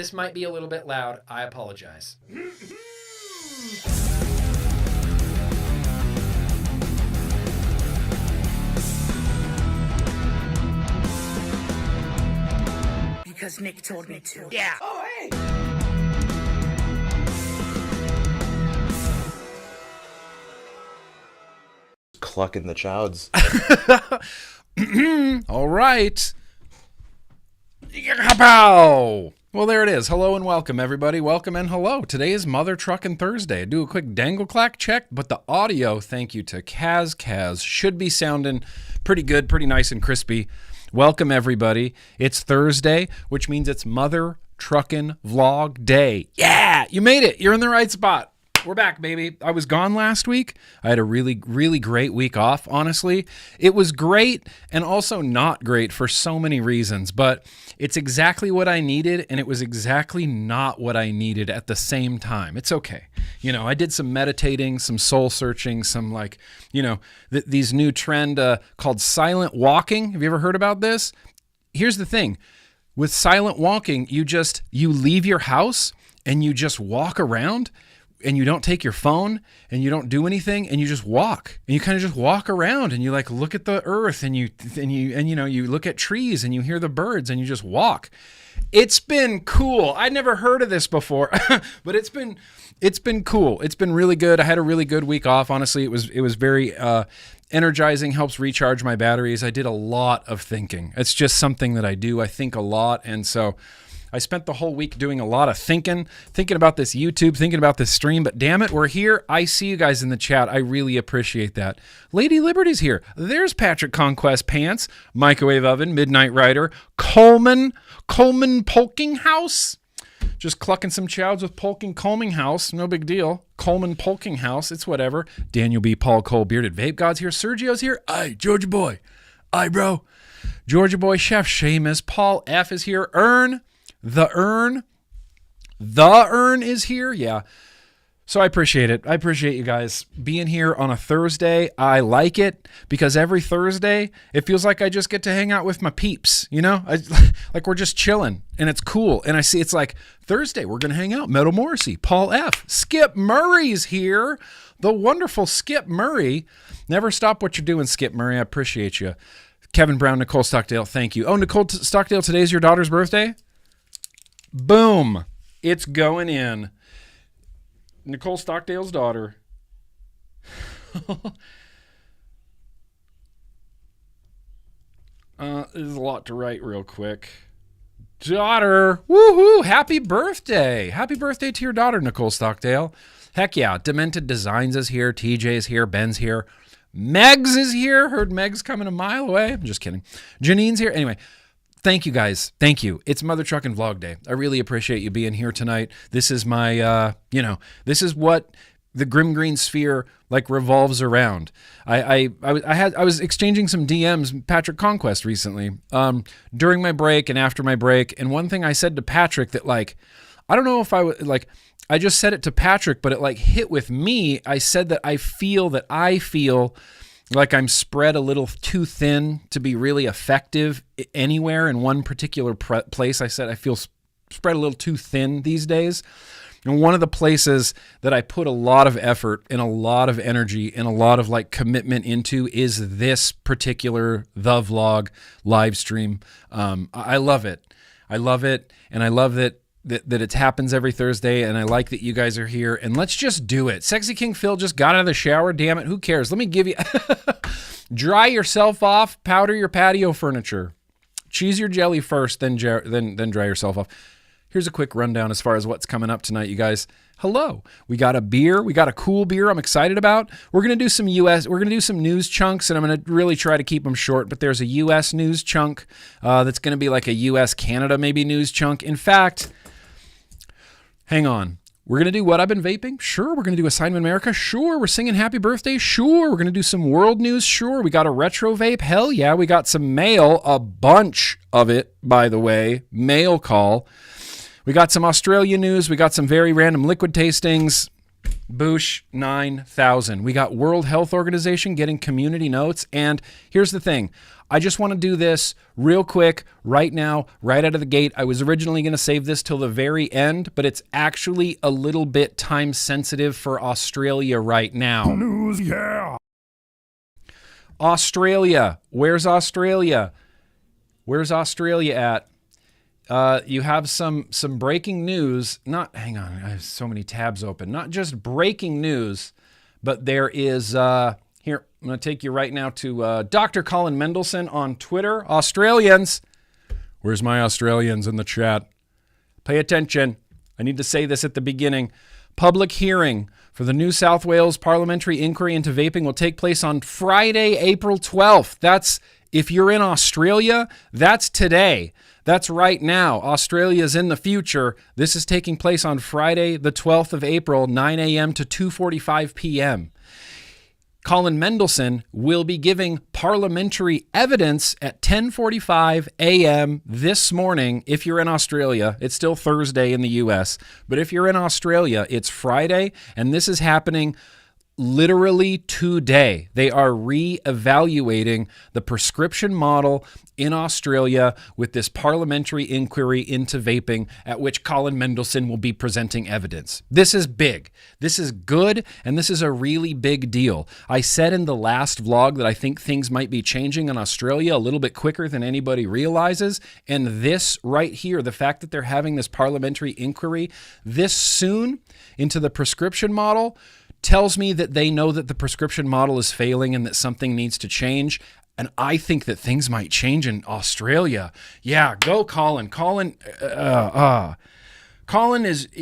This might be a little bit loud. I apologize. Because Nick told me to. Yeah. Oh, hey! Clucking the chowds. All right. Pow! Well, there it is. Hello and welcome, everybody. Welcome and hello. Today is Mother Truckin' Thursday. I do a quick dangle clack check, but the audio, thank you to CASAA, should be sounding pretty good, pretty nice and crispy. Welcome, everybody. It's Thursday, which means it's Mother Truckin' Vlog Day. Yeah, you made it. You're in the right spot. We're back, baby. I was gone last week. I had a really, really great week off, honestly. It was great and also not great for so many reasons, but it's exactly what I needed, and it was exactly not what I needed at the same time. It's okay. You know, I did some meditating, some soul searching, some like, you know, these new trend called silent walking. Have you ever heard about this? Here's the thing. With silent walking, you leave your house and you just walk around, and you don't take your phone and you don't do anything, and you just walk, and you kind of just walk around, and you like look at the earth, and you look at trees, and you hear the birds, and you just walk. It's been cool. I'd never heard of this before, but it's been cool. It's been really good. I had a really good week off. Honestly, it was very energizing, helps recharge my batteries. I did a lot of thinking. It's just something that I do. I think a lot, and so I spent the whole week doing a lot of thinking about this YouTube, thinking about this stream, but damn it, we're here. I see you guys in the chat. I really appreciate that. Lady Liberty's here. There's Patrick Conquest Pants, Microwave Oven, Midnight Rider, Coleman Polking House. Just clucking some chowds with Combing House. No big deal. Coleman Polking House. It's whatever. Daniel B. Paul Cole, Bearded Vape God's here. Sergio's here. Aye, Georgia Boy. Aye, bro. Georgia Boy, Chef Seamus. Paul F. is here. The Urn is here. Yeah. So I appreciate it. I appreciate you guys being here on a Thursday. I like it because every Thursday it feels like I just get to hang out with my peeps, you know? Like we're just chilling and it's cool. And I see it's like Thursday, we're going to hang out. Metal Morrissey, Paul F. Skip Murray's here. The wonderful Skip Murray. Never stop what you're doing, Skip Murray. I appreciate you. Kevin Brown, Nicole Stockdale, thank you. Oh, Nicole Stockdale, today's your daughter's birthday? Boom. It's going in. Nicole Stockdale's daughter. There's a lot to write real quick. Daughter. Woohoo. Happy birthday. Happy birthday to your daughter, Nicole Stockdale. Heck yeah. Demented Designs is here. TJ's here. Ben's here. Megs is here. Heard Megs coming a mile away. I'm just kidding. Janine's here. Anyway. Thank you, guys. Thank you. It's Mother Truckin' Vlog Day. I really appreciate you being here tonight. This is my, this is what the GrimmGreen sphere like revolves around. I was exchanging some DMs, Patrick Conquest recently, during my break and after my break. And one thing I said to Patrick that like, I don't know if I would like, I just said it to Patrick, but it like hit with me. I said that I feel like I'm spread a little too thin to be really effective anywhere in one particular place. I said I feel spread a little too thin these days. And one of the places that I put a lot of effort and a lot of energy and a lot of like commitment into is this particular The Vlog live stream. I love it. I love it. And I love that it happens every Thursday, and I like that you guys are here, and let's just do it. Sexy King Phil just got out of the shower. Damn it, who cares? Let me give you... Dry yourself off, powder your patio furniture. Cheese your jelly first, then dry yourself off. Here's a quick rundown as far as what's coming up tonight, you guys. Hello. We got a beer. We got a cool beer I'm excited about. We're going to do some news chunks, and I'm going to really try to keep them short, but there's a U.S. news chunk that's going to be like a U.S.-Canada maybe news chunk. In fact... Hang on. We're going to do what I've been vaping? Sure. We're going to do Assignment America? Sure. We're singing Happy Birthday? Sure. We're going to do some world news? Sure. We got a retro vape? Hell yeah. We got some mail, a bunch of it, by the way. Mail call. We got some Australia news. We got some very random liquid tastings. Boosh 9,000. We got World Health Organization getting community notes. And here's the thing. I just want to do this real quick right now, right out of the gate. I was originally going to save this till the very end, but it's actually a little bit time sensitive for Australia right now. News, yeah. Australia. Where's Australia? Where's Australia at? You have some breaking news. Hang on, I have so many tabs open. Not just breaking news, but there is, here, I'm going to take you right now to Dr. Colin Mendelsohn on Twitter. Australians. Where's my Australians in the chat? Pay attention. I need to say this at the beginning. Public hearing for the New South Wales parliamentary inquiry into vaping will take place on Friday, April 12th. That's, if you're in Australia, that's today. That's right now. Australia's in the future. This is taking place on Friday, the 12th of April, 9 a.m. to 2:45 p.m. Colin Mendelsohn will be giving parliamentary evidence at 10:45 a.m. this morning. If you're in Australia, it's still Thursday in the U.S., but if you're in Australia, it's Friday, and this is happening literally today. They are re-evaluating the prescription model in Australia with this parliamentary inquiry into vaping, at which Colin Mendelsohn will be presenting evidence. This is big. This is good, and this is a really big deal. I said in the last vlog that I think things might be changing in Australia a little bit quicker than anybody realizes, and this right here, the fact that they're having this parliamentary inquiry this soon into the prescription model, tells me that they know that the prescription model is failing and that something needs to change. And I think that things might change in Australia. Yeah, go Colin. Colin is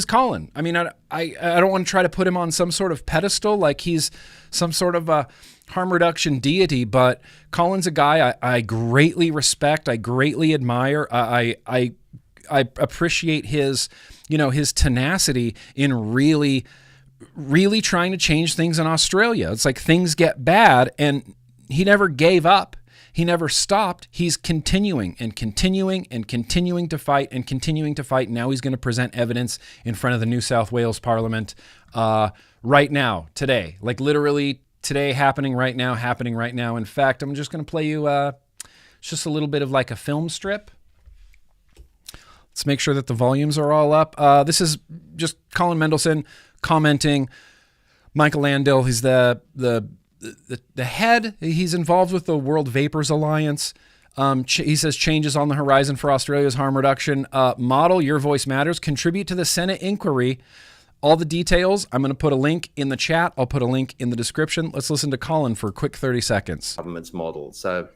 Colin. I mean, I don't want to try to put him on some sort of pedestal like he's some sort of a harm reduction deity, but Colin's a guy I greatly respect. I greatly admire. I appreciate his tenacity in really trying to change things in Australia. It's like things get bad, and he never gave up. He never stopped. He's continuing and continuing and continuing to fight and continuing to fight. Now he's going to present evidence in front of the New South Wales Parliament right now, today. Like literally today, happening right now. In fact, I'm just going to play you just a little bit of like a film strip. Let's make sure that the volumes are all up. This is just Colin Mendelsohn commenting. Michael Landell, he's the head. He's involved with the World Vapors Alliance. He says changes on the horizon for Australia's harm reduction model. Your voice matters. Contribute to the Senate inquiry. All the details, I'm going to put a link in the chat. I'll put a link in the description. Let's listen to Colin for a quick 30 seconds. Government's model. So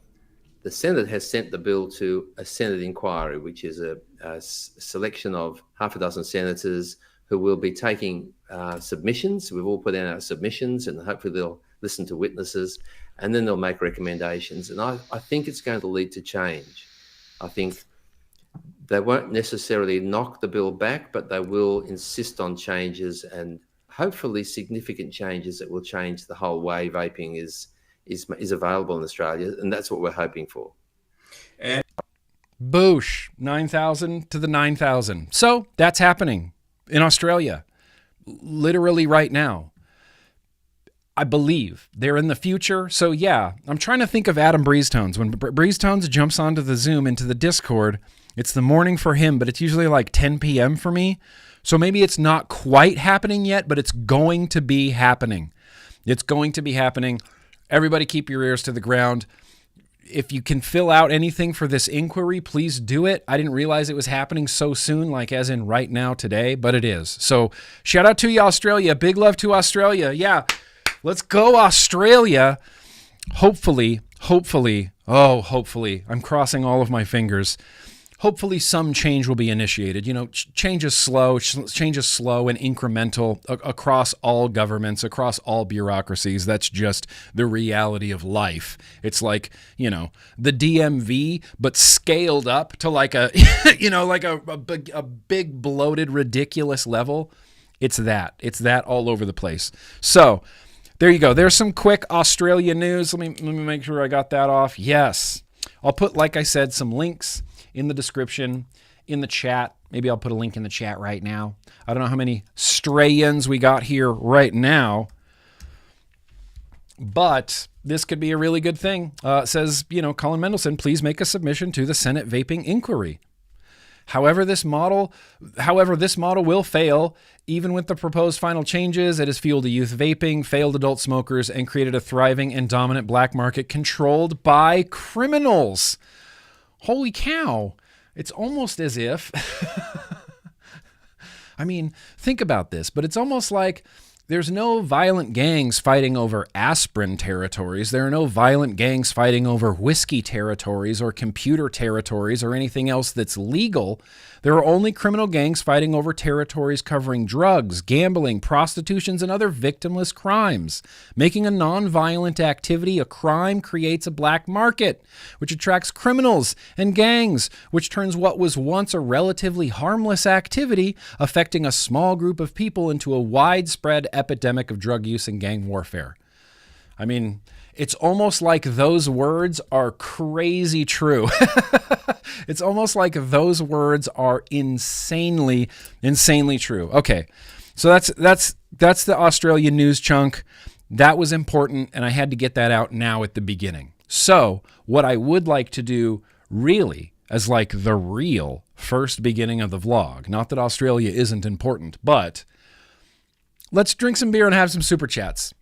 the Senate has sent the bill to a Senate inquiry, which is a selection of half a dozen senators who will be taking submissions. We've all put in our submissions, and hopefully they'll listen to witnesses, and then they'll make recommendations. And I think it's going to lead to change. I think they won't necessarily knock the bill back, but they will insist on changes, and hopefully significant changes that will change the whole way vaping is available in Australia, and that's what we're hoping for. And Boosh, 9,000 to the 9,000. So that's happening in Australia, literally right now. I believe they're in the future. So yeah, I'm trying to think of Adam Breezetones. When Breezetones jumps onto the Zoom, into the Discord, it's the morning for him, but it's usually like 10 p.m. for me. So maybe it's not quite happening yet, but it's going to be happening. It's going to be happening. Everybody keep your ears to the ground. If you can fill out anything for this inquiry, please do it. I didn't realize it was happening so soon, like as in right now today, but it is. So shout out to you, Australia. Big love to Australia. Yeah, let's go, Australia. Hopefully, I'm crossing all of my fingers. Hopefully some change will be initiated. You know, change is slow and incremental across all governments, across all bureaucracies. That's just the reality of life. It's like, you know, the DMV, but scaled up to like a, like a big bloated, ridiculous level. It's that all over the place. So there you go. There's some quick Australia news. Let me make sure I got that off. Yes. I'll put, like I said, some links in the description, in the chat. Maybe I'll put a link in the chat right now. I don't know how many stray-ins we got here right now, but this could be a really good thing. It says, Colin Mendelson, please make a submission to the Senate vaping inquiry. However, this model will fail. Even with the proposed final changes, it has fueled youth vaping, failed adult smokers, and created a thriving and dominant black market controlled by criminals. Holy cow. It's almost as if, think about this, but it's almost like there's no violent gangs fighting over aspirin territories. There are no violent gangs fighting over whiskey territories or computer territories or anything else that's legal. There are only criminal gangs fighting over territories covering drugs, gambling, prostitutions, and other victimless crimes. Making a non-violent activity a crime creates a black market, which attracts criminals and gangs, which turns what was once a relatively harmless activity affecting a small group of people into a widespread epidemic of drug use and gang warfare. It's almost like those words are crazy true. It's almost like those words are insanely true. Okay, so that's the Australia news chunk. That was important, and I had to get that out now at the beginning. So what I would like to do really as like the real first beginning of the vlog, not that Australia isn't important, but let's drink some beer and have some super chats.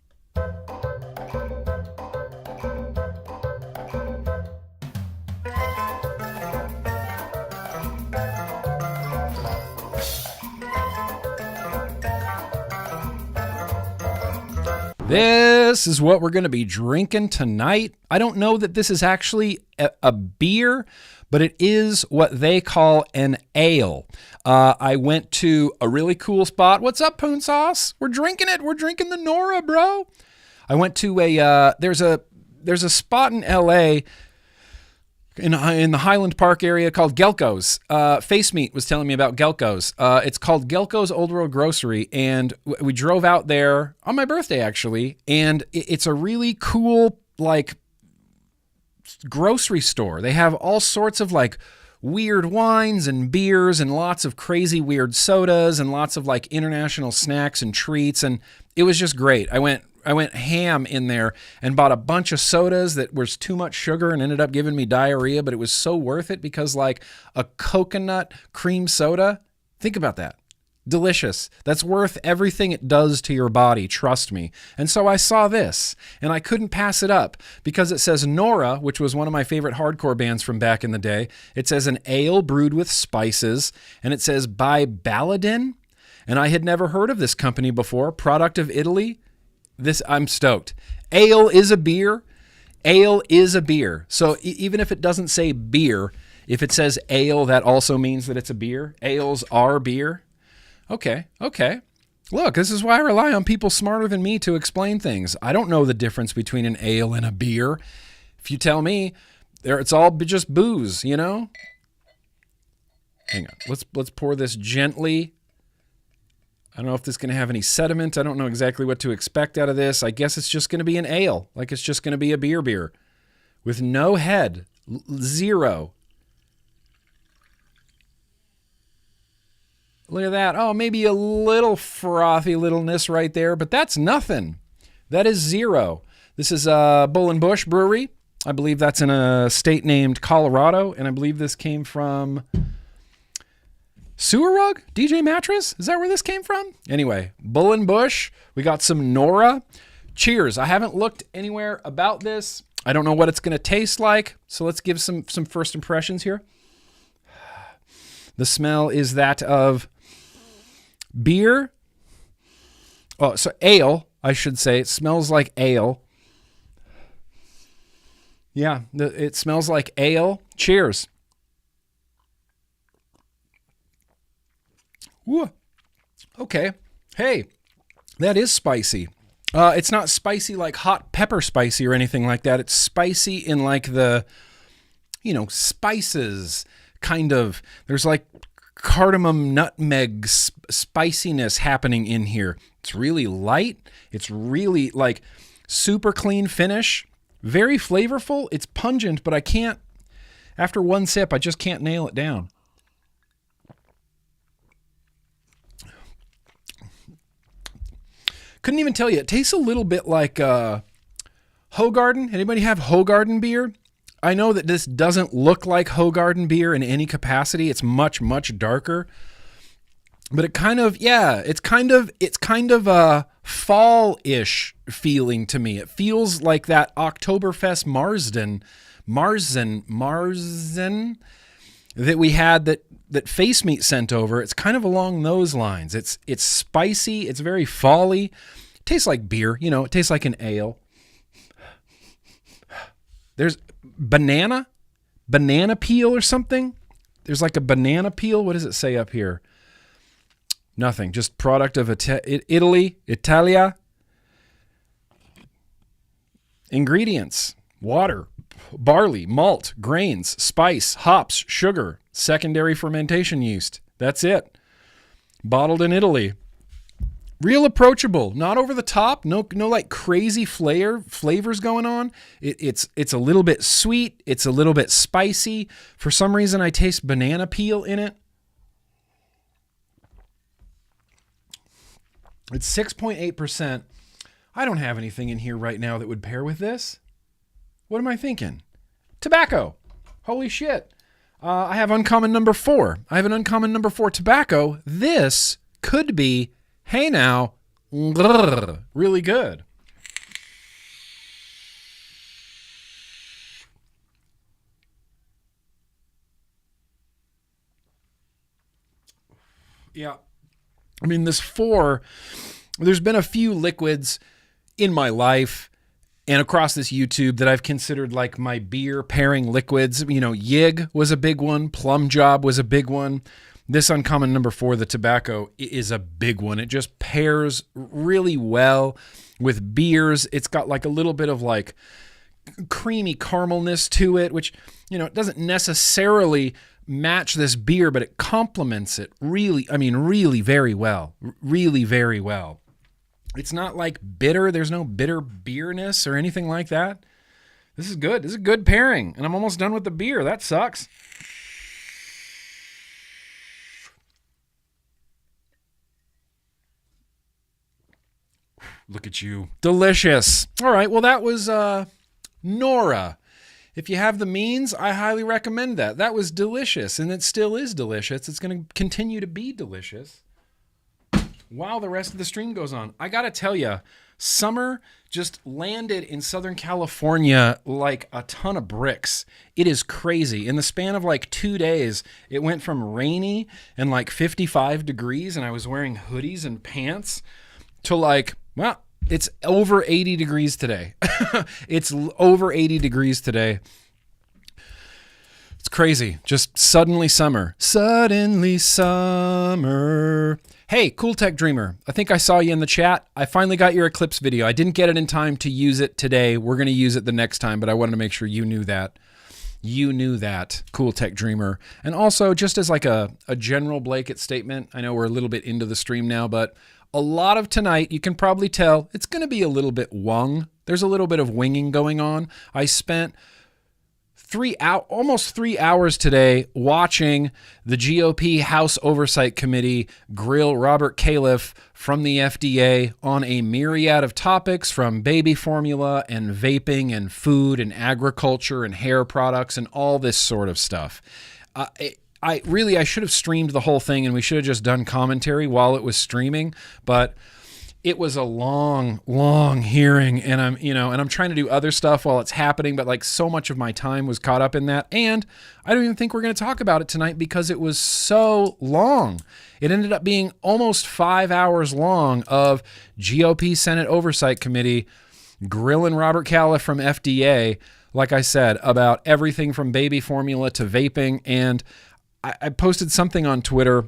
This is what we're going to be drinking tonight. I don't know that this is actually a beer, but it is what they call an ale. I went to a really cool spot. What's up, Poon Sauce? We're drinking it. We're drinking the Nora, bro. I went to there's a spot in LA in the Highland Park area called Gelco's. Face Meat was telling me about Gelco's. It's called Gelco's Old World Grocery, and we drove out there on my birthday, actually, and it's a really cool, like, grocery store. They have all sorts of, like, weird wines and beers and lots of crazy weird sodas and lots of, like, international snacks and treats, and it was just great. I went ham in there and bought a bunch of sodas that was too much sugar and ended up giving me diarrhea, but it was so worth it because, like, a coconut cream soda, think about that. Delicious. That's worth everything it does to your body, trust me. And so I saw this, and I couldn't pass it up because it says Nora, which was one of my favorite hardcore bands from back in the day. It says an ale brewed with spices, and it says by Baladin, and I had never heard of this company before, product of Italy. I'm stoked. Ale is a beer. Ale is a beer. So even if it doesn't say beer, if it says ale, that also means that it's a beer. Ales are beer. Okay. Look, this is why I rely on people smarter than me to explain things. I don't know the difference between an ale and a beer. If you tell me, it's all just booze, Hang on. Let's pour this gently. I don't know if this is going to have any sediment. I don't know exactly what to expect out of this. I guess it's just going to be an ale. Like it's just going to be a beer with no head. Zero. Look at that. Oh, maybe a little frothy littleness right there, but that's nothing. That is zero. This is Bull and Bush Brewery. I believe that's in a state named Colorado, and I believe this came from Sewer Rug? DJ Mattress? Is that where this came from? Anyway, Bull and Bush. We got some Nora. Cheers. I haven't looked anywhere about this. I don't know what it's going to taste like, so let's give some first impressions here. The smell is that of beer. Oh, so ale, I should say. It smells like ale. Yeah, it smells like ale. Cheers. Ooh. Okay. Hey, that is spicy. It's not spicy like hot pepper spicy or anything like that. It's spicy in like the, spices kind of. There's like cardamom nutmeg spiciness happening in here. It's really light. It's really like super clean finish. Very flavorful. It's pungent, but I can't After one sip, I just can't nail it down. Couldn't even tell you. It tastes a little bit like Hoegaarden. Anybody have Hoegaarden beer? I know that this doesn't look like Hoegaarden beer in any capacity. It's much, much darker. But it kind of, it's kind of a fall-ish feeling to me. It feels like that Oktoberfest Marzen that we had that Face Meat sent over. It's kind of along those lines. It's spicy. It's very fall-y. It tastes like beer. It tastes like an ale. There's banana peel or something. There's like a banana peel. What does it say up here? Nothing. Just product of Italia. Ingredients: water, barley, malt, grains, spice, hops, sugar, secondary fermentation yeast. That's it. Bottled in Italy. Real approachable, not over the top, no like crazy flavors going on. It's a little bit sweet, it's a little bit spicy. For some reason, I taste banana peel in it. It's 6.8%. I don't have anything in here right now that would pair with this. What am I thinking? Tobacco. Holy shit. I have uncommon number 4. I have an uncommon number 4 tobacco. This could be, hey now, really good. Yeah. I mean, this 4, there's been a few liquids in my life and across this YouTube that I've considered like my beer pairing liquids. Yig was a big one. Plum Job was a big one. This uncommon number 4, the tobacco, is a big one. It just pairs really well with beers. It's got like a little bit of like creamy caramelness to it, which, it doesn't necessarily match this beer, but it complements it really very well. Really very well. It's not like bitter. There's no bitter beerness or anything like that. This is good. This is a good pairing. And I'm almost done with the beer. That sucks. Look at you. Delicious. All right. Well, that was Nora. If you have the means, I highly recommend that. That was delicious, and it still is delicious. It's going to continue to be delicious while the rest of the stream goes on. I got to tell you, summer just landed in Southern California like a ton of bricks. It is crazy. In the span of like 2 days, it went from rainy and like 55 degrees, and I was wearing hoodies and pants, to like, well, it's over 80 degrees today. It's over 80 degrees today. It's crazy. Just suddenly summer. Suddenly summer. Hey, Cool Tech Dreamer. I think I saw you in the chat. I finally got your Eclipse video. I didn't get it in time to use it today. We're going to use it the next time, but I wanted to make sure you knew that. You knew that, Cool Tech Dreamer. And also, just as like a general blanket statement, I know we're a little bit into the stream now, but a lot of tonight, you can probably tell, it's going to be a little bit wung. There's a little bit of winging going on. I spent almost 3 hours today watching the GOP House Oversight Committee grill Robert Califf from the FDA on a myriad of topics, from baby formula and vaping and food and agriculture and hair products and all this sort of stuff. I should have streamed the whole thing, and we should have just done commentary while it was streaming, but it was a long, long hearing, and I'm trying to do other stuff while it's happening, but like so much of my time was caught up in that, and I don't even think we're going to talk about it tonight because it was so long. It ended up being almost 5 hours long of GOP Senate Oversight Committee grilling Robert Califf from FDA, like I said, about everything from baby formula to vaping. And I posted something on Twitter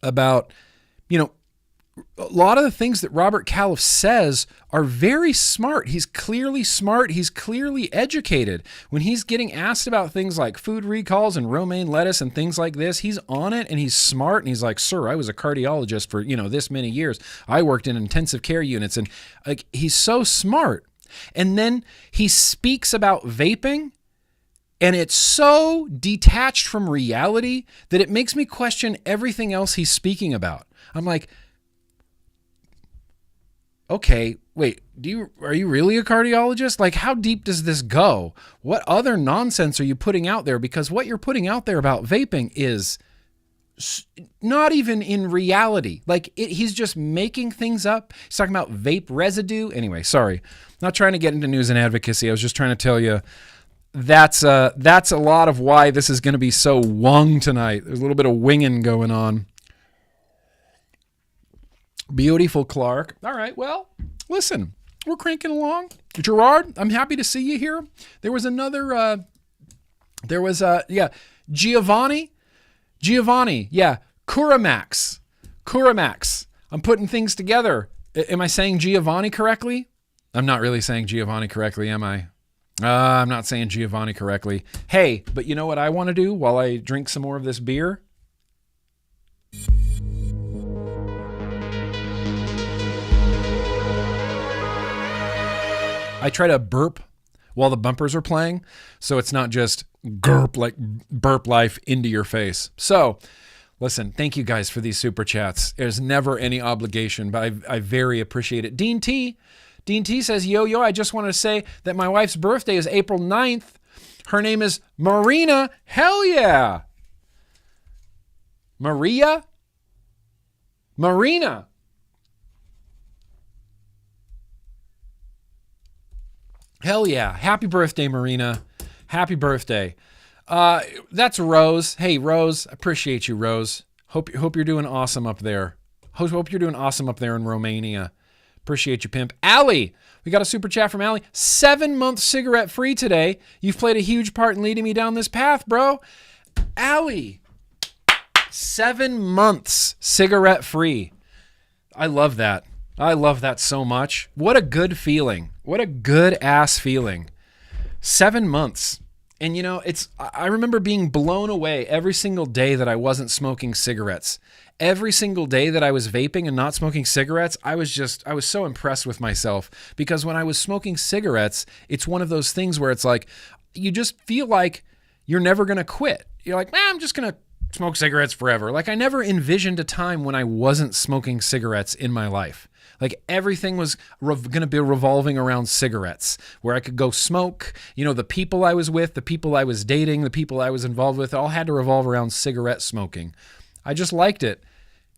about, a lot of the things that Robert Califf says are very smart. He's clearly smart. He's clearly educated. When he's getting asked about things like food recalls and romaine lettuce and things like this, he's on it and he's smart. And he's like, sir, I was a cardiologist for, this many years. I worked in intensive care units. And like, he's so smart. And then he speaks about vaping And it's so detached from reality that it makes me question everything else he's speaking about. I'm like, okay, wait, are you really a cardiologist? Like, how deep does this go? What other nonsense are you putting out there? Because what you're putting out there about vaping is not even in reality. Like, he's just making things up. He's talking about vape residue. Anyway, sorry. Not trying to get into news and advocacy. I was just trying to tell you that's a lot of why this is going to be so wung tonight. There's a little bit of winging going on. Beautiful Clark. All right, well, listen, we're cranking along. Gerard, I'm happy to see you here. There was another, Giovanni, yeah, Kuramax. I'm putting things together. Am I saying Giovanni correctly? I'm not really saying Giovanni correctly, am I? I'm not saying Giovanni correctly. Hey, but you know what I want to do while I drink some more of this beer? I try to burp while the bumpers are playing, so it's not just gurp, like burp life into your face. So, listen, thank you guys for these super chats. There's never any obligation, but I very appreciate it. Dean T says, yo, I just want to say that my wife's birthday is April 9th. Her name is Marina. Hell yeah. Marina. Hell yeah. Happy birthday, Marina. Happy birthday. That's Rose. Hey, Rose. Appreciate you, Rose. Hope you're doing awesome up there. Hope you're doing awesome up there in Romania. Appreciate you, pimp. Allie. We got a super chat from Allie. 7-month cigarette free today. You've played a huge part in leading me down this path, bro. Allie. 7 months cigarette free. I love that. I love that so much. What a good feeling. What a good ass feeling. 7 months. And you know, I remember being blown away every single day that I wasn't smoking cigarettes. Every single day that I was vaping and not smoking cigarettes, I was so impressed with myself, because when I was smoking cigarettes, it's one of those things where it's like, you just feel like you're never going to quit. You're like, I'm just going to smoke cigarettes forever. Like, I never envisioned a time when I wasn't smoking cigarettes in my life. Like, everything was going to be revolving around cigarettes, where I could go smoke. You know, the people I was with, the people I was dating, the people I was involved with, all had to revolve around cigarette smoking. I just liked it.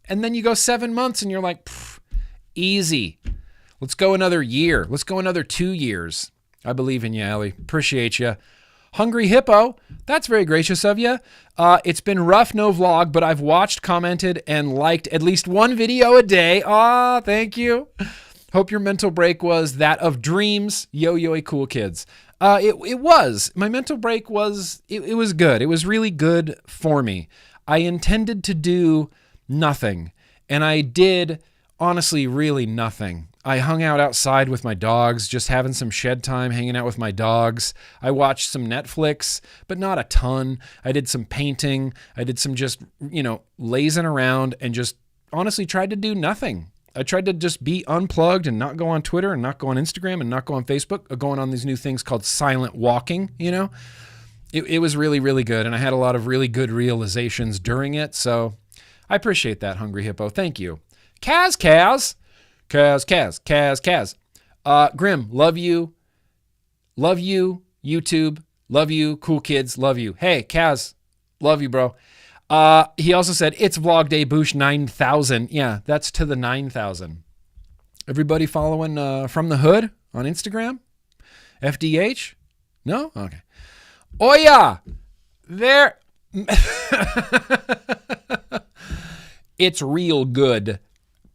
And then you go 7 months and you're like, easy. Let's go another year. Let's go another 2 years. I believe in you, Allie. Appreciate you. Hungry Hippo, that's very gracious of you. It's been rough, no vlog, but I've watched, commented, and liked at least one video a day. Aw, thank you. Hope your mental break was that of dreams. Yo, cool kids. It was. My mental break was, it was good. It was really good for me. I intended to do nothing, and I did, honestly, really nothing. I hung out outside with my dogs, just having some shed time, hanging out with my dogs. I watched some Netflix, but not a ton. I did some painting. I did some just, lazing around, and just honestly tried to do nothing. I tried to just be unplugged and not go on Twitter and not go on Instagram and not go on Facebook, going on these new things called silent walking, It was really, really good, and I had a lot of really good realizations during it, so I appreciate that, Hungry Hippo. Thank you. Kaz. Grimm, love you. Love you, YouTube. Love you, cool kids. Love you. Hey, Kaz, love you, bro. He also said, it's vlog day, boosh 9,000. Yeah, that's to the 9,000. Everybody following From the Hood on Instagram? FDH? No? Okay. Oh, yeah. There. It's real good.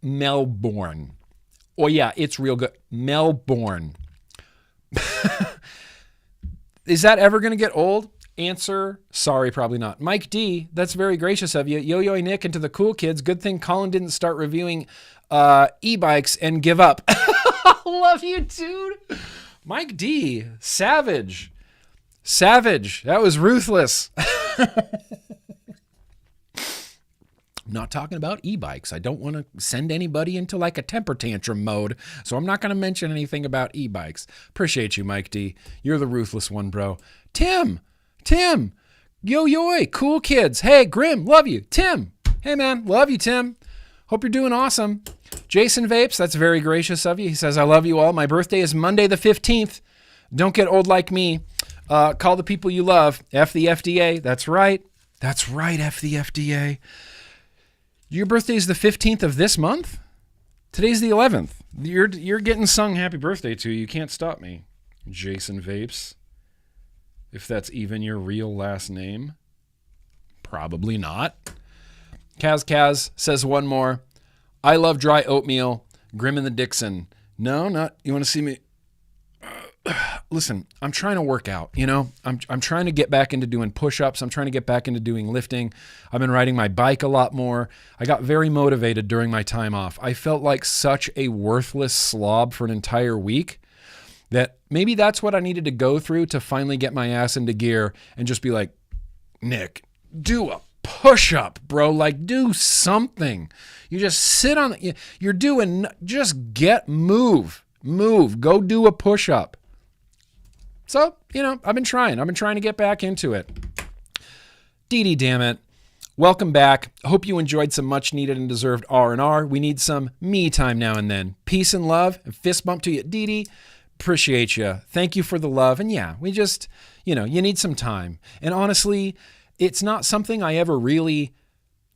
Melbourne. Oh, yeah, it's real good. Melbourne. Is that ever going to get old? Answer, sorry, probably not. Mike D, that's very gracious of you. Yo-Yo Nick and to the cool kids. Good thing Colin didn't start reviewing e-bikes and give up. Love you, dude. Mike D, savage. That was ruthless. I'm not talking about e-bikes. I don't want to send anybody into like a temper tantrum mode, so I'm not going to mention anything about e-bikes. Appreciate you, Mike D. You're the ruthless one, bro. Tim Tim. Yo, cool kids. Hey, Grimm, love you. Tim. Hey, man, love you, Tim. Hope you're doing awesome. Jason Vapes, that's very gracious of you. He says, I love you all. My birthday is Monday the 15th. Don't get old like me. Call the people you love. F the FDA. That's right. That's right, F the FDA. Your birthday is the 15th of this month? Today's the 11th. You're getting sung happy birthday to. You can't stop me. Jason Vapes. If that's even your real last name. Probably not. Kaz says one more. I love dry oatmeal. Grimm and the Dixxon. No, not. You want to see me? Listen, I'm trying to work out, you know? I'm trying to get back into doing push-ups. I'm trying to get back into doing lifting. I've been riding my bike a lot more. I got very motivated during my time off. I felt like such a worthless slob for an entire week that maybe that's what I needed to go through to finally get my ass into gear and just be like, Nick, do a push-up, bro. Like, do something. You just sit on it. You're doing, just move, go do a push-up. So, you know, I've been trying to get back into it. Dee, damn it. Welcome back. Hope you enjoyed some much needed and deserved R&R. We need some me time now and then. Peace and love. And fist bump to you, Dee. Appreciate you. Thank you for the love. And yeah, we just, you know, you need some time. And honestly, it's not something I ever really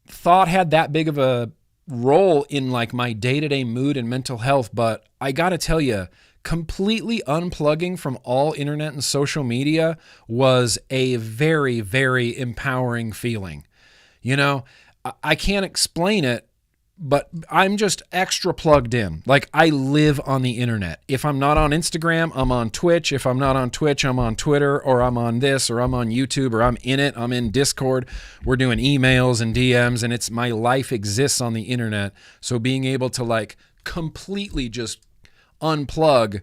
thought had that big of a role in like my day-to-day mood and mental health. But I got to tell you, completely unplugging from all internet and social media was a very, very empowering feeling. You know, I can't explain it, but I'm just extra plugged in. Like, I live on the internet. If I'm not on Instagram, I'm on Twitch. If I'm not on Twitch, I'm on Twitter, or I'm on this, or I'm on YouTube, or I'm in it. I'm in Discord. We're doing emails and DMs, and it's my life exists on the internet. So being able to like completely just unplug,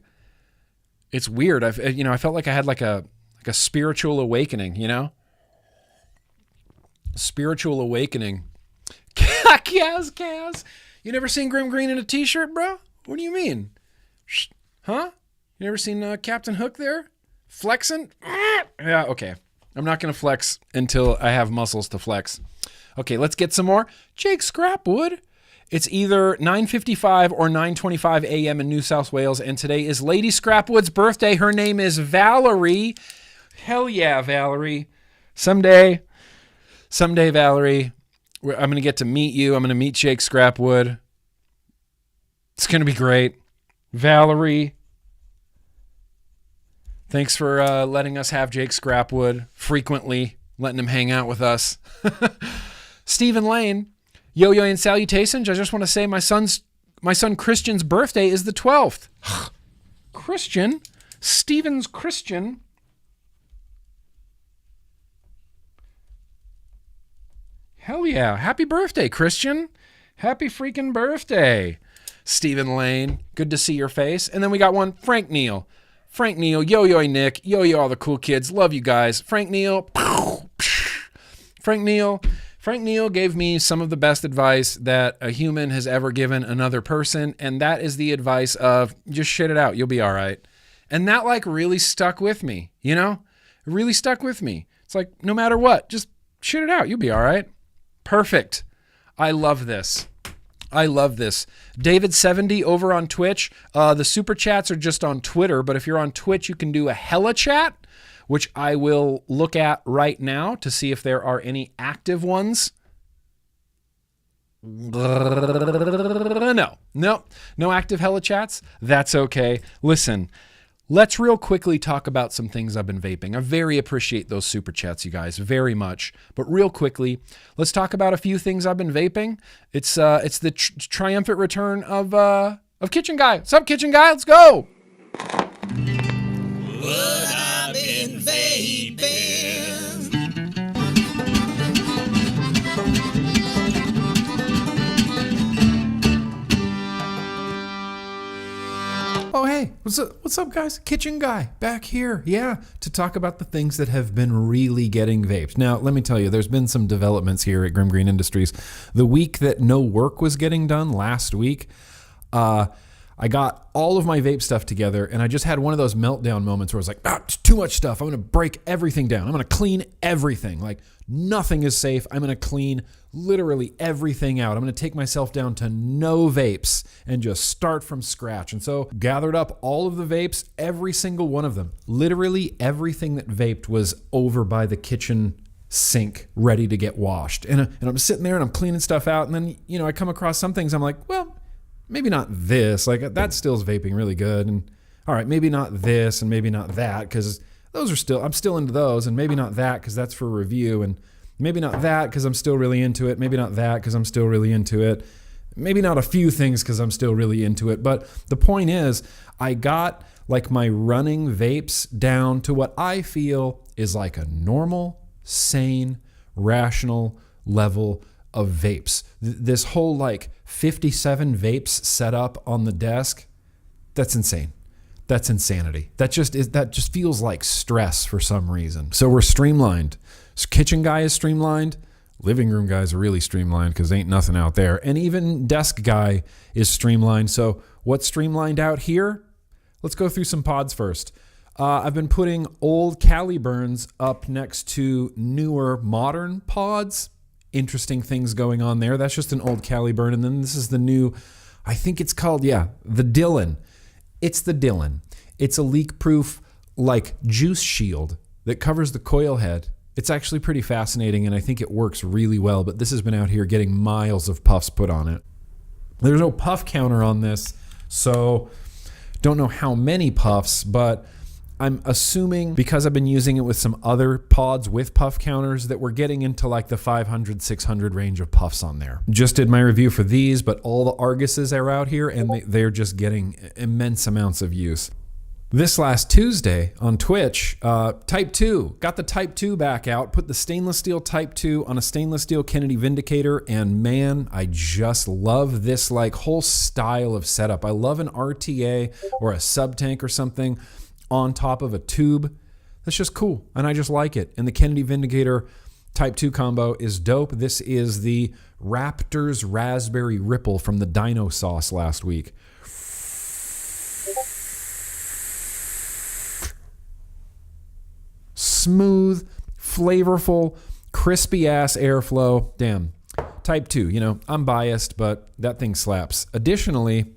it's weird. I felt like I had like a spiritual awakening, you know? Spiritual awakening. Kaz. You never seen GrimmGreen in a t-shirt, bro? What do you mean? Huh? You never seen Captain Hook there? Flexing? Yeah, okay. I'm not going to flex until I have muscles to flex. Okay, let's get some more. Jake Scrapwood. It's either 9:55 or 9:25 a.m. in New South Wales, and today is Lady Scrapwood's birthday. Her name is Valerie. Hell yeah, Valerie. Someday, Valerie, I'm going to get to meet you. I'm going to meet Jake Scrapwood. It's going to be great. Valerie, thanks for letting us have Jake Scrapwood frequently, letting him hang out with us. Stephen Lane. Yo and salutations. I just want to say my son Christian's birthday is the 12th. Christian? Stephen's Christian? Hell yeah. Happy birthday, Christian. Happy freaking birthday. Stephen Lane. Good to see your face. And then we got one, Frank Neal. Frank Neal, yo Nick, yo all the cool kids. Love you guys. Frank Neal. Frank Neal gave me some of the best advice that a human has ever given another person, and that is the advice of just shit it out. You'll be all right. And that like really stuck with me, you know? It really stuck with me. It's like, no matter what, just shit it out. You'll be all right. Perfect. I love this. David70 over on Twitch. The super chats are just on Twitter, but if you're on Twitch, you can do a hella chat, which I will look at right now to see if there are any active ones. No active hella chats. That's okay. Listen, let's real quickly talk about some things I've been vaping. I very appreciate those super chats, you guys, very much. But real quickly, let's talk about a few things I've been vaping. It's the triumphant return of Kitchen Guy. What's up, Kitchen Guy? Let's go. What I've been vaping. Oh, hey, what's up, guys? Kitchen Guy back here, yeah, to talk about the things that have been really getting vaped. Now, let me tell you, there's been some developments here at GrimmGreen Industries. The week that no work was getting done last week, I got all of my vape stuff together, and I just had one of those meltdown moments where I was like, it's too much stuff. I'm going to break everything down. I'm going to clean everything. Like, nothing is safe. I'm going to clean literally everything out. I'm going to take myself down to no vapes and just start from scratch. And so gathered up all of the vapes, every single one of them. Literally everything that vaped was over by the kitchen sink ready to get washed. And I'm sitting there and I'm cleaning stuff out. And then, I come across some things. I'm like, well, maybe not this. Like, that still's vaping really good. And all right, maybe not this and maybe not that, because those are still, I'm still into those. And maybe not that because that's for review. And maybe not that because I'm still really into it. Maybe not that because I'm still really into it. Maybe not a few things because I'm still really into it. But the point is, I got like my running vapes down to what I feel is like a normal, sane, rational level of vapes. This whole like 57 vapes set up on the desk, that's insane. That's insanity. That just feels like stress for some reason. So we're streamlined. Kitchen guy is streamlined. Living room guys are really streamlined because ain't nothing out there. And even desk guy is streamlined. So what's streamlined out here? Let's go through some pods first. I've been putting old Cali burns up next to newer modern pods. Interesting things going on there. That's just an old Cali burn. And then this is the new, I think it's called, the Dylan. It's the Dylan. It's a leak-proof, like, juice shield that covers the coil head. It's actually pretty fascinating, and I think it works really well, but this has been out here getting miles of puffs put on it. There's no puff counter on this, so don't know how many puffs, but I'm assuming because I've been using it with some other pods with puff counters that we're getting into like the 500, 600 range of puffs on there. Just did my review for these, but all the Arguses are out here and they're just getting immense amounts of use. This last Tuesday on Twitch, Type 2, got the Type 2 back out, put the stainless steel Type 2 on a stainless steel Kennedy Vindicator, and man, I just love this like whole style of setup. I love an RTA or a sub-tank or something on top of a tube. That's just cool, and I just like it. And the Kennedy Vindicator Type 2 combo is dope. This is the Raptors Raspberry Ripple from the Dino Sauce last week. Smooth, flavorful, crispy-ass airflow. Damn. Type 2, I'm biased, but that thing slaps. Additionally,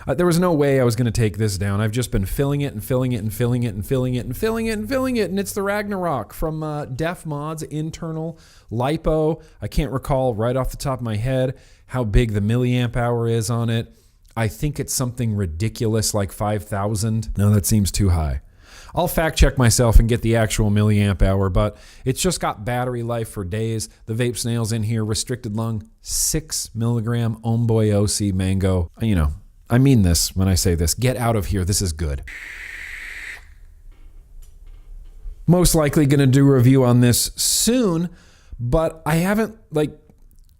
there was no way I was going to take this down. I've just been filling it and filling it and filling it and filling it and filling it and filling it. And it's the Ragnarok from Def Mod's internal LiPo. I can't recall right off the top of my head how big the milliamp hour is on it. I think it's something ridiculous like 5,000. No, that seems too high. I'll fact check myself and get the actual milliamp hour, but it's just got battery life for days. The vape snails in here, restricted lung, 6 milligram Homeboy OC mango. I mean this when I say this. Get out of here. This is good. Most likely going to do a review on this soon, but I haven't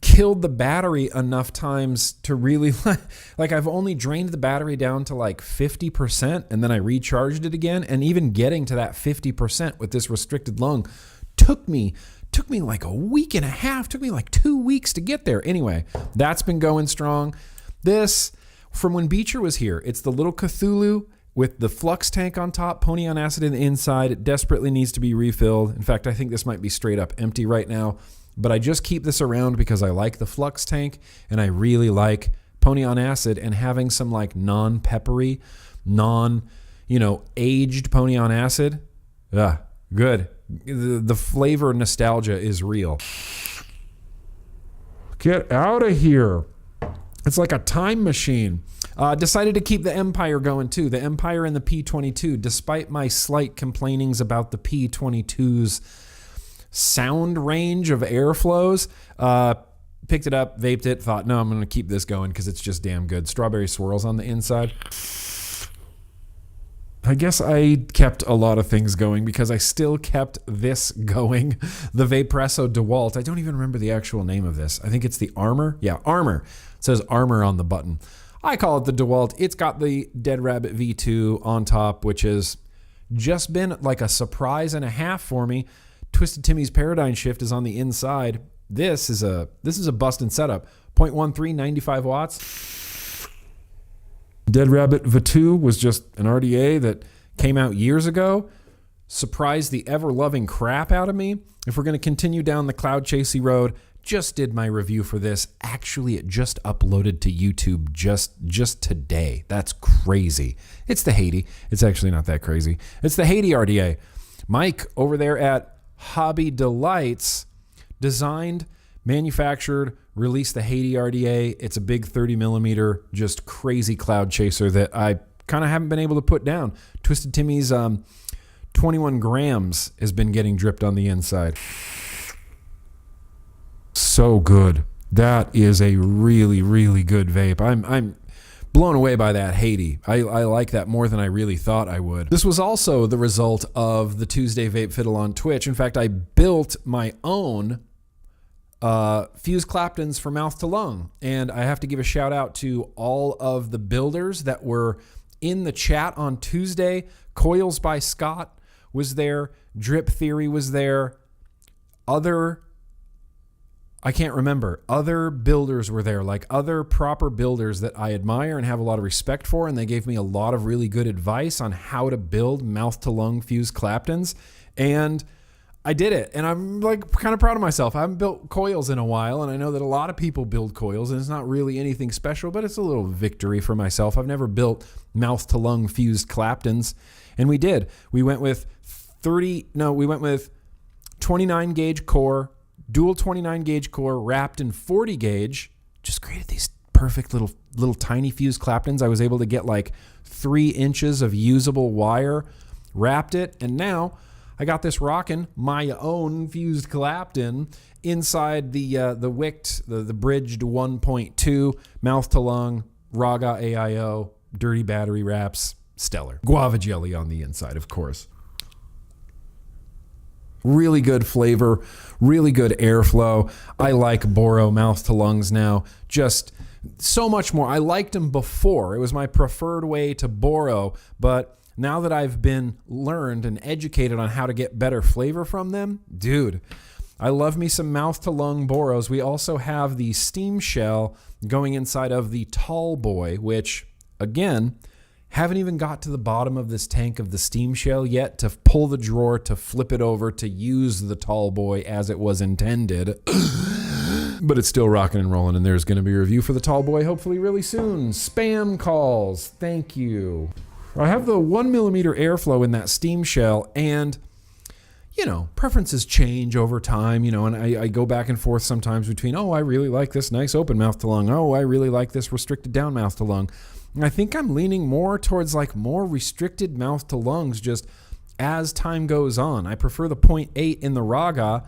killed the battery enough times to really I've only drained the battery down to 50% and then I recharged it again. And even getting to that 50% with this restricted lung took me like a week and a half, took me like 2 weeks to get there. Anyway, that's been going strong. This, from when Beecher was here, it's the little Cthulhu with the flux tank on top, pony on acid in the inside. It desperately needs to be refilled. In fact, I think this might be straight up empty right now, but I just keep this around because I like the flux tank and I really like pony on acid, and having some non-peppery, aged pony on acid. Good. The flavor nostalgia is real. Get out of here. It's like a time machine. Decided to keep the Empire going too. The Empire and the P22, despite my slight complainings about the P22's sound range of airflows. Picked it up, vaped it, thought, no, I'm going to keep this going because it's just damn good. Strawberry swirls on the inside. I guess I kept a lot of things going because I still kept this going. The Vapresso DeWalt. I don't even remember the actual name of this. I think it's the Armor. Yeah, Armor. It says Armor on the button. I call it the DeWalt. It's got the Dead Rabbit V2 on top, which has just been like a surprise and a half for me. Twisted Timmy's Paradigm Shift is on the inside. This is a busting setup. 0.13, 95 watts. Dead Rabbit V2 was just an RDA that came out years ago. Surprised the ever-loving crap out of me. If we're going to continue down the cloud chasey road, just did my review for this. Actually, it just uploaded to YouTube just today. That's crazy. It's the Haiti. It's actually not that crazy. It's the Haiti RDA. Mike over there at Hobby Delights designed, manufactured, released the Haiti RDA. It's a big 30 millimeter, just crazy cloud chaser that I kind of haven't been able to put down. Twisted Timmy's 21 grams has been getting dripped on the inside. So good. That is a really, really good vape. I'm blown away by that Haiti. I like that more than I really thought I would. This was also the result of the Tuesday Vape Fiddle on Twitch. In fact, I built my own fused Claptons for mouth to lung. And I have to give a shout out to all of the builders that were in the chat on Tuesday. Coils by Scott was there. Drip Theory was there. I can't remember. Other builders were there, like other proper builders that I admire and have a lot of respect for, and they gave me a lot of really good advice on how to build mouth-to-lung fused Claptons, and I did it, and I'm like kind of proud of myself. I haven't built coils in a while, and I know that a lot of people build coils, and it's not really anything special, but it's a little victory for myself. I've never built mouth-to-lung fused Claptons, and we did. We went with 29 gauge core, dual 29 gauge core wrapped in 40 gauge. Just created these perfect little tiny fused Claptons. I was able to get like 3 inches of usable wire, wrapped it, and now I got this rocking my own fused Clapton inside the wicked, the bridged 1.2 mouth to lung Raga AIO dirty battery wraps, stellar. Guava jelly on the inside, of course. Really good flavor, really good airflow. I like Boro mouth to lungs now. Just so much more. I liked them before. It was my preferred way to Boro, but now that I've been learned and educated on how to get better flavor from them, dude, I love me some mouth to lung Boros. We also have the steam shell going inside of the Tall Boy, which again, haven't even got to the bottom of this tank of the steam shell yet to pull the drawer, to flip it over, to use the Tall Boy as it was intended. But it's still rocking and rolling, and there's going to be a review for the Tall Boy hopefully really soon. Spam calls. Thank you. I have the 1 millimeter airflow in that steam shell, and you know, preferences change over time, you know, and I go back and forth sometimes between, oh, I really like this nice open mouth to lung. Oh, I really like this restricted down mouth to lung. And I think I'm leaning more towards like more restricted mouth to lungs just as time goes on. I prefer the 0.8 in the Raga,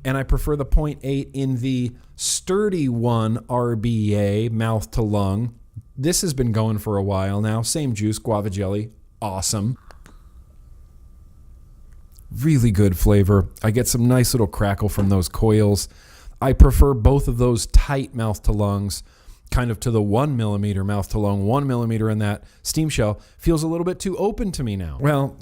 and I prefer the 0.8 in the Sturdy One RBA mouth to lung. This has been going for a while now. Same juice, guava jelly, awesome. Really good flavor. I get some nice little crackle from those coils. I prefer both of those tight mouth to lungs, kind of to the 1 millimeter mouth to lung. 1 millimeter in that steam shell feels a little bit too open to me now. Well,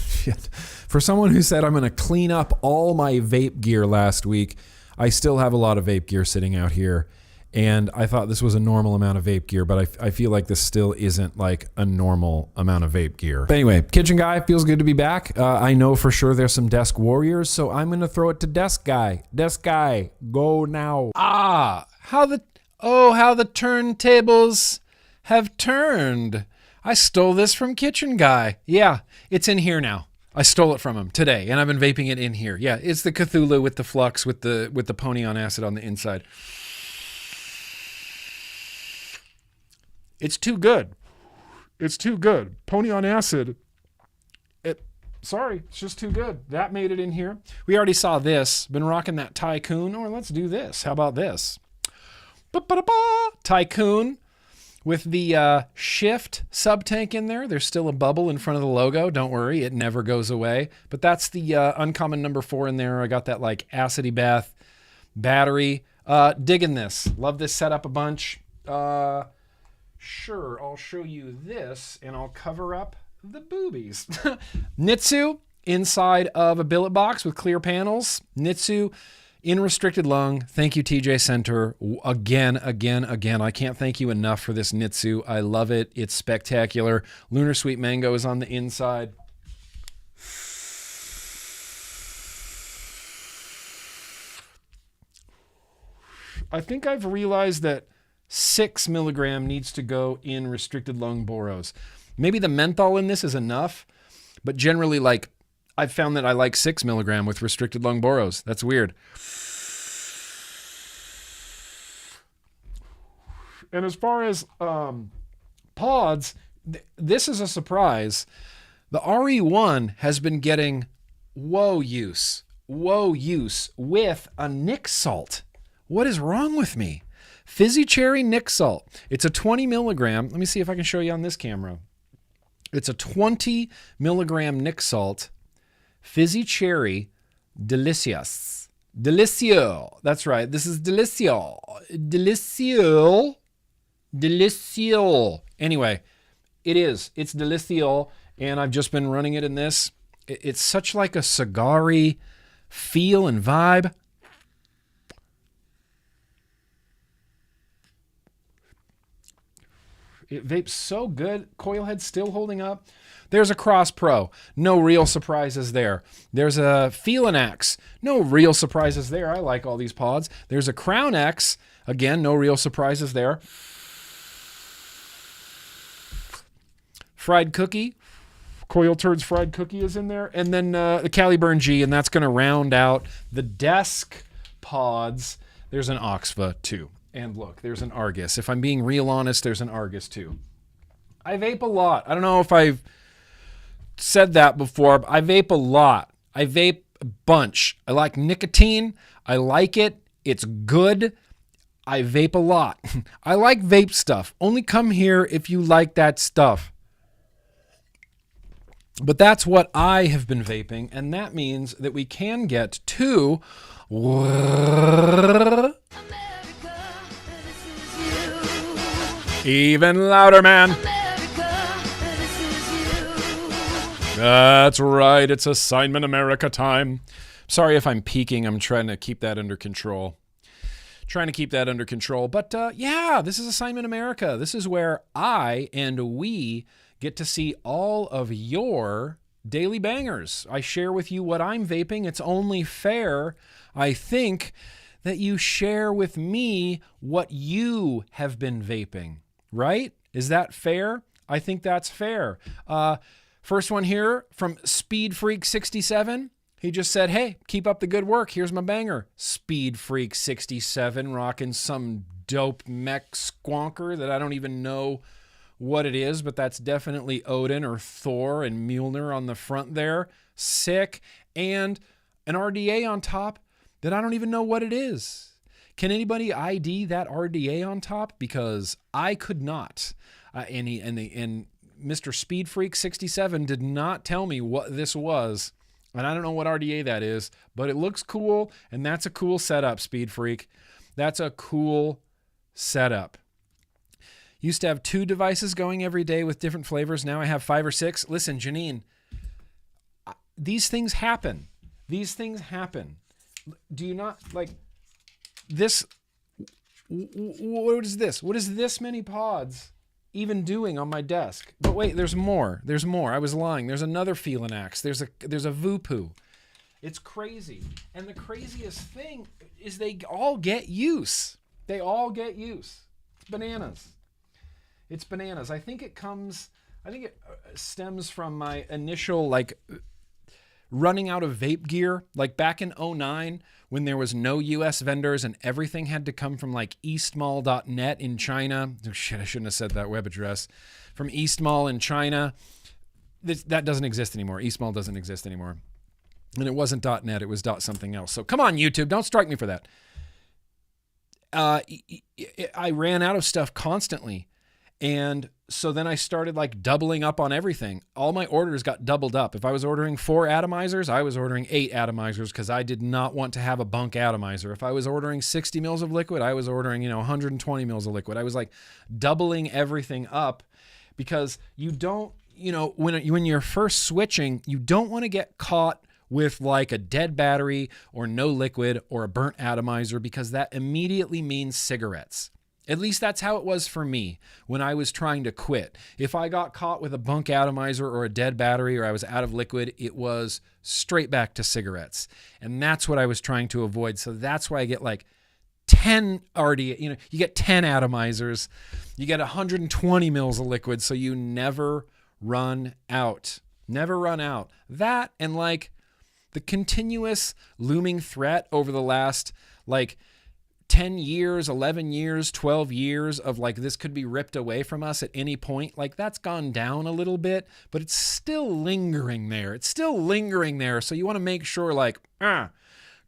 shit. For someone who said I'm going to clean up all my vape gear last week, I still have a lot of vape gear sitting out here. And I thought this was a normal amount of vape gear, but I feel like this still isn't like a normal amount of vape gear. But anyway, Kitchen Guy, feels good to be back. I know for sure there's some desk warriors, so I'm going to throw it to Desk Guy. Desk Guy, go now. How the turntables have turned. I stole this from Kitchen Guy. Yeah, it's in here now. I stole it from him today, and I've been vaping it in here. Yeah, it's the Cthulhu with the flux with the pony on acid on the inside. It's too good. It's too good. Pony on acid. Sorry, it's just too good. That made it in here. We already saw this. Been rocking that Tycoon. Or let's do this. How about this? Tycoon with the Shift sub-tank in there. There's still a bubble in front of the logo. Don't worry, it never goes away. But that's the uncommon number 4 in there. I got that like acidy bath battery. Digging this. Love this setup a bunch. Sure, I'll show you this, and I'll cover up the boobies. Nitsu inside of a billet box with clear panels. Nitsu In restricted lung, thank you, TJ Center. Again. I can't thank you enough for this Nitsu. I love it. It's spectacular. Lunar Sweet Mango is on the inside. I think I've realized that 6 milligram needs to go in restricted lung boros. Maybe the menthol in this is enough, but generally, like, I've found that I like 6 milligram with restricted lung boros. That's weird. And as far as pods, this is a surprise. The RE1 has been getting WH.O use with a Nic salt. What is wrong with me? Fizzy Cherry Nic salt. It's a 20 milligram. Let me see if I can show you on this camera. It's a 20 milligram Nic salt. Fizzy Cherry Delicious. Delicio. That's right. This is Delicio. Delicio. Anyway, it is. It's Delicio, and I've just been running it in this. It's such like a cigar-y feel and vibe. It vapes so good. Coil head still holding up. There's a Cross Pro. No real surprises there. There's a Feelin' X. No real surprises there. I like all these pods. There's a Crown X. Again, no real surprises there. Fried Cookie. Coil Turds Fried Cookie is in there. And then the Caliburn G, and that's going to round out the desk pods. There's an Oxva too. And look, there's an Argus. If I'm being real honest, there's an Argus too. I vape a lot. I don't know if I've said that before, but I vape a lot. I vape a bunch. I like nicotine. I like it. It's good. I vape a lot. I like vape stuff. Only come here if you like that stuff. But that's what I have been vaping, and that means that we can get to even louder, man. That's right. It's Assignment America time. Sorry if I'm peeking. I'm trying to keep that under control. But yeah, this is Assignment America. This is where I and we get to see all of your daily bangers. I share with you what I'm vaping. It's only fair, I think, that you share with me what you have been vaping, right? Is that fair? I think that's fair. First one here from Speed Freak 67. He just said, hey, keep up the good work. Here's my banger. Speed Freak 67 rocking some dope mech squonker that I don't even know what it is, but that's definitely Odin or Thor and Mjolnir on the front there. Sick. And an RDA on top that I don't even know what it is. Can anybody ID that RDA on top? Because I could not. And Mr. Speed Freak 67 did not tell me what this was. And I don't know what RDA that is, but it looks cool. And that's a cool setup, Speed Freak. That's a cool setup. Used to have 2 devices going every day with different flavors. Now I have 5 or 6. Listen, Janine, these things happen. Do you not like this? What is this? What is this many pods even doing on my desk? But wait, there's more. I was lying. There's another Feelin' Axe. There's a Voopoo. It's crazy. And the craziest thing is they all get use. It's bananas. I think it stems from my initial running out of vape gear. Like back in 2009 when there was no US vendors and everything had to come from eastmall.net in China. Oh shit, I shouldn't have said that web address. From Eastmall in China. That doesn't exist anymore. Eastmall doesn't exist anymore. And it wasn't .net, it was .something else. So come on, YouTube, don't strike me for that. I ran out of stuff constantly. And so then I started doubling up on everything. All my orders got doubled up. If I was ordering 4 atomizers, I was ordering 8 atomizers because I did not want to have a bunk atomizer. If I was ordering 60 mils of liquid, I was ordering, 120 mils of liquid. I was doubling everything up because you don't, when you're first switching, you don't want to get caught with like a dead battery or no liquid or a burnt atomizer, because that immediately means cigarettes. At least that's how it was for me when I was trying to quit. If I got caught with a bunk atomizer or a dead battery or I was out of liquid, it was straight back to cigarettes. And that's what I was trying to avoid. So that's why I get like 10 already, you get 10 atomizers, you get 120 mils of liquid, so you never run out. Never run out. That and like the continuous looming threat over the last like 10 years, 11 years, 12 years of like this could be ripped away from us at any point. Like that's gone down a little bit, but it's still lingering there. It's still lingering there. So you want to make sure like, got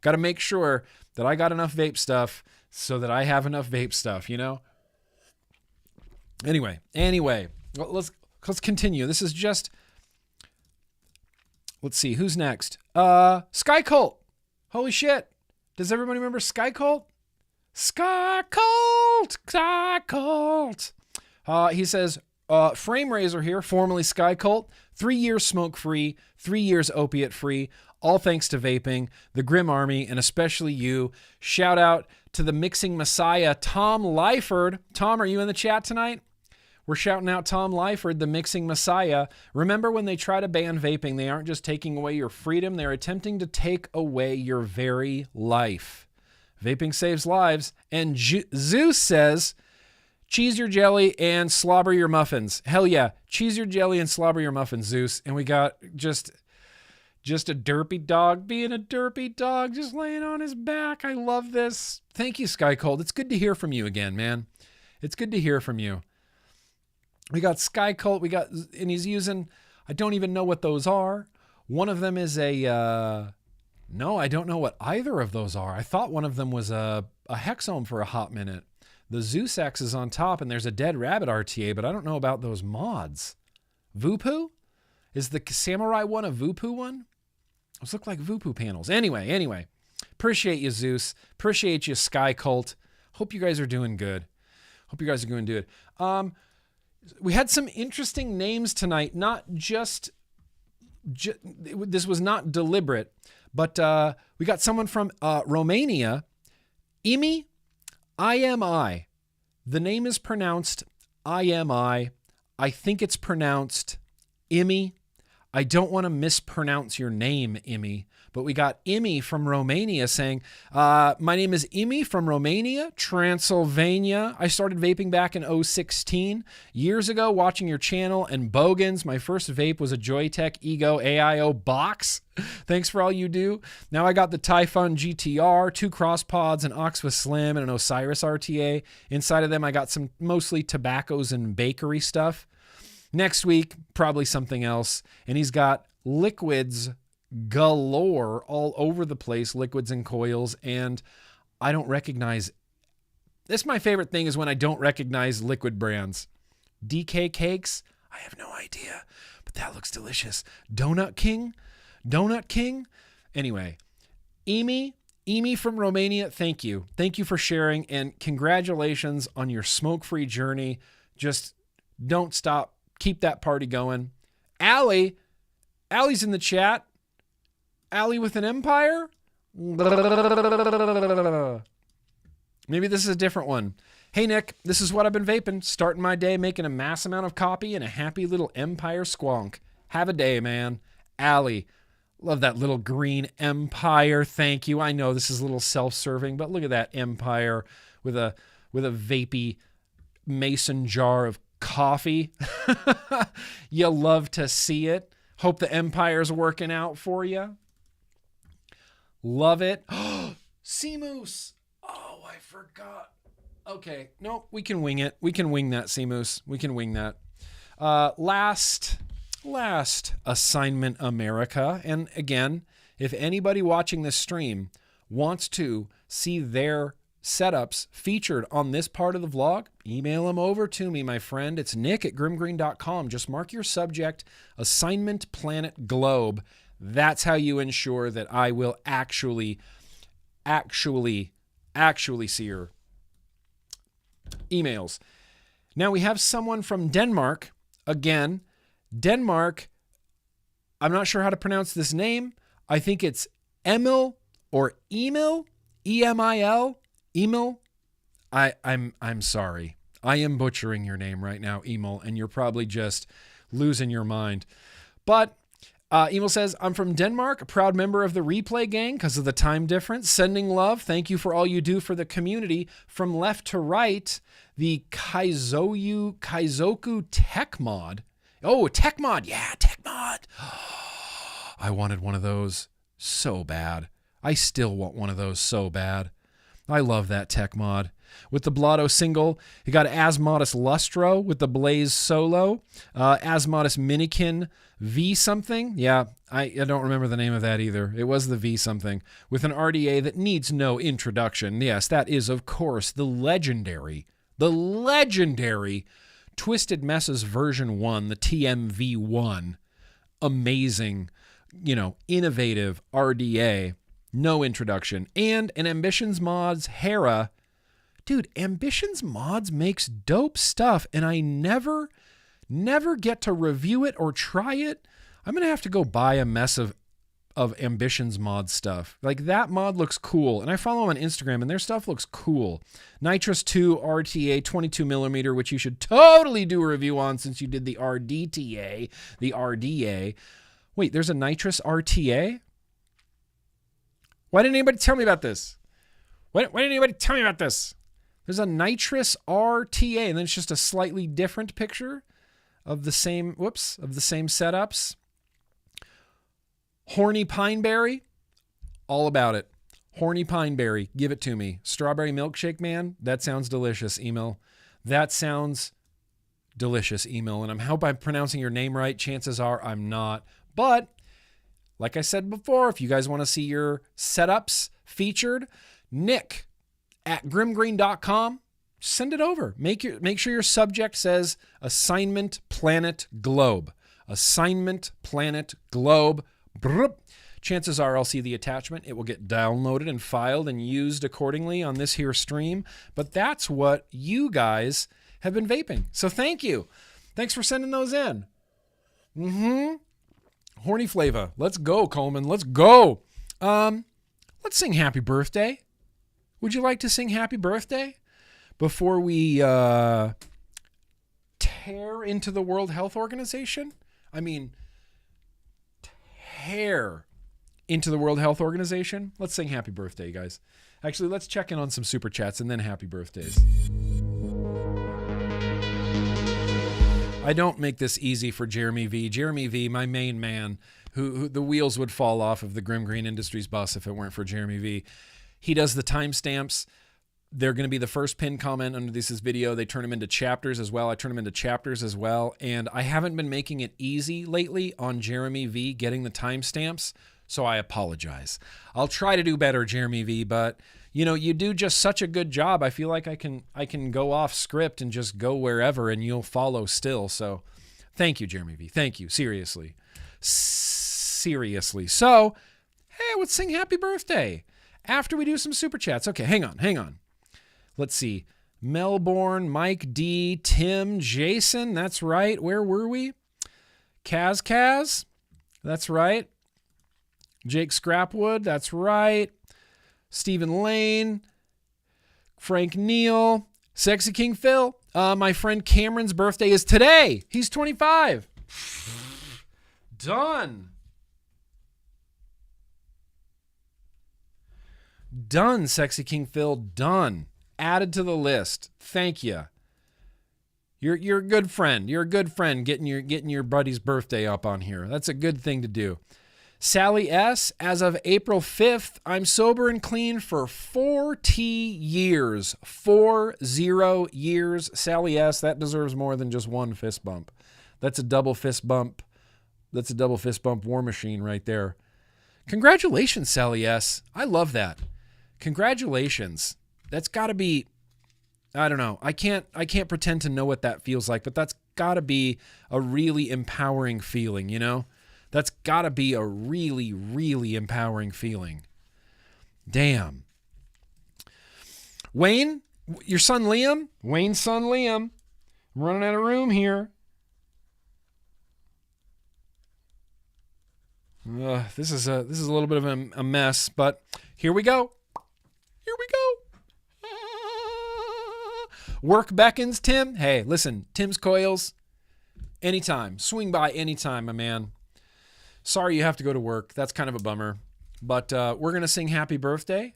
to make sure that I got enough vape stuff so that I have enough vape stuff, Anyway, well, let's continue. This is just, let's see, who's next? Sky Cult. Holy shit. Does everybody remember Sky Cult? Sky Cult. He says, Frame Raiser here, formerly Sky Cult, 3 years smoke-free, 3 years opiate-free, all thanks to vaping, the Grimm Army, and especially you. Shout out to the mixing messiah, Tom Lyford. Tom, are you in the chat tonight? We're shouting out Tom Lyford, the mixing messiah. Remember, when they try to ban vaping, they aren't just taking away your freedom, they're attempting to take away your very life. Vaping saves lives. And Zeus says, cheese your jelly and slobber your muffins. Hell yeah. Cheese your jelly and slobber your muffins, Zeus. And we got just a derpy dog being a derpy dog, just laying on his back. I love this. Thank you, Sky Cold. It's good to hear from you again, man. It's good to hear from you. We got Sky Cult. And he's using, I don't even know what those are. One of them is no, I don't know what either of those are. I thought one of them was a hexome for a hot minute. The Zeus X is on top, and there's a Dead Rabbit RTA, but I don't know about those mods. Voopoo? Is the Samurai one a Voopoo one? Those look like Voopoo panels. Anyway. Appreciate you, Zeus. Appreciate you, Sky Cult. Hope you guys are doing good. We had some interesting names tonight. Not just this was not deliberate, but we got someone from Romania, IMI. The name is pronounced IMI. I think it's pronounced IMI. I don't want to mispronounce your name, IMI, but we got IMI from Romania saying, my name is IMI from Romania, Transylvania. I started vaping back in 2016. Years ago, watching your channel and Bogans. My first vape was a Joytech Ego AIO box. Thanks for all you do. Now I got the Typhon GTR, 2 cross pods, an Oxford Slim, and an Osiris RTA. Inside of them, I got some mostly tobaccos and bakery stuff. Next week, probably something else. And he's got liquids galore all over the place, liquids and coils. And I don't recognize. This, my favorite thing is when I don't recognize liquid brands. DK Cakes, I have no idea, but that looks delicious. Donut King. Anyway, Emi from Romania, thank you. Thank you for sharing, and congratulations on your smoke-free journey. Just don't stop. Keep that party going. Allie's in the chat. Allie with an empire? Maybe this is a different one. Hey, Nick, this is what I've been vaping. Starting my day making a mass amount of copy and a happy little empire squonk. Have a day, man. Allie, love that little green empire. Thank you. I know this is a little self-serving, but look at that empire with a vapey mason jar of coffee. You love to see it. Hope the empire's working out for you. Love it. Sea Moose. Oh, I forgot. Okay. No, we can wing it. We can wing that, Sea Moose. We can wing that. Last assignment, America. And again, if anybody watching this stream wants to see their setups featured on this part of the vlog, email them over to me, my friend. It's nick@grimmgreen.com. Just mark your subject, assignment planet globe. That's how you ensure that I will actually see your emails. Now we have someone from Denmark. Again, Denmark, I'm not sure how to pronounce this name. I think it's Emil or Emil, E-M-I-L, Emil. I'm sorry. I am butchering your name right now, Emil, and you're probably just losing your mind. But Emil says, I'm from Denmark, a proud member of the Replay Gang because of the time difference. Sending love. Thank you for all you do for the community. From left to right, the Kaizoku Tech Mod. Oh, Tech Mod. Yeah, Tech Mod. I wanted one of those so bad. I still want one of those so bad. I love that Tech Mod. With the Blotto single, you got Asmodus Lustro with the Blaze solo, Asmodus Minikin V something. Yeah, I don't remember the name of that either. It was the V something with an RDA that needs no introduction. Yes, that is, of course, the legendary Twisted Messes version 1, the TMV1. Amazing, innovative RDA, no introduction. And an Ambitions Mods Hera. Dude, Ambitions Mods makes dope stuff, and I never get to review it or try it. I'm going to have to go buy a mess of Ambitions Mod stuff. Like, that mod looks cool, and I follow them on Instagram, and their stuff looks cool. Nitrous 2 RTA 22mm, which you should totally do a review on since you did the RDTA, the RDA. Wait, there's a Nitrous RTA? Why didn't anybody tell me about this? Why didn't anybody tell me about this? There's a Nitrous RTA, and then it's just a slightly different picture of the same, setups. Horny Pineberry, all about it. Horny Pineberry, give it to me. Strawberry milkshake, man, that sounds delicious, Emil. That sounds delicious, Emil, and I hope I'm pronouncing your name right. Chances are I'm not. But, like I said before, if you guys want to see your setups featured, Nick at GrimmGreen.com, send it over. Make sure your subject says Assignment Planet Globe. Assignment Planet Globe. Brrr. Chances are I'll see the attachment. It will get downloaded and filed and used accordingly on this here stream. But that's what you guys have been vaping. So thank you. Thanks for sending those in. Horny Flava. Let's go, Coleman. Let's go. Let's sing Happy Birthday. Would you like to sing Happy Birthday before we tear into the World Health Organization? I mean, tear into the World Health Organization. Let's sing Happy Birthday, guys. Actually, let's check in on some super chats and then happy birthdays. I don't make this easy for Jeremy V. Jeremy V, my main man, who the wheels would fall off of the GrimmGreen Industries bus if it weren't for Jeremy V. He does the timestamps. They're going to be the first pinned comment under this video. They turn them into chapters as well. I turn them into chapters as well. And I haven't been making it easy lately on Jeremy V getting the timestamps, so I apologize. I'll try to do better, Jeremy V, but you do just such a good job. I feel like I can go off script and just go wherever and you'll follow still. So thank you, Jeremy V. Thank you. Seriously. So, hey, let's sing Happy Birthday after we do some super chats. Okay, hang on. Let's see. Melbourne, Mike D, Tim, Jason. That's right. Where were we? Kaz. That's right. Jake Scrapwood. That's right. Stephen Lane. Frank Neal. Sexy King Phil. My friend Cameron's birthday is today. He's 25. Done, Sexy King Phil. Done. Added to the list. Thank you. You're a good friend. You're a good friend getting your buddy's birthday up on here. That's a good thing to do. Sally S, as of April 5th, I'm sober and clean for 40 years. 40 years. Sally S, that deserves more than just one fist bump. That's a double fist bump. That's a double fist bump war machine right there. Congratulations, Sally S. I love that. Congratulations. That's got to be, I don't know. I can't pretend to know what that feels like, but that's got to be a really empowering feeling, That's got to be a really, really empowering feeling. Damn. Wayne, your son Liam? Wayne's son Liam. I'm running out of room here. This is a little bit of a mess, but here we go. Here we go. Work beckons, Tim. Hey, listen, Tim's Coils, anytime. Swing by anytime, my man. Sorry you have to go to work. That's kind of a bummer. But we're going to sing Happy Birthday.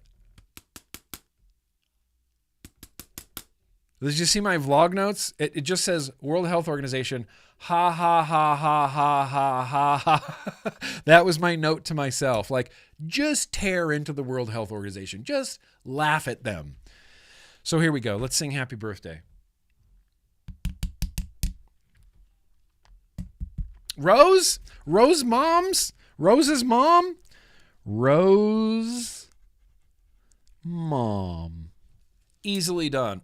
Did you see my vlog notes? It just says World Health Organization. Ha, ha, ha, ha, ha, ha, ha, ha. That was my note to myself. Like, just tear into the World Health Organization. Just laugh at them. So here we go. Let's sing Happy Birthday. Rose? Rose moms? Rose's mom? Rose mom. Easily done.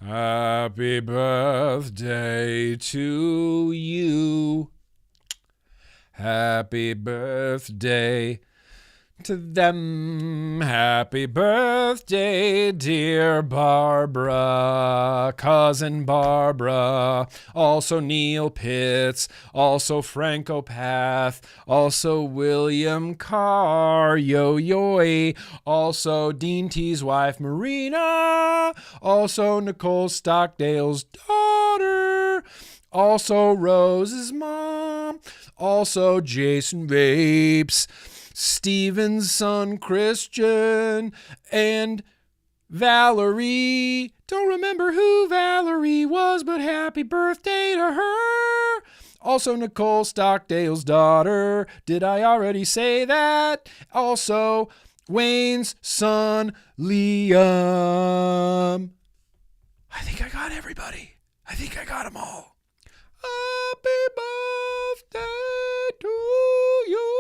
Happy birthday to you. Happy birthday to them. Happy birthday, dear Barbara, cousin Barbara, also Neil Pitts, also Francopath, also William Carr, yo-yoy, also Dean T's wife, Marina, also Nicole Stockdale's daughter, also Rose's mom, also Jason Vapes, Steven's son Christian, and Valerie. Don't remember who Valerie was, but happy birthday to her. Also Nicole Stockdale's daughter. Did I already say that? Also Wayne's son Liam. I think I got everybody. I think I got them all. Happy birthday to you.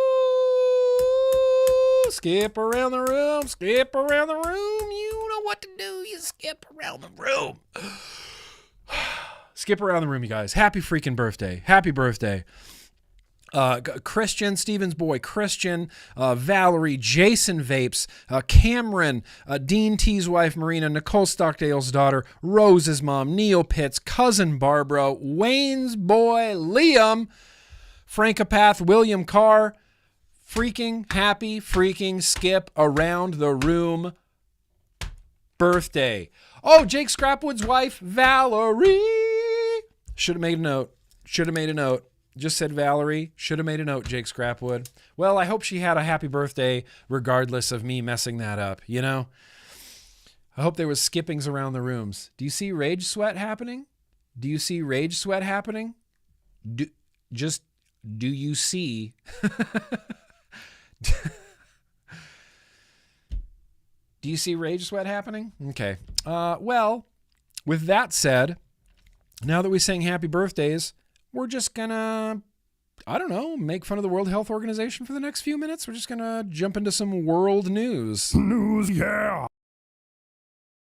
Skip around the room, skip around the room. You know what to do. You skip around the room. Skip around the room, you guys. Happy freaking birthday. Happy birthday. Christian, Steven's boy, Christian, Valerie, Jason Vapes, Cameron, Dean T's wife, Marina, Nicole Stockdale's daughter, Rose's mom, Neil Pitts, cousin Barbara, Wayne's boy, Liam, Francopath, William Carr. Freaking happy freaking skip around the room birthday. Oh, Jake Scrapwood's wife, Valerie. Should have made a note. Should have made a note. Just said Valerie. Should have made a note, Jake Scrapwood. Well, I hope she had a happy birthday regardless of me messing that up, you know? I hope there was skippings around the rooms. Do you see rage sweat happening? Do you see rage sweat happening? Do you see... Do you see rage sweat happening? Okay. Well, with that said, now that we sang happy birthdays, we're just gonna, I don't know, make fun of the World Health Organization for the next few minutes. We're just gonna jump into some world news. News, yeah.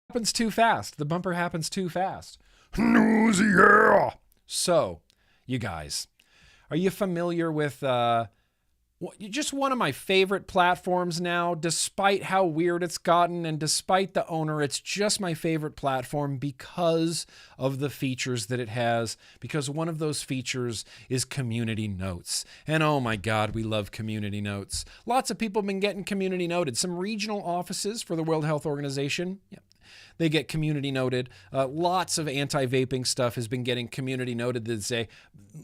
Happens too fast. The bumper happens too fast. News, yeah. So, you guys, are you familiar with just one of my favorite platforms now? Despite how weird it's gotten and despite the owner, it's just my favorite platform because of the features that it has, because one of those features is community notes. And oh my God, we love community notes. Lots of people have been getting community noted. Some regional offices for the World Health Organization, they get community noted. Lots of anti-vaping stuff has been getting community noted this day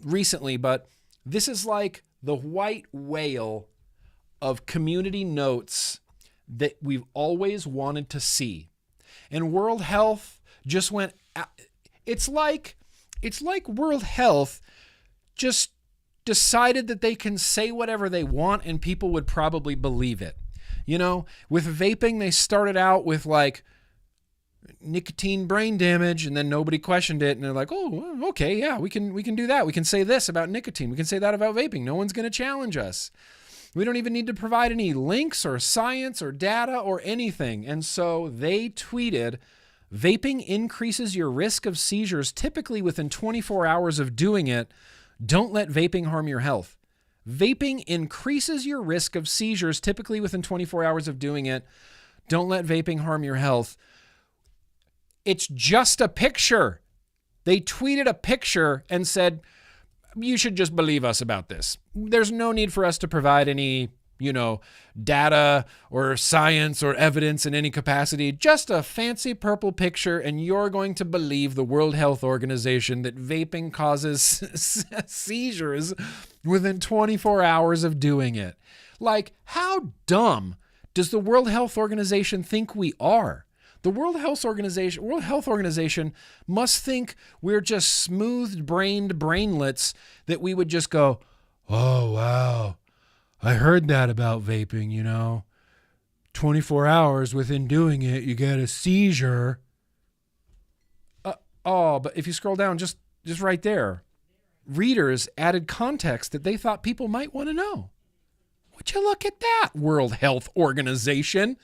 recently, but this is like the white whale of community notes that we've always wanted to see. And World Health just went, it's like World Health just decided that they can say whatever they want and people would probably believe it. You know, with vaping, they started out with like nicotine brain damage, and then nobody questioned it, and they're like, oh, okay, yeah, we can do that. We can say this about nicotine. We can say that about vaping. No one's going to challenge us. We don't even need to provide any links or science or data or anything. And so they tweeted, vaping increases your risk of seizures typically within 24 hours of doing it. Don't let vaping harm your health. Vaping increases your risk of seizures typically within 24 hours of doing it. Don't let vaping harm your health. It's just a picture. They tweeted a picture and said, you should just believe us about this. There's no need for us to provide any, data or science or evidence in any capacity. Just a fancy purple picture, and you're going to believe the World Health Organization that vaping causes seizures within 24 hours of doing it. Like, how dumb does the World Health Organization think we are? The World Health Organization must think we're just smooth-brained brainlets that we would just go, oh, wow, I heard that about vaping, 24 hours within doing it, you get a seizure. But if you scroll down, just right there, readers added context that they thought people might want to know. Would you look at that, World Health Organization?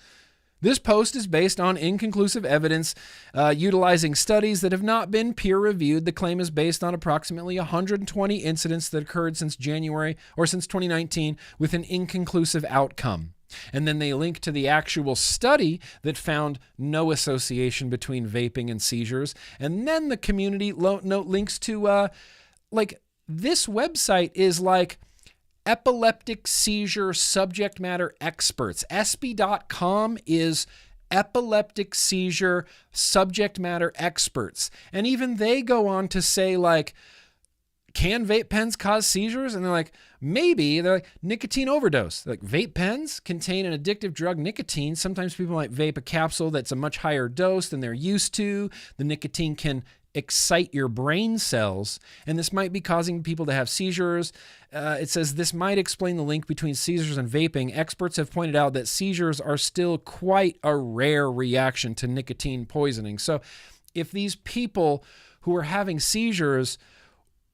This post is based on inconclusive evidence utilizing studies that have not been peer-reviewed. The claim is based on approximately 120 incidents that occurred since January or since 2019 with an inconclusive outcome. And then they link to the actual study that found no association between vaping and seizures. And then the community note links to, this website is like epileptic seizure subject matter experts. ESPY.com is epileptic seizure subject matter experts. And even they go on to say, can vape pens cause seizures? And they're like, maybe. They're like, nicotine overdose. Like, vape pens contain an addictive drug, nicotine. Sometimes people might vape a capsule that's a much higher dose than they're used to. The nicotine can excite your brain cells, and this might be causing people to have seizures. It says this might explain the link between seizures and vaping. Experts have pointed out that seizures are still quite a rare reaction to nicotine poisoning. So if these people who are having seizures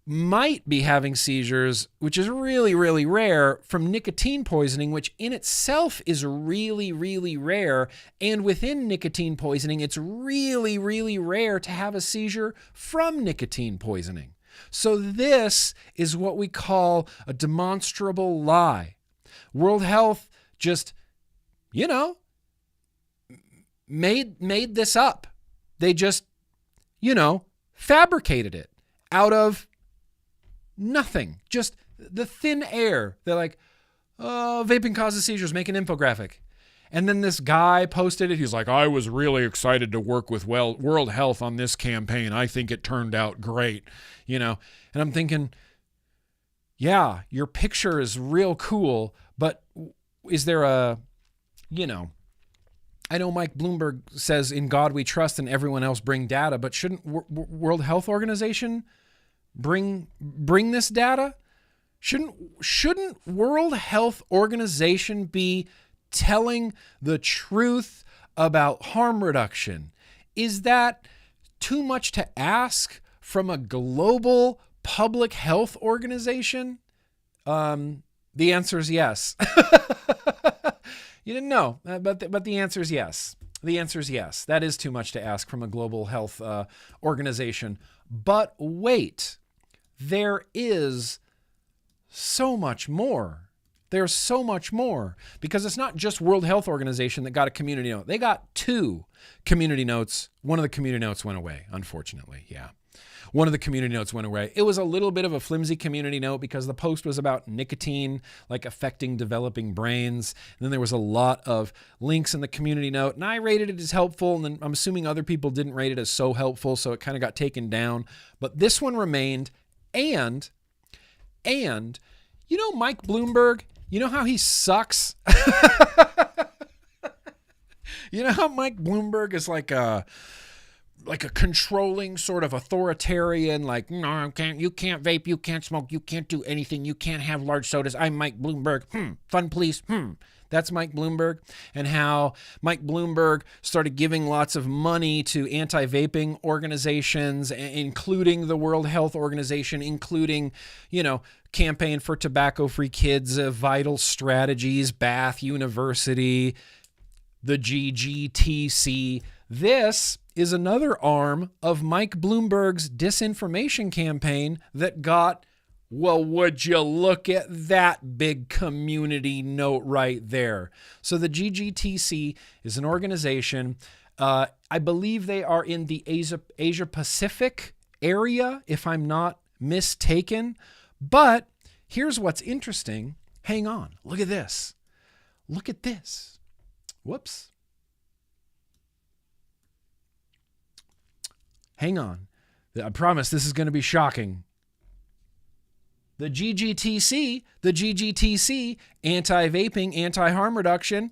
might be having seizures, which is really, really rare, from nicotine poisoning, which in itself is really, really rare. And within nicotine poisoning, it's really, really rare to have a seizure from nicotine poisoning. So this is what we call a demonstrable lie. World Health just, made this up. They just, fabricated it out of nothing, just the thin air. They're like, oh, vaping causes seizures, make an infographic. And then this guy posted it. He's like, I was really excited to work with World Health on this campaign. I think it turned out great, And I'm thinking, yeah, your picture is real cool, but is there I know Mike Bloomberg says, in God we trust and everyone else bring data, but shouldn't World Health Organization bring this data? Shouldn't World Health Organization be telling the truth about harm reduction? Is that too much to ask from a global public health organization? The answer is yes. You didn't know, but the answer is yes. The answer is yes. That is too much to ask from a global health organization. But wait. There is so much more. There's so much more, because it's not just World Health Organization that got a community note. They got 2 community notes. One of the community notes went away, unfortunately. Yeah. One of the community notes went away. It was a little bit of a flimsy community note because the post was about nicotine, affecting developing brains. And then there was a lot of links in the community note, and I rated it as helpful. And then I'm assuming other people didn't rate it as so helpful, so it kind of got taken down. But this one remained. And Mike Bloomberg, how he sucks? How Mike Bloomberg is like a controlling sort of authoritarian, no, you can't vape, you can't smoke, you can't do anything, you can't have large sodas. I'm Mike Bloomberg. Fun, please. That's Mike Bloomberg, and how Mike Bloomberg started giving lots of money to anti-vaping organizations, including the World Health Organization, including, Campaign for Tobacco-Free Kids, Vital Strategies, Bath University, the GGTC. This is another arm of Mike Bloomberg's disinformation campaign that got, well, would you look at that big community note right there? So the GGTC is an organization. I believe they are in the Asia Pacific area, if I'm not mistaken. But here's what's interesting. Hang on. Look at this. Look at this. Whoops. Hang on. I promise this is going to be shocking. The GGTC, anti-vaping, anti-harm reduction,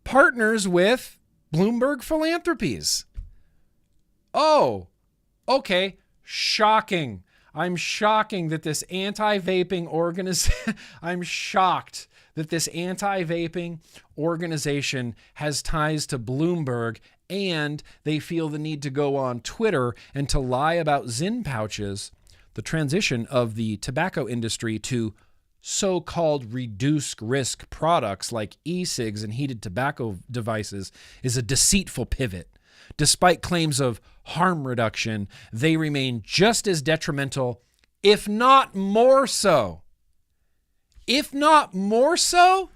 partners with Bloomberg Philanthropies. Oh, okay. Shocking. I'm shocking that this anti-vaping organization, I'm shocked that this anti-vaping organization has ties to Bloomberg, and they feel the need to go on Twitter and to lie about Zyn pouches. The transition of the tobacco industry to so-called reduced risk products like E-Cigs and heated tobacco devices is a deceitful pivot. Despite claims of harm reduction, they remain just as detrimental, if not more so. If not more so?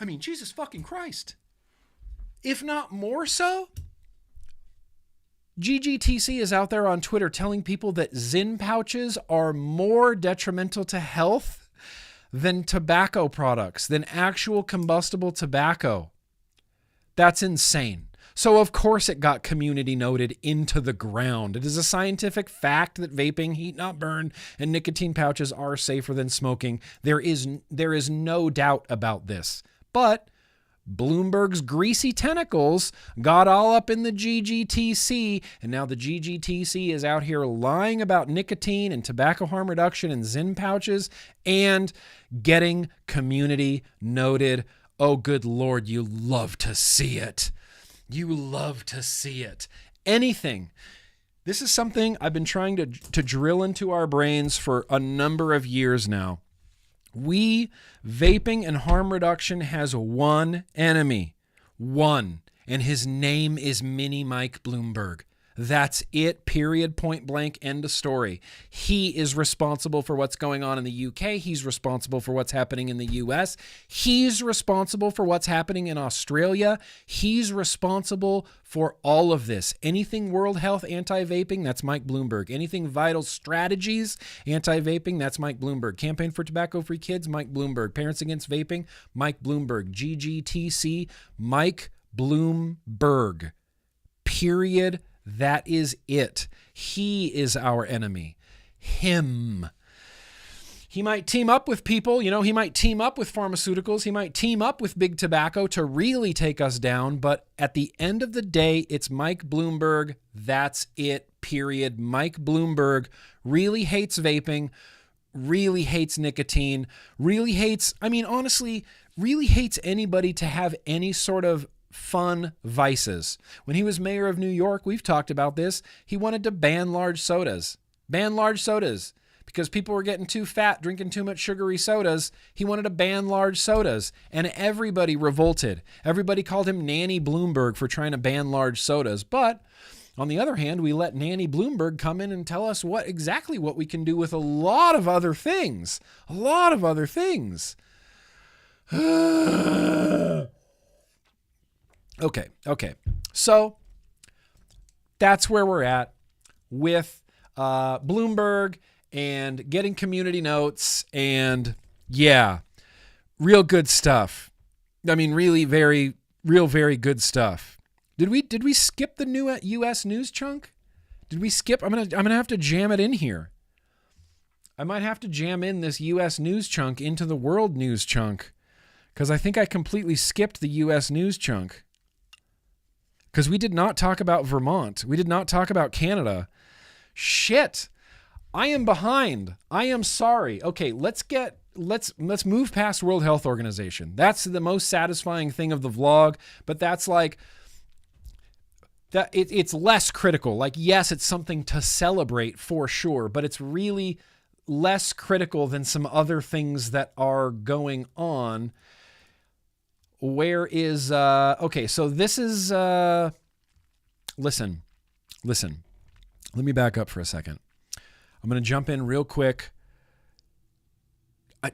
I mean, Jesus fucking Christ. If not more so? GGTC is out there on Twitter telling people that Zyn pouches are more detrimental to health than tobacco products, than actual combustible tobacco. That's insane. So of course it got community noted into the ground. It is a scientific fact that vaping, heat not burn, and nicotine pouches are safer than smoking. There is no doubt about this. But Bloomberg's greasy tentacles got all up in the GGTC, and now the GGTC is out here lying about nicotine and tobacco harm reduction and Zyn pouches and getting community noted. Oh, good Lord, you love to see it. You love to see it. Anything. This is something I've been trying to drill into our brains for a number of years now. Vaping and harm reduction has one enemy. One. And his name is Mini Mike Bloomberg. That's it, period, point blank, end of story. He is responsible for what's going on in the UK. He's responsible for what's happening in the US. He's responsible for what's happening in Australia. He's responsible for all of this. Anything World Health anti-vaping, that's Mike Bloomberg. Anything Vital Strategies anti-vaping, that's Mike Bloomberg. Campaign for Tobacco-Free Kids, Mike Bloomberg. Parents Against Vaping, Mike Bloomberg. GGTC, Mike Bloomberg. Period. That is it. He is our enemy. Him. He might team up with people, he might team up with pharmaceuticals. He might team up with big tobacco to really take us down. But at the end of the day, it's Mike Bloomberg. That's it, period. Mike Bloomberg really hates vaping, really hates nicotine, really hates anybody to have any sort of fun vices. When he was mayor of New York, we've talked about this, he wanted to ban large sodas. Because people were getting too fat, drinking too much sugary sodas. He wanted to ban large sodas. And everybody revolted. Everybody called him Nanny Bloomberg for trying to ban large sodas. But on the other hand, we let Nanny Bloomberg come in and tell us exactly what we can do with a lot of other things. Okay. So that's where we're at with Bloomberg and getting community notes, and real good stuff. I mean, really very good stuff. Did we skip the new U.S. news chunk? Did we skip? I'm gonna have to jam it in here. I might have to jam in this U.S. news chunk into the world news chunk, because I think I completely skipped the U.S. news chunk. Because we did not talk about Vermont. We did not talk about Canada. Shit. I am behind. I am sorry. Okay, let's move past World Health Organization. That's the most satisfying thing of the vlog, but that's like that it's less critical. Like, yes, it's something to celebrate for sure, but it's really less critical than some other things that are going on. Where is, okay, so this is, listen, let me back up for a second. I'm going to jump in real quick.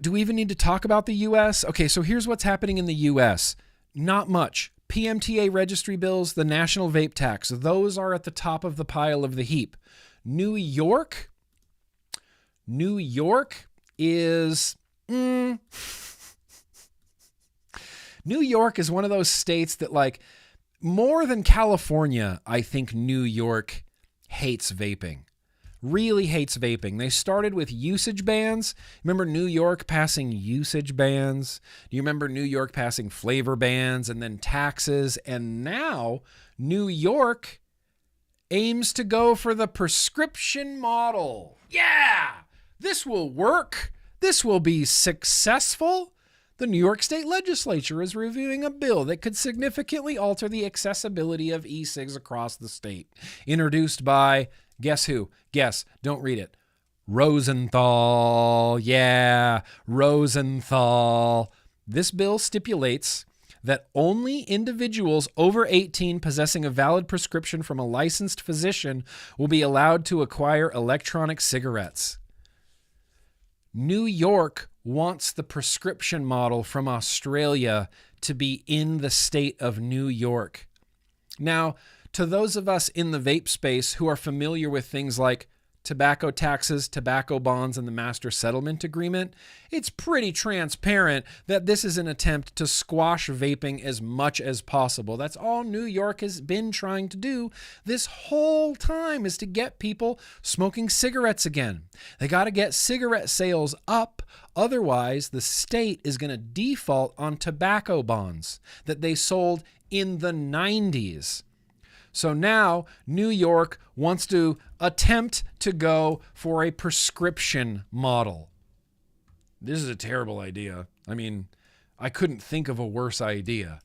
Do we even need to talk about the U.S.? Okay, so here's what's happening in the U.S. Not much. PMTA registry bills, the national vape tax, those are at the top of the pile of the heap. New York is... New York is one of those states that, like, more than California, I think New York hates vaping. Really hates vaping. They started with usage bans. Remember New York passing usage bans? Do you remember New York passing flavor bans and then taxes? And now New York aims to go for the prescription model. Yeah, this will work. This will be successful. The New York State Legislature is reviewing a bill that could significantly alter the accessibility of e-cigs across the state. Introduced by, guess who? Guess, don't read it. Rosenthal. Yeah, Rosenthal. This bill stipulates that only individuals over 18 possessing a valid prescription from a licensed physician will be allowed to acquire electronic cigarettes. New York wants the prescription model from Australia to be in the state of New York. Now, to those of us in the vape space who are familiar with things like tobacco taxes, tobacco bonds, and the master settlement agreement, it's pretty transparent that this is an attempt to squash vaping as much as possible. That's all New York has been trying to do this whole time, is to get people smoking cigarettes again. They got to get cigarette sales up. Otherwise, the state is going to default on tobacco bonds that they sold in the 90s. So now New York wants to attempt to go for a prescription model. This is a terrible idea. I mean, I couldn't think of a worse idea.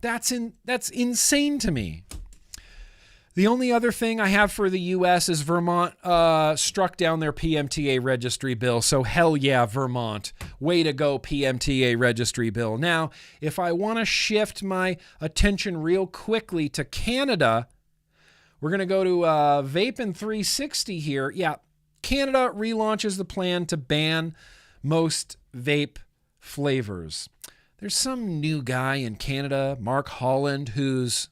That's insane to me. The only other thing I have for the U.S. is Vermont struck down their PMTA registry bill. So hell yeah, Vermont. Way to go, PMTA registry bill. Now, if I want to shift my attention real quickly to Canada, we're going to go to Vaping 360 here. Yeah, Canada relaunches the plan to ban most vape flavors. There's some new guy in Canada, Mark Holland, who's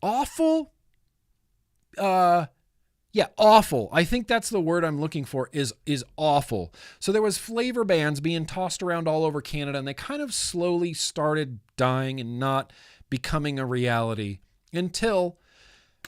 awful. Awful. I think that's the word I'm looking for, is awful. So there was flavor bans being tossed around all over Canada, and they kind of slowly started dying and not becoming a reality until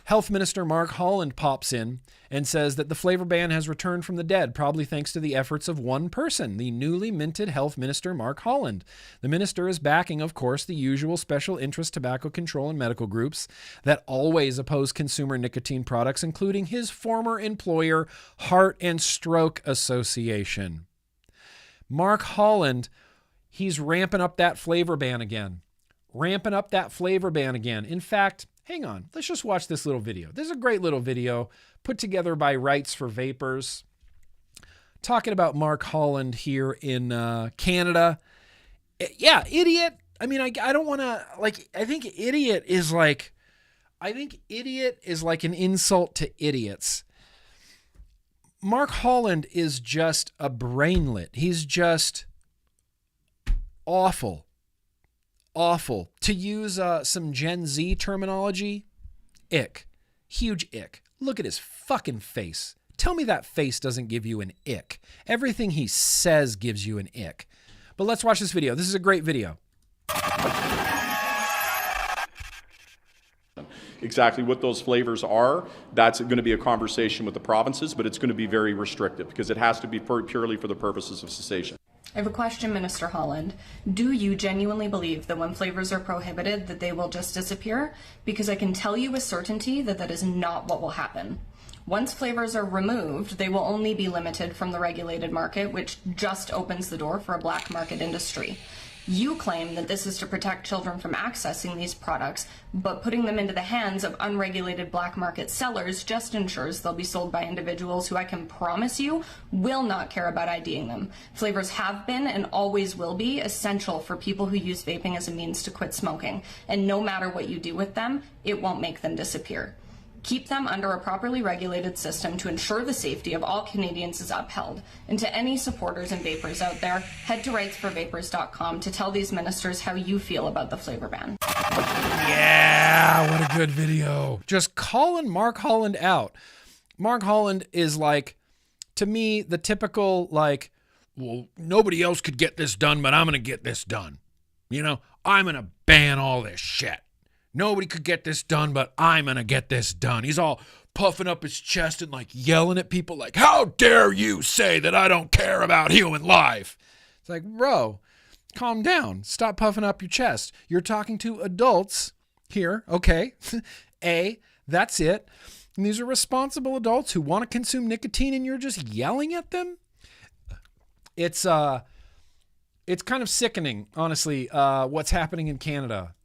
Health Minister Mark Holland pops in and says that the flavor ban has returned from the dead, probably thanks to the efforts of one person, the newly minted Health Minister Mark Holland. The minister is backing, of course, the usual special interest tobacco control and medical groups that always oppose consumer nicotine products, including his former employer, Heart and Stroke Association. Mark Holland, he's ramping up that flavor ban again. In fact, hang on, let's just watch this little video. This is a great little video put together by Rights for Vapors, talking about Mark Holland here in Canada. Yeah, idiot. I mean, I don't want to, like, I think idiot is like an insult to idiots. Mark Holland is just a brainlet. He's just awful. Awful. To use some Gen Z terminology, ick. Huge ick. Look at his fucking face. Tell me that face doesn't give you an ick. Everything he says gives you an ick. But let's watch this video. This is a great video. Exactly what those flavors are, that's going to be a conversation with the provinces, but it's going to be very restrictive because it has to be purely for the purposes of cessation. I have a question, Minister Holland. Do you genuinely believe that when flavors are prohibited that they will just disappear? Because I can tell you with certainty that that is not what will happen. Once flavors are removed, they will only be limited from the regulated market, which just opens the door for a black market industry. You claim that this is to protect children from accessing these products, but putting them into the hands of unregulated black market sellers just ensures they'll be sold by individuals who I can promise you will not care about IDing them. Flavors have been and always will be essential for people who use vaping as a means to quit smoking, and no matter what you do with them, it won't make them disappear. Keep them under a properly regulated system to ensure the safety of all Canadians is upheld. And to any supporters and vapors out there, head to rightsforvapors.com to tell these ministers how you feel about the flavor ban. Yeah, what a good video. Just calling Mark Holland out. Mark Holland is like, to me, the typical, like, well, nobody else could get this done, but I'm going to get this done. You know, I'm going to ban all this shit. Nobody could get this done, but I'm going to get this done. He's all puffing up his chest and like yelling at people like, how dare you say that I don't care about human life? It's like, bro, calm down. Stop puffing up your chest. You're talking to adults here, okay? That's it. And these are responsible adults who want to consume nicotine and you're just yelling at them? It's kind of sickening, honestly, what's happening in Canada.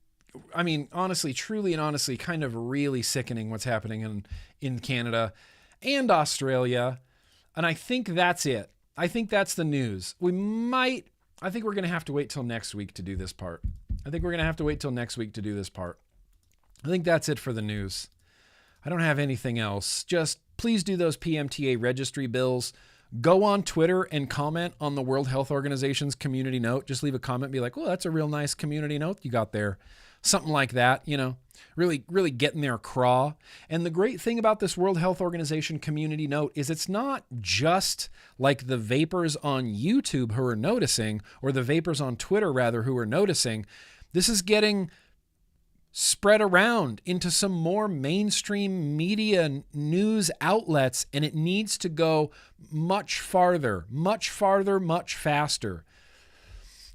I mean, honestly, truly and honestly, kind of really sickening what's happening in Canada and Australia. And I think that's it. I think that's the news. I think we're going to have to wait till next week to do this part. I think that's it for the news. I don't have anything else. Just please do those PMTA registry bills. Go on Twitter and comment on the World Health Organization's community note. Just leave a comment, be like, well, that's a real nice community note you got there. Something like that, you know, really, really getting their craw. And the great thing about this World Health Organization community note is it's not just like the vapors on YouTube who are noticing, or the vapors on Twitter, rather, who are noticing. This is getting spread around into some more mainstream media news outlets, and it needs to go much farther, much faster.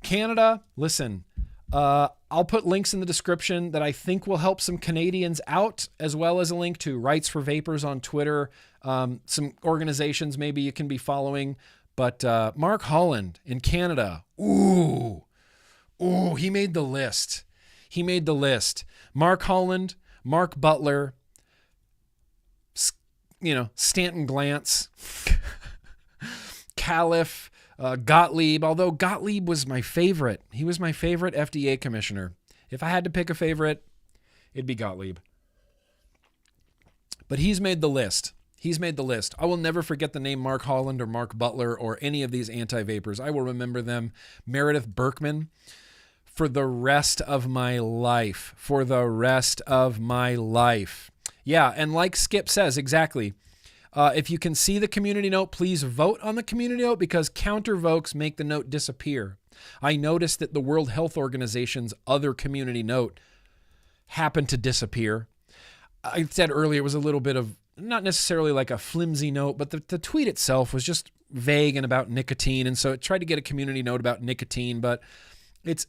Canada, listen, I'll put links in the description that I think will help some Canadians out, as well as a link to Rights for Vapors on Twitter, some organizations maybe you can be following. But Mark Holland in Canada, ooh, he made the list. Mark Holland, Mark Butler, Stanton Glantz, Califf, Gottlieb, although Gottlieb was my favorite. He was my favorite FDA commissioner. If I had to pick a favorite, it'd be Gottlieb. But he's made the list. I will never forget the name Mark Holland or Mark Butler or any of these anti-vapors. I will remember them. Meredith Berkman for the rest of my life. Yeah, and like Skip says, exactly. If you can see the community note, please vote on the community note, because counter votes make the note disappear. I noticed that the World Health Organization's other community note happened to disappear. I said earlier it was a little bit of, not necessarily like a flimsy note, but the tweet itself was just vague and about nicotine. And so it tried to get a community note about nicotine, but it's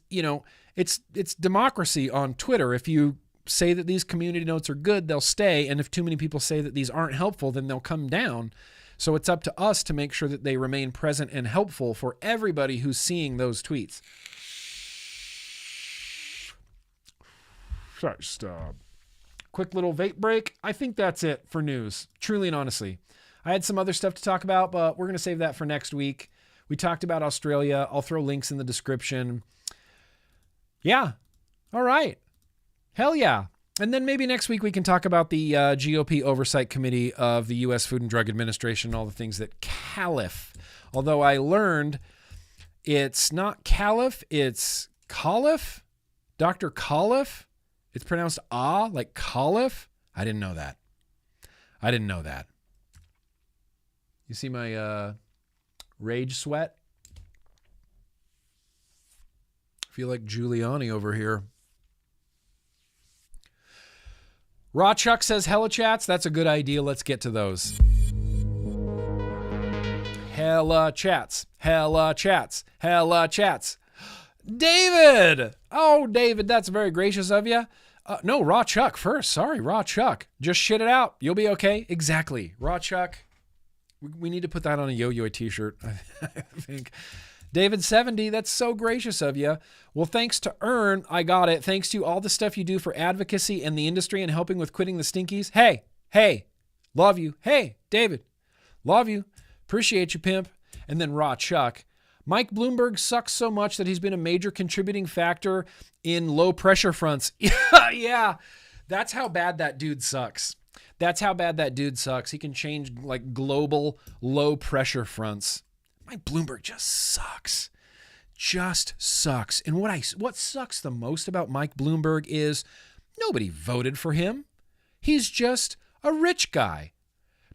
democracy on Twitter. If you say that these community notes are good, they'll stay. And if too many people say that these aren't helpful, then they'll come down. So it's up to us to make sure that they remain present and helpful for everybody who's seeing those tweets. Sorry, stop. Quick little vape break. I think that's it for news, truly and honestly. I had some other stuff to talk about, but we're going to save that for next week. We talked about Australia. I'll throw links in the description. Yeah. All right. Hell yeah. And then maybe next week we can talk about the GOP Oversight Committee of the U.S. Food and Drug Administration, all the things that Califf. Although I learned it's not Califf, it's Califf. Dr. Califf. It's pronounced like Califf. I didn't know that. You see my rage sweat? I feel like Giuliani over here. Raw Chuck says, hella chats. That's a good idea. Let's get to those. Hella chats. David! Oh, David, that's very gracious of you. No, Raw Chuck first. Sorry, Raw Chuck. Just shit it out. You'll be okay. Exactly. Raw Chuck. We need to put that on a Yo-Yo t-shirt, I think. David 70, that's so gracious of you. Well, thanks to Earn, I got it. Thanks to all the stuff you do for advocacy and the industry and helping with quitting the stinkies. Hey, love you. Hey, David, love you. Appreciate you, pimp. And then Raw Chuck. Mike Bloomberg sucks so much that he's been a major contributing factor in low pressure fronts. Yeah, that's how bad that dude sucks. That's how bad that dude sucks. He can change like global low pressure fronts. Mike Bloomberg just sucks. Just sucks. And what sucks the most about Mike Bloomberg is nobody voted for him. He's just a rich guy.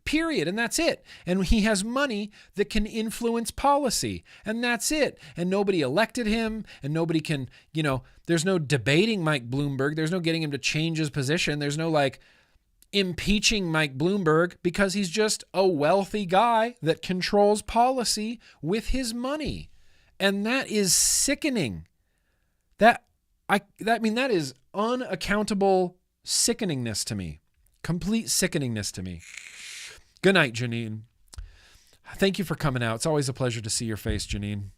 Period. And that's it. And he has money that can influence policy. And that's it. And nobody elected him. And nobody can, there's no debating Mike Bloomberg. There's no getting him to change his position. There's no impeaching Mike Bloomberg because he's just a wealthy guy that controls policy with his money. And that is sickening. That is unaccountable sickeningness to me. Complete sickeningness to me. Good night, Janine. Thank you for coming out. It's always a pleasure to see your face, Janine.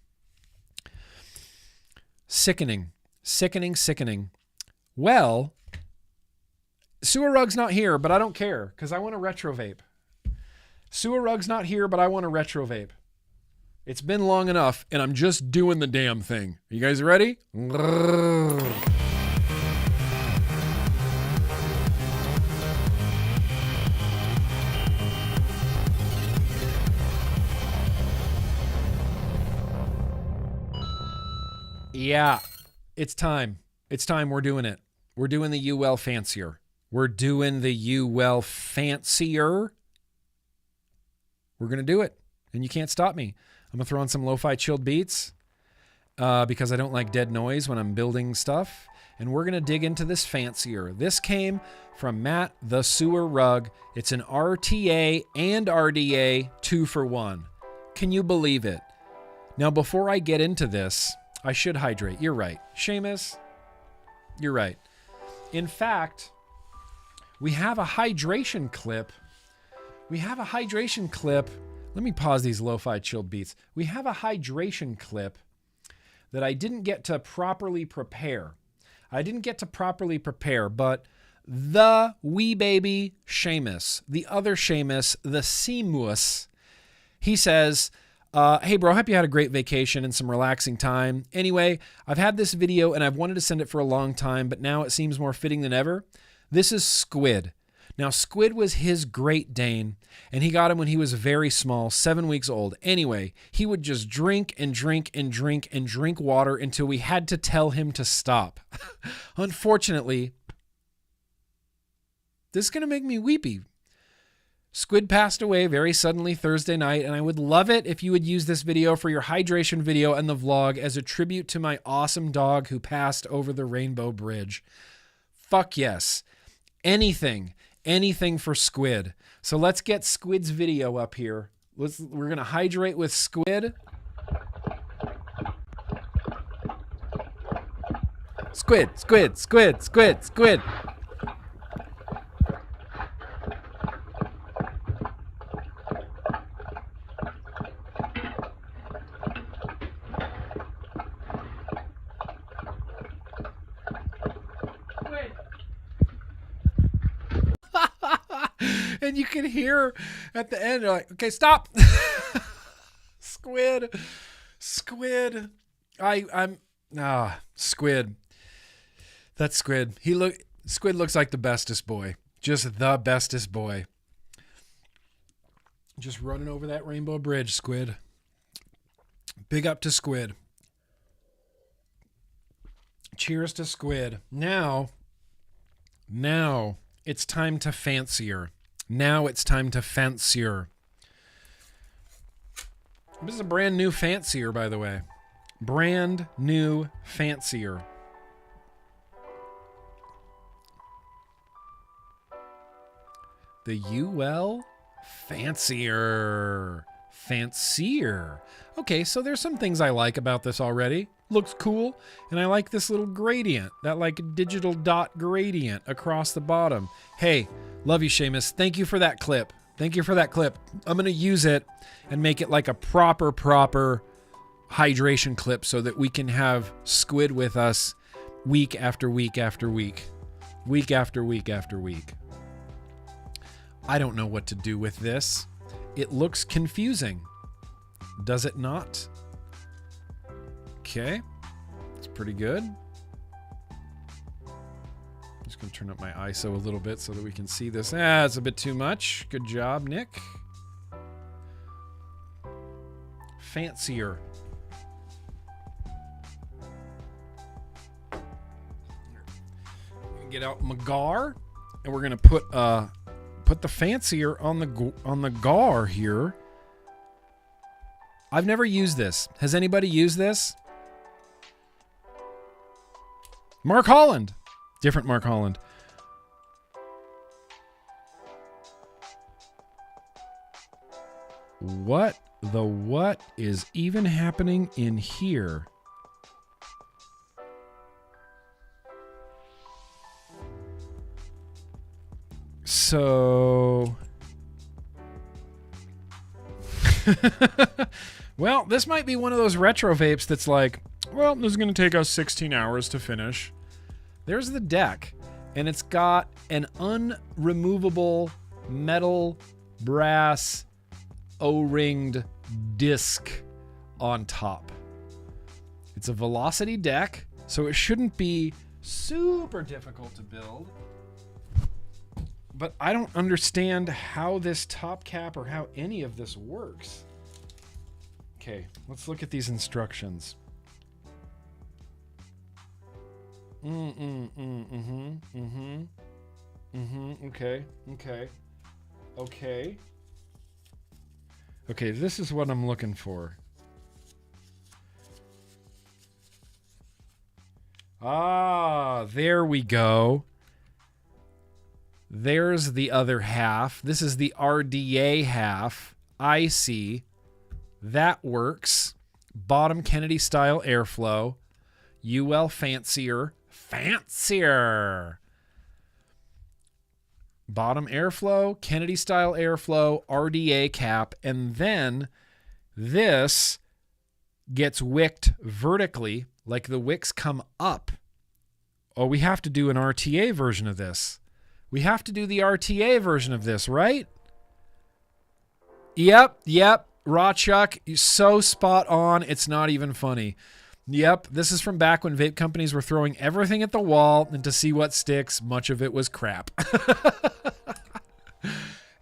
Sickening. Sickening, sickening. Well, Sewer Rug's not here, but I don't care because I want to retro vape. Sewer Rug's not here, but I want to retro vape. It's been long enough, and I'm just doing the damn thing. Are you guys ready? Yeah, it's time. It's time. We're doing it. We're doing the UL fancier. We're doing the UL fancier. We're going to do it, and you can't stop me. I'm going to throw on some lo-fi chilled beats because I don't like dead noise when I'm building stuff, and we're going to dig into this fancier. This came from Matt the Sewer Rug. It's an RTA and RDA 2-for-1. Can you believe it? Now, before I get into this, I should hydrate. You're right. Seamus, you're right. In fact, we have a hydration clip. Let me pause these lo-fi chilled beats. We have a hydration clip that I didn't get to properly prepare. But the wee baby Seamus, the other Seamus, the Seamus, he says, hey bro, hope you had a great vacation and some relaxing time. Anyway, I've had this video and I've wanted to send it for a long time, but now it seems more fitting than ever. This is Squid. Now, Squid was his Great Dane, and he got him when he was very small, 7 weeks old. Anyway, he would just drink and drink and drink and drink water until we had to tell him to stop. Unfortunately, this is going to make me weepy. Squid passed away very suddenly Thursday night, and I would love it if you would use this video for your hydration video and the vlog as a tribute to my awesome dog who passed over the Rainbow Bridge. Fuck yes. Anything for Squid. So let's get Squid's video up here. We're going to hydrate with Squid. Squid. And you can hear at the end, you're like, okay, stop. Squid. Squid. That's Squid. Squid looks like the bestest boy. Just the bestest boy. Just running over that Rainbow Bridge, Squid. Big up to Squid. Cheers to Squid. Now it's time to fancier. This is a brand new fancier, by the way. Brand new fancier. The UL fancier. Okay, so there's some things I like about this already. Looks cool, and I like this little gradient, that like digital dot gradient across the bottom. Hey, love you, Seamus. Thank you for that clip. I'm going to use it and make it like a proper hydration clip so that we can have Squid with us week after week after week. Week after week after week. I don't know what to do with this. It looks confusing. Does it not? Okay. It's pretty good. Just going to turn up my ISO a little bit so that we can see this. Ah, it's a bit too much. Good job, Nick. Fancier. Get out my gar, and we're going to put the fancier on the gar here. I've never used this. Has anybody used this? Mark Holland. Different Mark Holland. What is even happening in here? So... well, this might be one of those retro vapes that's like, well, this is going to take us 16 hours to finish. There's the deck, and it's got an unremovable metal brass O-ringed disc on top. It's a velocity deck, so it shouldn't be super difficult to build. But I don't understand how this top cap or how any of this works. Okay, let's look at these instructions. Okay, this is what I'm looking for. Ah, there we go. There's the other half. This is the RDA half. I see. That works. Bottom Kennedy style airflow. UL fancier. Fancier. Bottom airflow, Kennedy style airflow, RDA cap, and then this gets wicked vertically, like the wicks come up. Oh, we have to do an RTA version of this. We have to do the RTA version of this, right? Yep. Rawchuck, you're so spot on, it's not even funny. Yep, this is from back when vape companies were throwing everything at the wall, and to see what sticks, much of it was crap.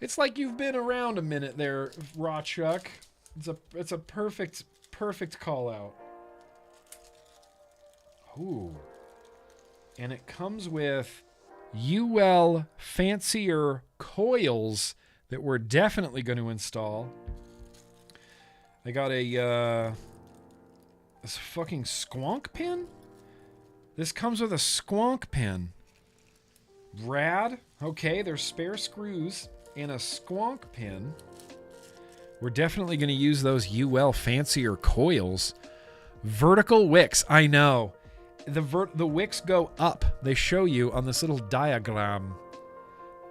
It's like you've been around a minute there, Rawchuck. It's a perfect call out. Ooh. And it comes with UL fancier coils that we're definitely going to install. I got this fucking squonk pin? This comes with a squonk pin. Rad. Okay, there's spare screws and a squonk pin. We're definitely going to use those UL fancier coils. Vertical wicks. I know. The wicks go up. They show you on this little diagram.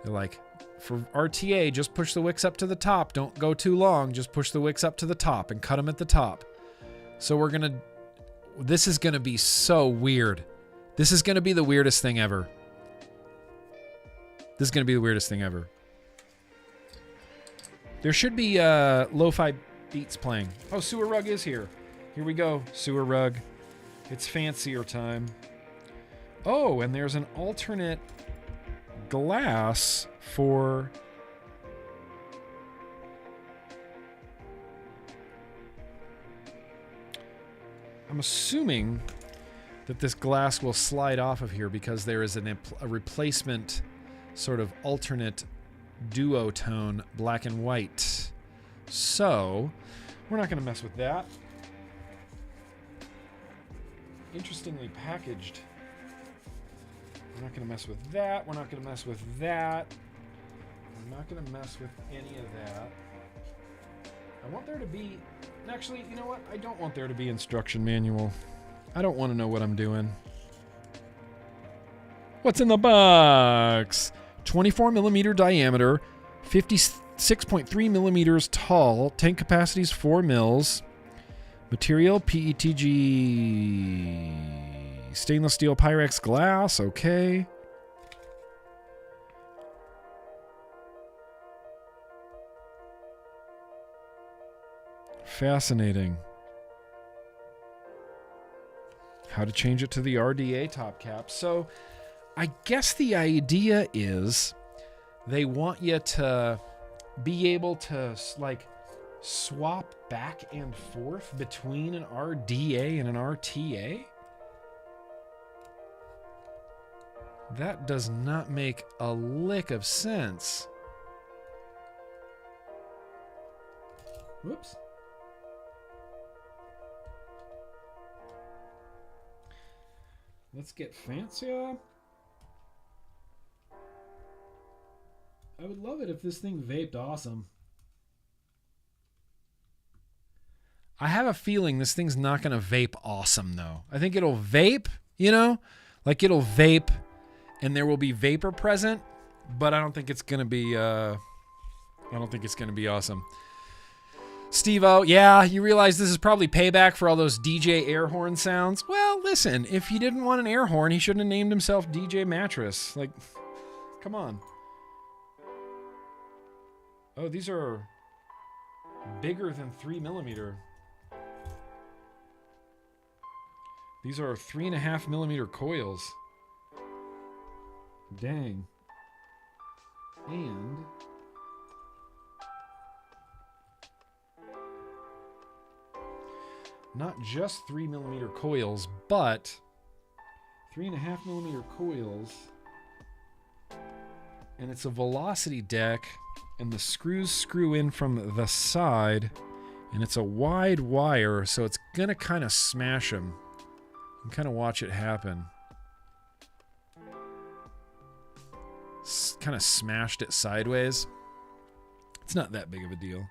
They're like, for RTA, just push the wicks up to the top. Don't go too long. Just push the wicks up to the top and cut them at the top. So we're going to... This is going to be so weird. This is going to be the weirdest thing ever. This is going to be the weirdest thing ever. There should be lo-fi beats playing. Oh, Sewer Rug is here. Here we go, Sewer Rug. It's fancier time. Oh, and there's an alternate glass for... I'm assuming that this glass will slide off of here because there is a replacement sort of alternate duotone black and white. So, we're not going to mess with that. Interestingly packaged. We're not going to mess with that. We're not going to mess with that. I'm not going to mess with any of that. I want there to be... Actually, you know what? I don't want there to be instruction manual. I don't want to know what I'm doing. What's in the box? 24 millimeter diameter, 56.3 millimeters tall, tank capacity is 4 mils. Material, PETG, stainless steel Pyrex glass, okay. Fascinating. How to change it to the RDA top cap. So, I guess the idea is they want you to be able to like swap back and forth between an RDA and an RTA. That does not make a lick of sense. Whoops. Let's get fancier. I would love it if this thing vaped awesome. I have a feeling this thing's not going to vape awesome, though. I think it'll vape, you know? Like, it'll vape, and there will be vapor present, but I don't think it's going to be, awesome. Steve-O, yeah, you realize this is probably payback for all those DJ air horn sounds? Well, listen, if he didn't want an air horn, he shouldn't have named himself DJ Mattress. Like, come on. Oh, these are bigger than 3 millimeter. These are 3.5 millimeter coils. Dang. And not just 3 millimeter coils, but 3.5 millimeter coils. And it's a velocity deck, and the screws screw in from the side, and it's a wide wire, so it's gonna kind of smash them. You can kind of watch it happen. Kind of smashed it sideways. It's not that big of a deal.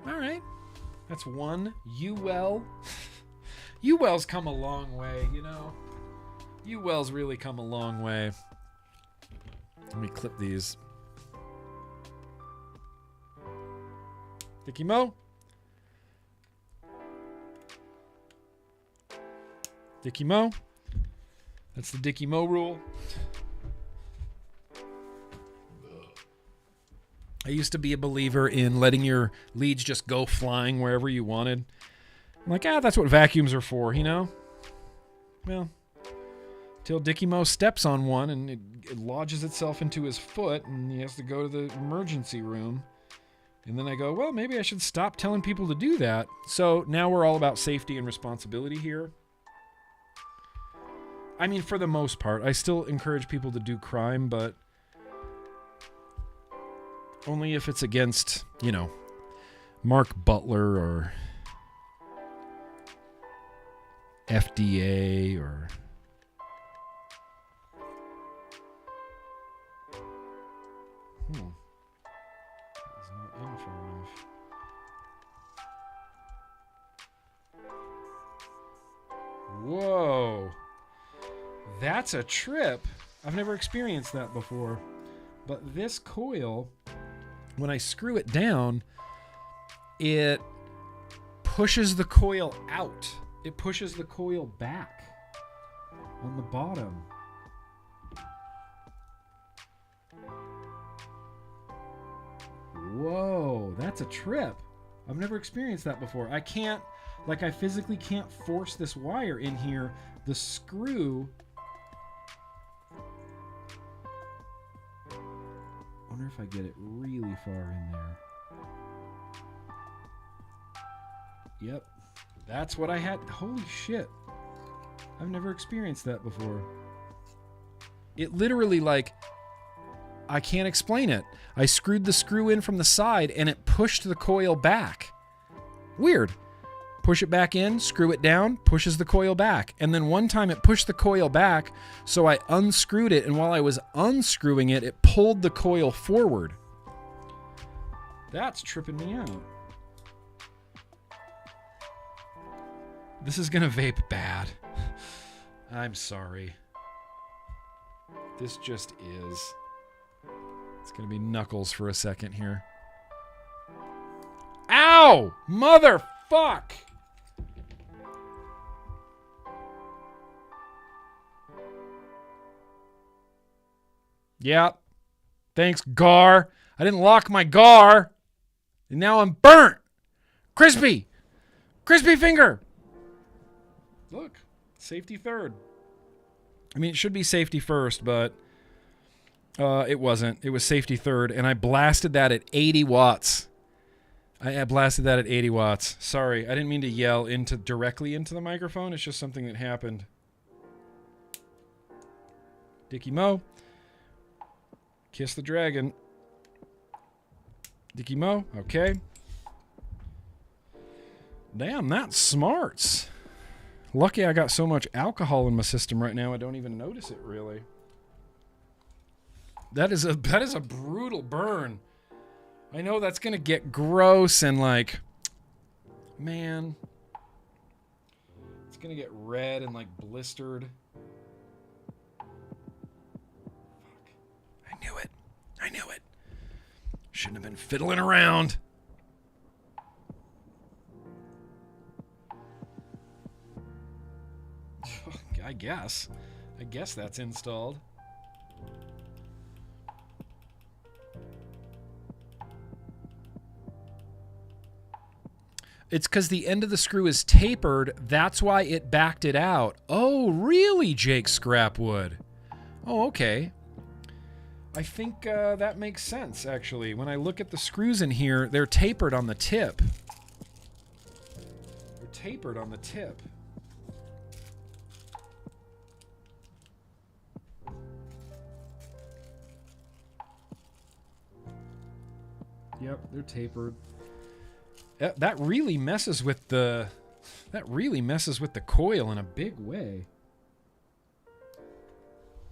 All right, that's one. U-Well. U-Well's come a long way, you know. U-Well's really come a long way. Let me clip these. Dickie Mo. Dickie Mo. That's the Dickie Mo rule. I used to be a believer in letting your leads just go flying wherever you wanted. I'm like, that's what vacuums are for, you know? Well, till Dickie Mo steps on one and it lodges itself into his foot and he has to go to the emergency room. And then I go, well, maybe I should stop telling people to do that. So now we're all about safety and responsibility here. I mean, for the most part, I still encourage people to do crime, but only if it's against, you know, Mark Butler or FDA or It's not in far enough. Whoa. That's a trip. I've never experienced that before. But this coil, when I screw it down, it pushes the coil out. It pushes the coil back on the bottom. Whoa, that's a trip. I've never experienced that before. I can't, like, I physically can't force this wire in here. The screw. I wonder if I get it really far in there. Yep, that's what I had. Holy shit. I've never experienced that before. It literally, like, I can't explain it. I screwed the screw in from the side and it pushed the coil back. Weird. Push it back in, screw it down, pushes the coil back. And then one time it pushed the coil back, so I unscrewed it, and while I was unscrewing it, it pulled the coil forward. That's tripping me out. This is gonna vape bad. I'm sorry. This just is. It's gonna be knuckles for a second here. Ow! Motherfuck! Yeah. Thanks, Gar. I didn't lock my Gar. And now I'm burnt. Crispy. Crispy finger. Look, safety third. I mean, it should be safety first, but it wasn't. It was safety third, and I blasted that at 80 watts. I blasted that at 80 watts. Sorry, I didn't mean to yell directly into the microphone. It's just something that happened. Dickie Mo. Kiss the dragon. Dickie Mo. Okay. Damn, that smarts. Lucky I got so much alcohol in my system right now, I don't even notice it, really. That is a brutal burn. I know that's going to get gross and like, man, it's going to get red and like blistered. Fuck. I knew it. I knew it. Shouldn't have been fiddling around. I guess that's installed. It's because the end of the screw is tapered. That's why it backed it out. Oh, really, Jake Scrapwood? Oh, okay. I think that makes sense, actually. When I look at the screws in here, they're tapered on the tip. They're tapered on the tip. Yep, they're tapered. That really messes with the coil in a big way.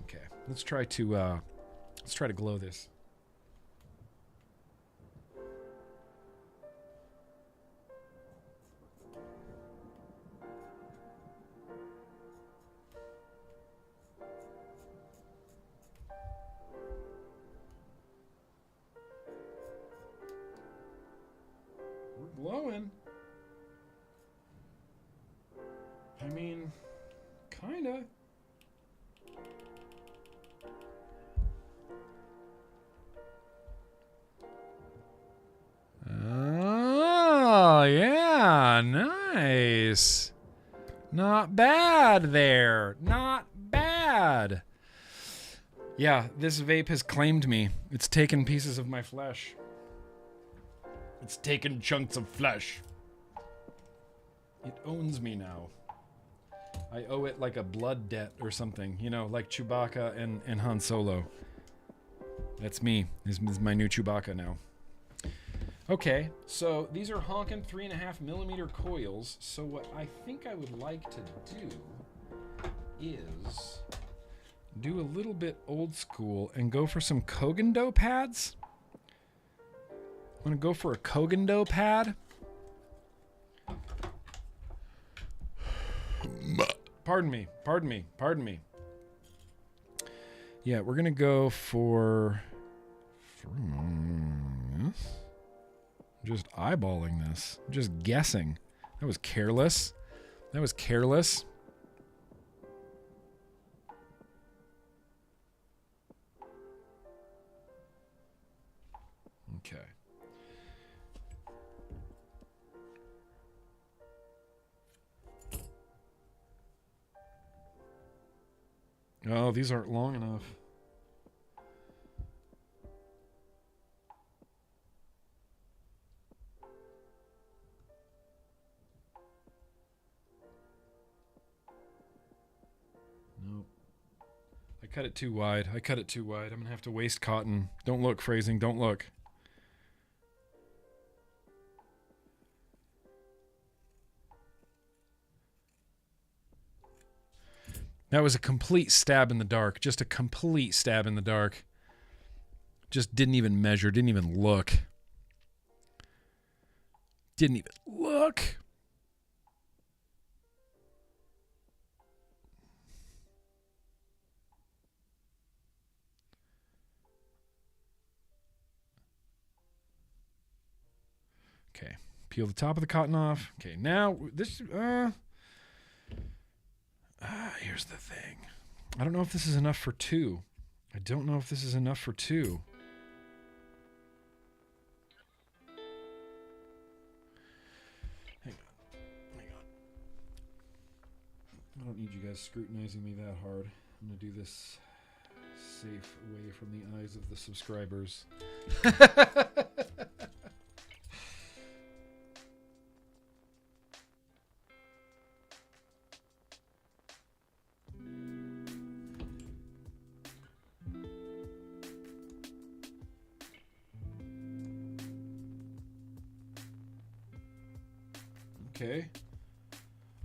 Okay, let's try to glow this. Glowing. I mean, kinda. Oh, yeah, nice. Not bad there. Not bad. Yeah, this vape has claimed me. It's taken pieces of my flesh. It's taken chunks of flesh. It owns me now. I owe it like a blood debt or something, you know, like Chewbacca and Han Solo. That's me. This is my new Chewbacca now. Okay, so these are honkin' 3.5mm coils. So what I think I would like to do is do a little bit old school and go for some Kogendo pads. I'm going to go for a Kogendo pad. Pardon me. Yeah, we're going to go for this. Just eyeballing this. Just guessing. That was careless. Okay. Oh, these aren't long enough. Nope. I cut it too wide. I'm going to have to waste cotton. Don't look, phrasing. Don't look. That was a complete stab in the dark. Just a complete stab in the dark. Just didn't even measure. Didn't even look. Okay. Peel the top of the cotton off. Okay, now this... here's the thing. I don't know if this is enough for two. Hang on. need you guys scrutinizing me that hard. I'm going to do this safe away from the eyes of the subscribers.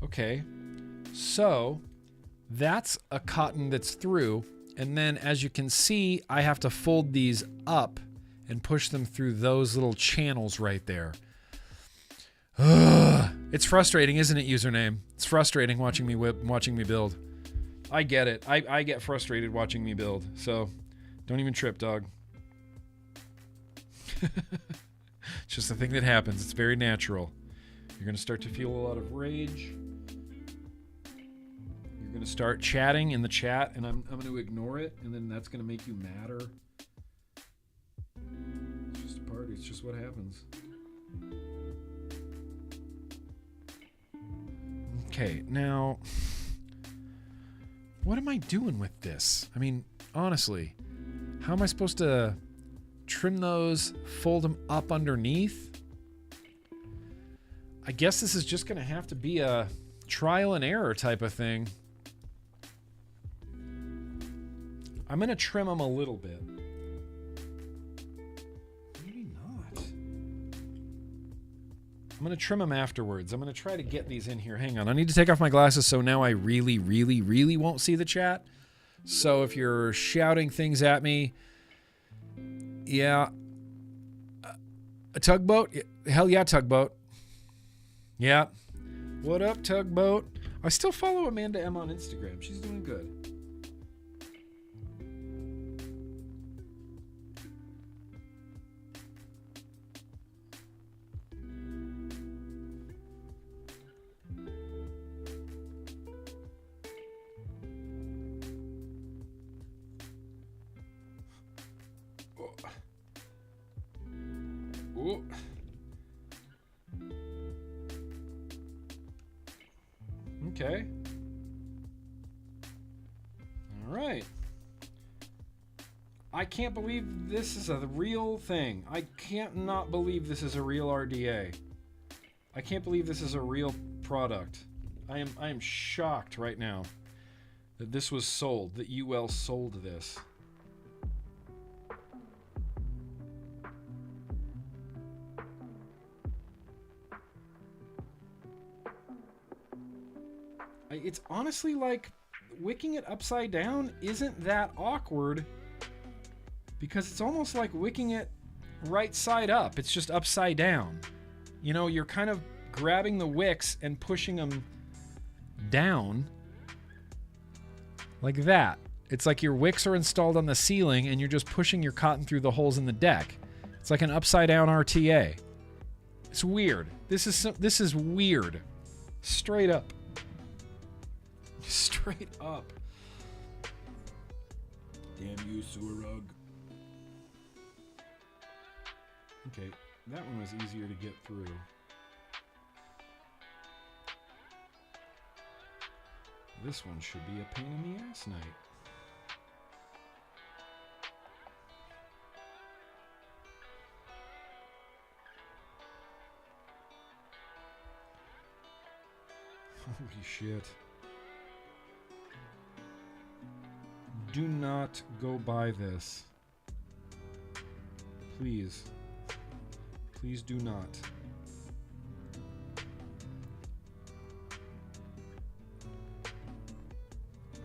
Okay. So that's a cotton that's through. And then as you can see, I have to fold these up and push them through those little channels right there. It's frustrating, isn't it, username? It's frustrating watching me build. I get it. I get frustrated watching me build. So don't even trip, dog. It's just a thing that happens. It's very natural. You're going to start to feel a lot of rage. You're going to start chatting in the chat, and I'm going to ignore it, and then that's going to make you madder. It's just a party. It's just what happens. Okay, now, what am I doing with this? I mean, honestly, how am I supposed to trim those, fold them up underneath? I guess this is just going to have to be a trial and error type of thing. I'm going to trim them a little bit. Maybe not. I'm going to trim them afterwards. I'm going to try to get these in here. Hang on. I need to take off my glasses so now I really, really, really won't see the chat. So if you're shouting things at me, yeah. A tugboat? Hell yeah, tugboat. Yeah. What up, tugboat? I still follow Amanda M on Instagram. She's doing good. Ooh. Okay. All right. I can't believe this is a real thing. I can't not believe this is a real RDA. I can't believe this is a real product. I am shocked right now that this was sold, that UL sold this. It's honestly like wicking it upside down isn't that awkward because it's almost like wicking it right side up. It's just upside down. You know, you're kind of grabbing the wicks and pushing them down like that. It's like your wicks are installed on the ceiling and you're just pushing your cotton through the holes in the deck. It's like an upside down RTA. It's weird. This is weird. Straight up. Straight up. Damn you, sewer rug. Okay, that one was easier to get through. This one should be a pain in the ass night. Holy shit. Do not go buy this. Please. Please do not.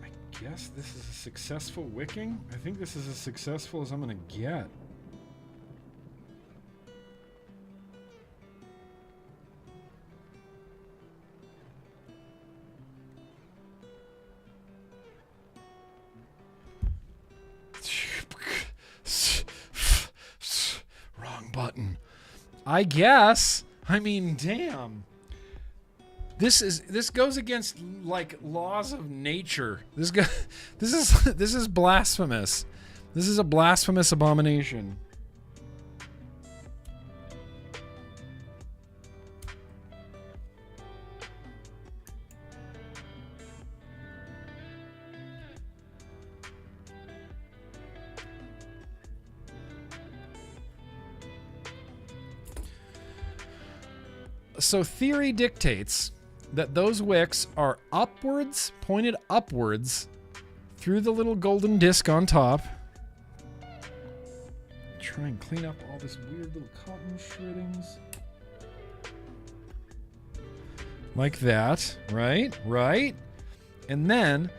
I guess this is a successful wicking. I think this is as successful as I'm gonna get. Button. I guess. I mean, damn. This goes against like laws of nature. This is blasphemous. This is a blasphemous abomination. So theory dictates that those wicks are upwards, pointed upwards through the little golden disc on top. Try and clean up all this weird little cotton shreddings. Like that, right? Right? And then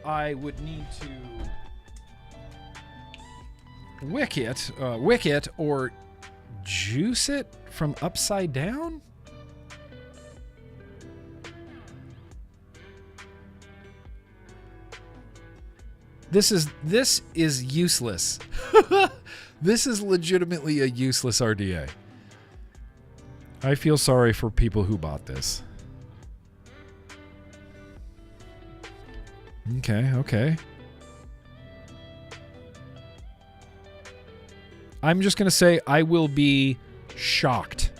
I would need to wick it or juice it from upside down? This is useless. This is legitimately a useless RDA. I feel sorry for people who bought this. Okay. I'm just going to say I will be shocked.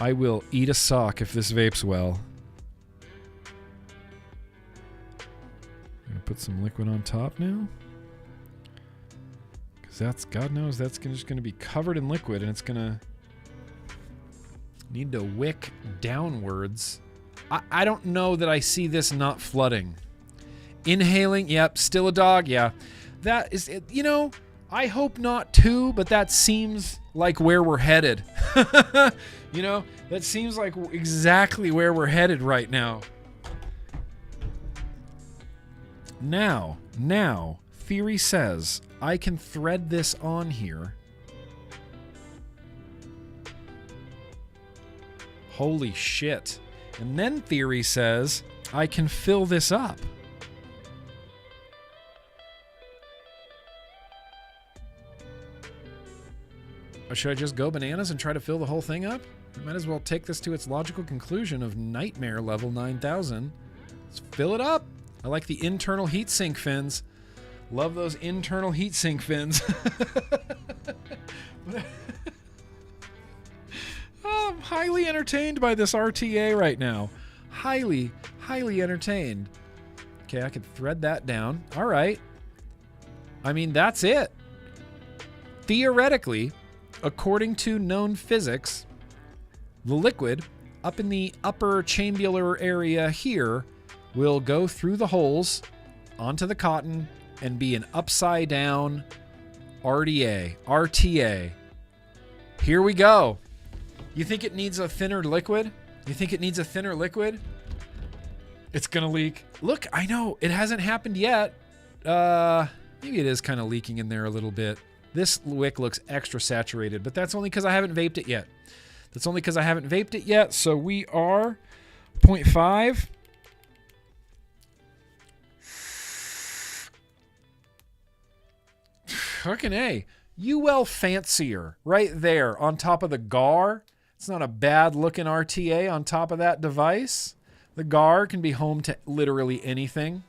I will eat a sock if this vapes well. I'm going to put some liquid on top now. Because God knows that's just going to be covered in liquid and it's going to need to wick downwards. I don't know that I see this not flooding. Inhaling, yep. Still a dog, yeah. That is, I hope not too, but that seems like where we're headed. That seems like exactly where we're headed right now. Now, theory says I can thread this on here. Holy shit. And then theory says I can fill this up. Or should I just go bananas and try to fill the whole thing up? I might as well take this to its logical conclusion of nightmare level 9000. Let's fill it up. I like the internal heatsink fins. Love those internal heatsink fins. Oh, I'm highly entertained by this RTA right now. Highly entertained. Okay, I can thread that down. All right. I mean, that's it. Theoretically, according to known physics, the liquid up in the upper chambular area here will go through the holes onto the cotton and be an upside down RTA. Here we go. You think it needs a thinner liquid? It's gonna leak. Look, I know, it hasn't happened yet. Maybe it is kind of leaking in there a little bit. This wick looks extra saturated, but that's only because I haven't vaped it yet. So we are 0.5. Fucking A. U.L. Fancier right there on top of the GAR. It's not a bad looking RTA on top of that device. The GAR can be home to literally anything.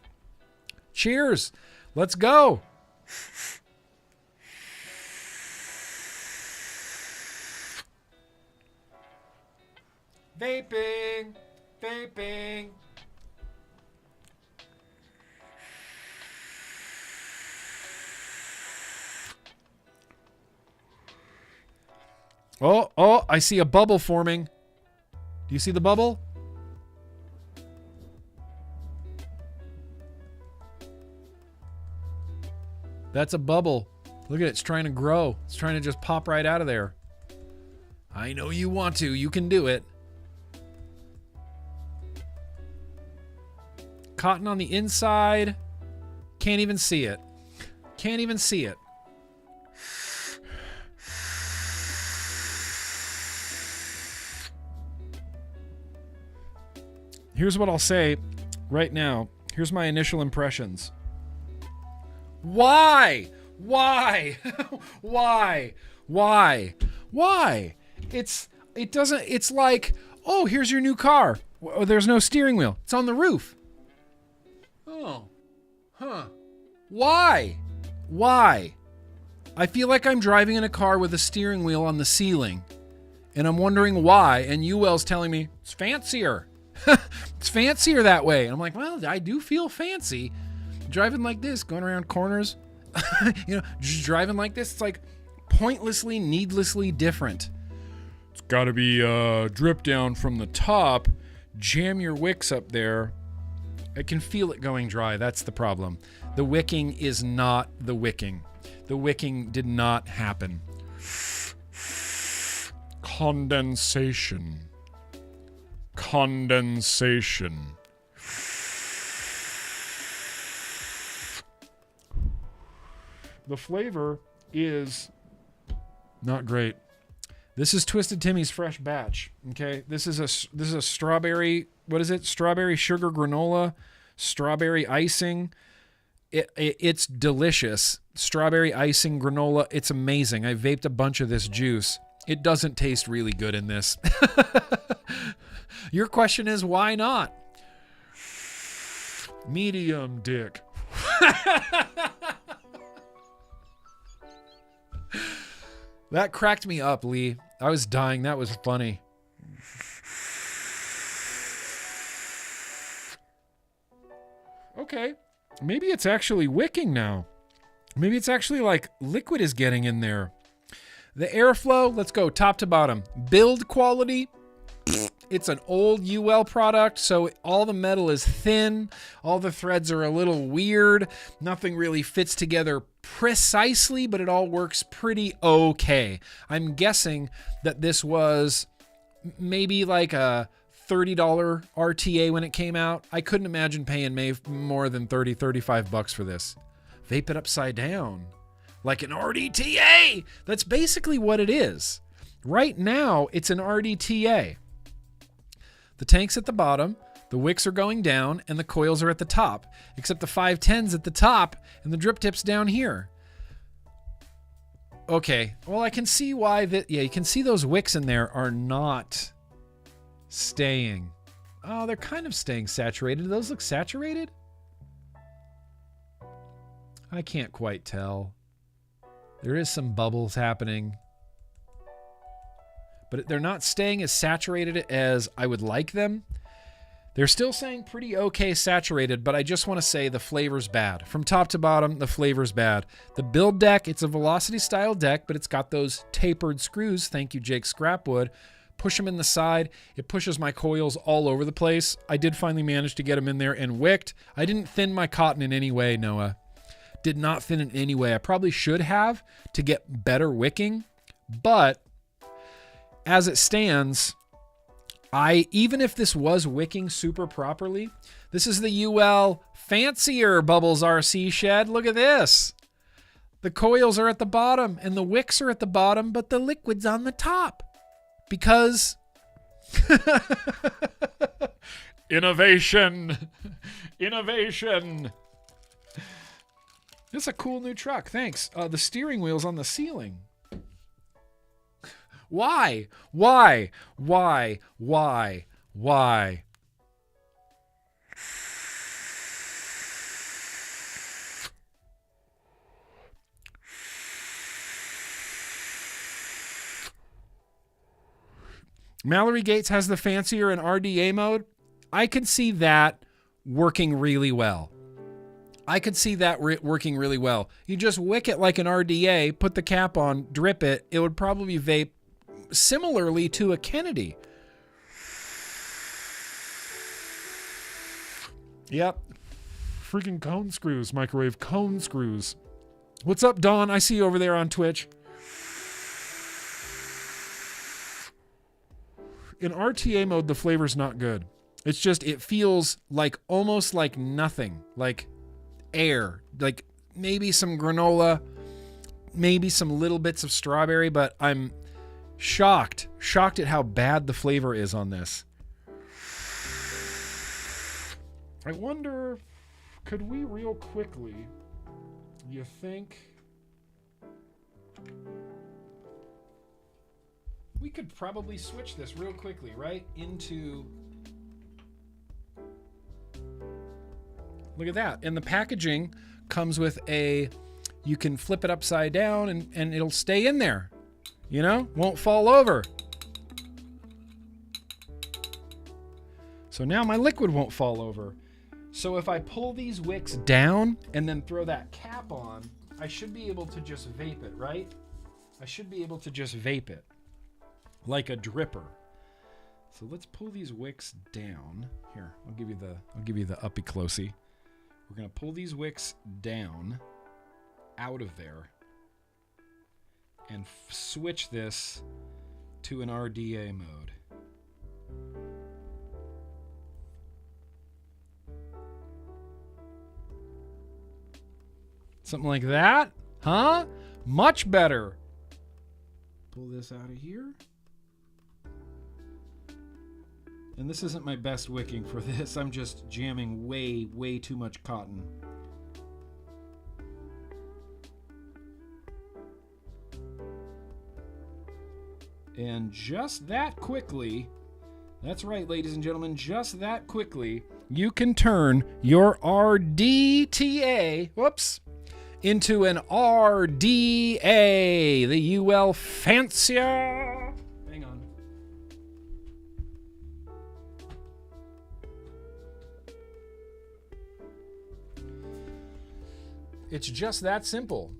Cheers. Let's go. Vaping. Oh, I see a bubble forming. Do you see the bubble? That's a bubble. Look at it. It's trying to grow. It's trying to just pop right out of there. I know you want to. You can do it. Cotton on the inside. Can't even see it. Here's what I'll say right now. Here's my initial impressions. Why? It's like, oh, here's your new car. Oh, there's no steering wheel. It's on the roof. Oh. Huh. Why? I feel like I'm driving in a car with a steering wheel on the ceiling. And I'm wondering why. And UL's telling me, it's fancier. It's fancier that way. And I'm like, well, I do feel fancy. Driving like this, going around corners. just driving like this, it's like pointlessly, needlessly different. It's got to be drip down from the top. Jam your wicks up there. I can feel it going dry. That's the problem. The wicking is not the wicking. The wicking did not happen. Condensation. Condensation. The flavor is not great. This is Twisted Timmy's fresh batch. Okay, this is a strawberry. What is it? Strawberry sugar granola, strawberry icing. It's delicious. Strawberry icing granola. It's amazing. I vaped a bunch of this juice. It doesn't taste really good in this. Your question is why not? Medium dick. That cracked me up, Lee. I was dying. That was funny. Okay. Maybe it's actually wicking now. Maybe it's actually like liquid is getting in there. The airflow, let's go top to bottom. Build quality. It's an old UL product, so all the metal is thin. All the threads are a little weird. Nothing really fits together precisely, but it all works pretty okay. I'm guessing that this was maybe like a $30 RTA when it came out. I couldn't imagine paying more than $35 for this. Vape it upside down. Like an RDTA. That's basically what it is. Right now, it's an RDTA. The tank's at the bottom, the wicks are going down, and the coils are at the top, except the 510's at the top, and the drip tip's down here. Okay, well, I can see why that. Yeah, you can see those wicks in there are not staying. Oh, they're kind of staying saturated. Do those look saturated? I can't quite tell. There is some bubbles happening. But they're not staying as saturated as I would like them. They're still saying pretty okay saturated, but I just want to say the flavor's bad. From top to bottom, the flavor's bad. The build deck, it's a Velocity style deck, but it's got those tapered screws. Thank you, Jake Scrapwood. Push them in the side. It pushes my coils all over the place. I did finally manage to get them in there and wicked. I didn't thin my cotton in any way, Noah. Did not thin in any way. I probably should have to get better wicking, but as it stands, even if this was wicking super properly, this is the UL fancier Bubbles RC shed. Look at this. The coils are at the bottom and the wicks are at the bottom, but the liquid's on the top. Because innovation. Innovation. This is a cool new truck. Thanks. The steering wheel's on the ceiling. Why? Why? Why? Why? Why? Mallory Gates has the fancier and RDA mode. I can see that working really well. Working really well. You just wick it like an RDA, put the cap on, drip it. It would probably vape similarly to a Kennedy. Yep. Freaking cone screws, microwave cone screws. What's up, Dawn? I see you over there on Twitch. In RTA mode, the flavor's not good. It's just, it feels like almost like nothing. Like air. Like maybe some granola, maybe some little bits of strawberry, but I'm shocked at how bad the flavor is on this. I wonder, could we real quickly, you think we could probably switch this real quickly, right? Into, look at that. And the packaging comes with you can flip it upside down and it'll stay in there. You know, won't fall over. So now my liquid won't fall over. So if I pull these wicks down and then throw that cap on, I should be able to just vape it, right? I should be able to just vape it like a dripper. So let's pull these wicks down. Here, I'll give you the uppy closey. We're gonna pull these wicks down out of there and switch this to an RDA mode. Something like that, huh? Much better. Pull this out of here. And this isn't my best wicking for this. I'm just jamming way too much cotton. And just that quickly, that's right, ladies and gentlemen, just that quickly, you can turn your RDTA, whoops, into an RDA, the UL fancier. Hang on. It's just that simple.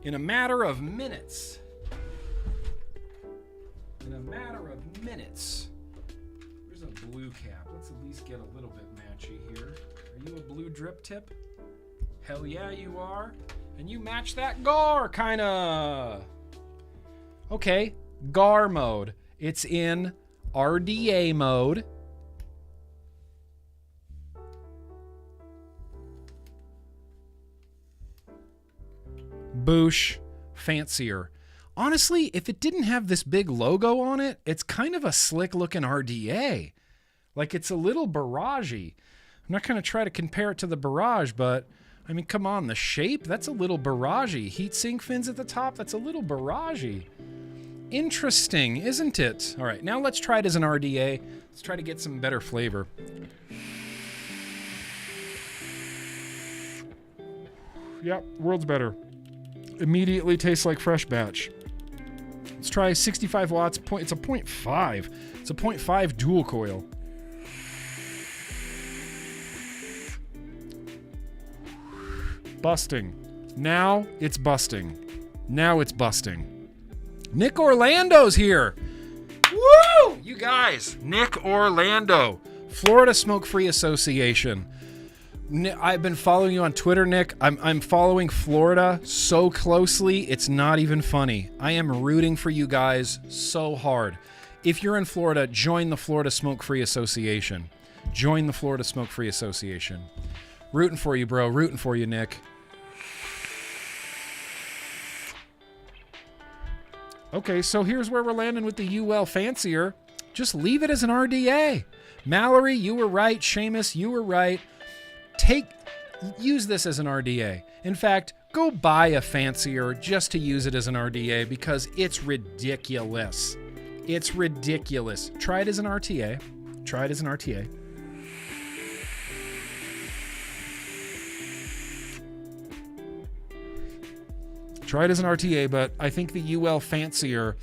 In a matter of minutes. In a matter of minutes. There's a blue cap. Let's at least get a little bit matchy here. Are you a blue drip tip? Hell yeah, you are. And you match that GAR, kinda. Okay, GAR mode. It's in RDA mode. Boosh, fancier. Honestly, if it didn't have this big logo on it, it's kind of a slick looking RDA. Like it's a little barragey. I'm not going to try to compare it to the Barrage, but I mean, come on, the shape, that's a little barragey. Heatsink fins at the top, that's a little barragey. Interesting, isn't it? All right, now let's try it as an RDA. Let's try to get some better flavor. Yep, world's better. Immediately tastes like fresh batch. Let's try 65 watts. It's a 0.5. It's a 0.5 dual coil. Busting. Now it's busting. Now it's busting. Nick Orlando's here. Woo! You guys, Nick Orlando, Florida Smoke-Free Association. I've been following you on Twitter, Nick. I'm following Florida so closely, it's not even funny. I am rooting for you guys so hard. If you're in Florida, join the Florida Smoke-Free Association. Join the Florida Smoke-Free Association. Rooting for you, bro. Rooting for you, Nick. Okay, so here's where we're landing with the UL fancier. Just leave it as an RDA. Mallory, you were right. Seamus, you were right. Use this as an RDA. In fact, go buy a fancier just to use it as an RDA because it's ridiculous. It's ridiculous. Try it as an RTA. Try it as an RTA. Try it as an RTA, but I think the UL fancier,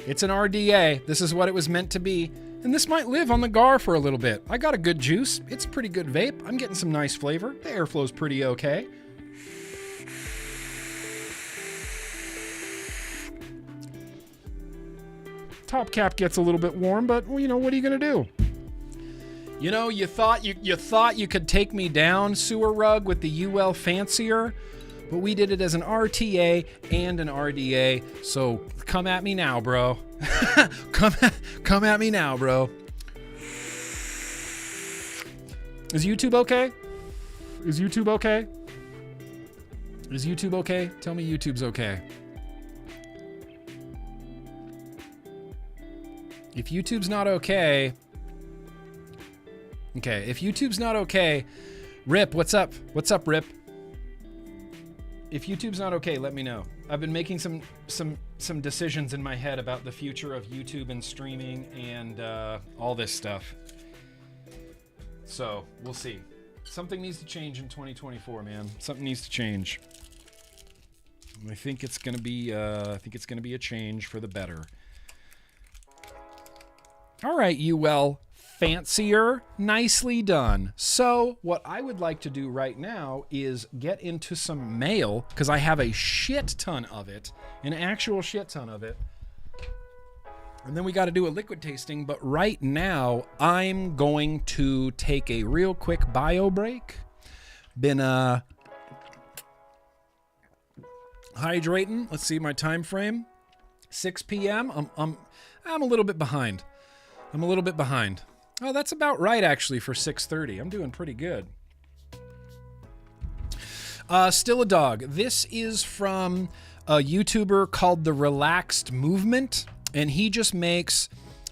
it's an RDA. This is what it was meant to be. And this might live on the GAR for a little bit. I got a good juice. It's a pretty good vape. I'm getting some nice flavor. The airflow's pretty okay. Top cap gets a little bit warm, but well, you know, what are you gonna do? You know, you thought you could take me down, Sewer Rug, with the UL fancier, but we did it as an RTA and an RDA. So come at me now, bro. Come at me now, bro. Is YouTube okay? Is YouTube okay? Is YouTube okay? Tell me YouTube's okay. If YouTube's not okay... Okay, if YouTube's not okay... Rip, what's up? What's up, Rip? If YouTube's not okay, let me know. I've been making some decisions in my head about the future of YouTube and streaming and all this stuff. So we'll see. Something needs to change in 2024, man. Something needs to change. I think it's gonna be a change for the better. All right, UL fancier. Nicely done. So what I would like to do right now is get into some mail, because I have a shit ton of it, an actual shit ton of it. And then we got to do a liquid tasting. But right now, I'm going to take a real quick bio break. Been hydrating. Let's see my time frame. 6 p.m. I'm a little bit behind. Oh, that's about right actually for 6:30. I'm doing pretty good. Still a dog. This is from a YouTuber called The Relaxed Movement, and he just makes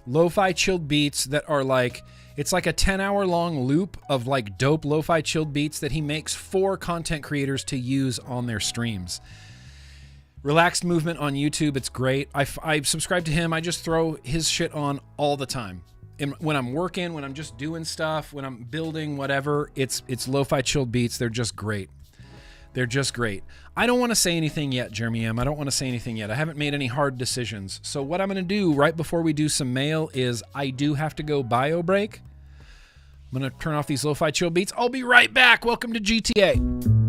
lo-fi chilled beats that are like, it's like a 10-hour long loop of like dope lo-fi chilled beats that he makes for content creators to use on their streams. Relaxed Movement on YouTube. It's great. I subscribe to him. I just throw his shit on all the time. And when I'm working, when I'm just doing stuff, when I'm building, whatever, it's lo-fi chilled beats. They're just great. I don't want to say anything yet, Jeremy M. I don't want to say anything yet. I haven't made any hard decisions. So what I'm going to do right before we do some mail is I do have to go bio break. I'm going to turn off these lo-fi chill beats. I'll be right back. Welcome to GTA.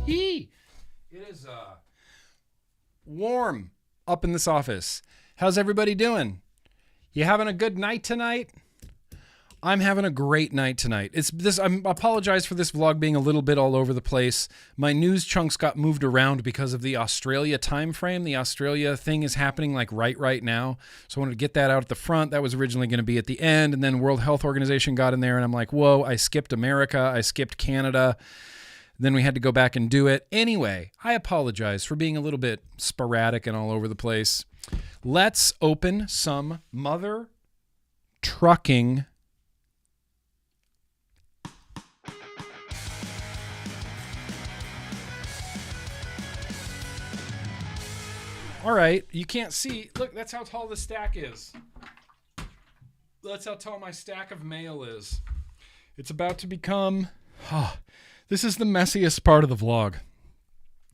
It is warm up in this office. How's everybody doing? You having a good night tonight? I'm having a great night tonight. I apologize for this vlog being a little bit all over the place. My news chunks got moved around because of the Australia time frame. The Australia thing is happening like right now. So I wanted to get that out at the front. That was originally going to be at the end, and then World Health Organization got in there, and I'm like, whoa, I skipped America. I skipped Canada. Then we had to go back and do it. Anyway, I apologize for being a little bit sporadic and all over the place. Let's open some mother trucking. All right, you can't see. Look, that's how tall the stack is. That's how tall my stack of mail is. It's about to become... this is the messiest part of the vlog.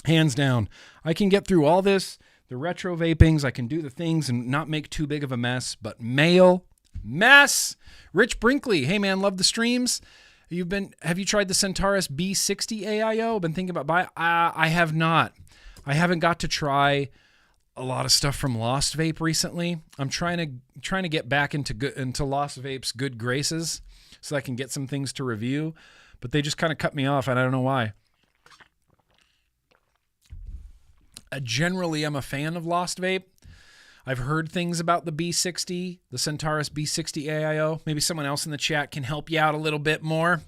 Hands down. I can get through all this, the retro vapings, I can do the things and not make too big of a mess, but mail, mess! Rich Brinkley, hey man, love the streams. Have you tried the Centaurus B60 AIO? Been thinking about buying? I have not. I haven't got to try a lot of stuff from Lost Vape recently. I'm trying to get back into Lost Vape's good graces so I can get some things to review, but they just kind of cut me off, and I don't know why. Generally, I'm a fan of Lost Vape. I've heard things about the B60, the Centaurus B60 AIO. Maybe someone else in the chat can help you out a little bit more.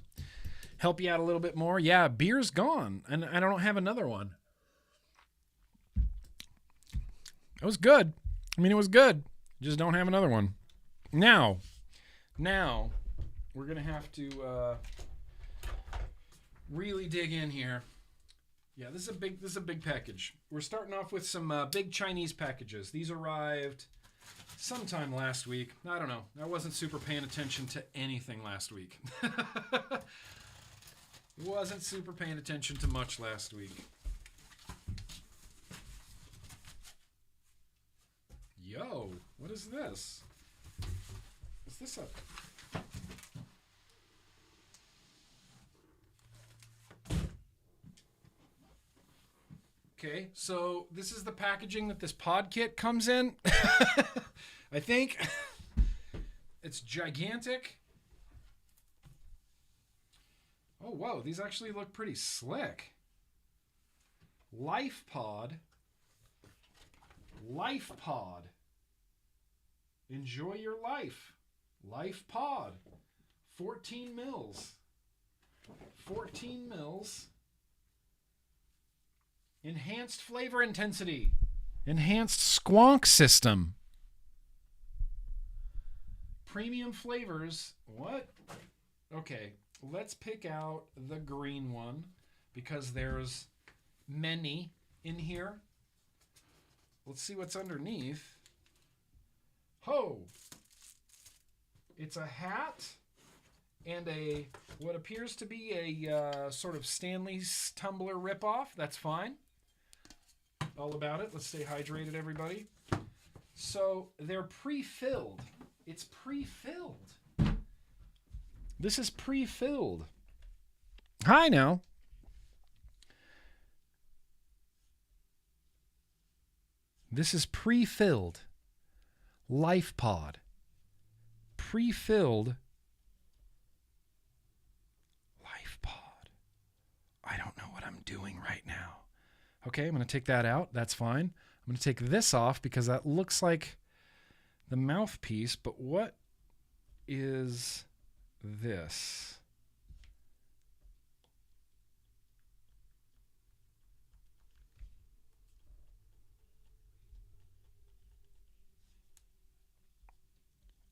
Yeah, beer's gone, and I don't have another one. It was good. It was good. Just don't have another one. Now, we're going to have to really dig in here. Yeah, this is a big package. We're starting off with some big Chinese packages. These arrived sometime last week. I don't know. I wasn't super paying attention to anything last week. Wasn't super paying attention to much last week. Yo, what is this? Is this a... Okay, so this is the packaging that this pod kit comes in. I think it's gigantic. Oh, whoa, these actually look pretty slick. Life Pod. Life Pod. Enjoy your life. Life Pod. 14 mils. 14 mils. Enhanced flavor intensity. Enhanced squonk system. Premium flavors. What? Okay, let's pick out the green one because there's many in here. Let's see what's underneath. Ho! It's a hat and a what appears to be a sort of Stanley's tumbler ripoff. That's fine. All about it. Let's stay hydrated, everybody. So they're pre-filled. It's pre-filled. This is pre-filled. Hi now. This is pre-filled. Life Pod. Pre-filled. Life Pod. I don't know what I'm doing right now. Okay, I'm going to take that out. That's fine. I'm going to take this off because that looks like the mouthpiece. But what is this?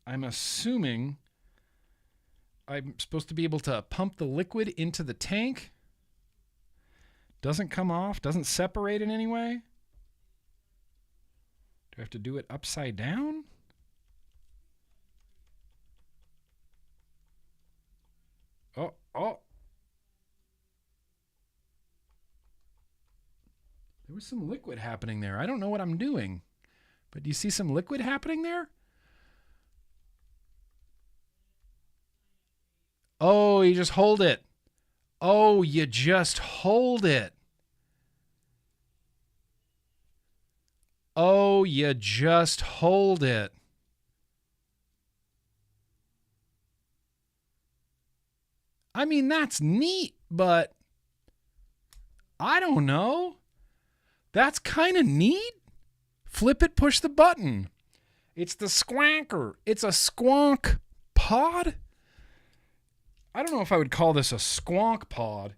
I'm assuming I'm supposed to be able to pump the liquid into the tank. Doesn't come off, doesn't separate in any way. Do I have to do it upside down? Oh. There was some liquid happening there. I don't know what I'm doing. But do you see some liquid happening there? Oh, you just hold it. Oh, you just hold it. Oh, you just hold it. I mean, that's neat, but I don't know. That's kind of neat. Flip it, push the button. It's the squanker. It's a squonk pod. I don't know if I would call this a squonk pod,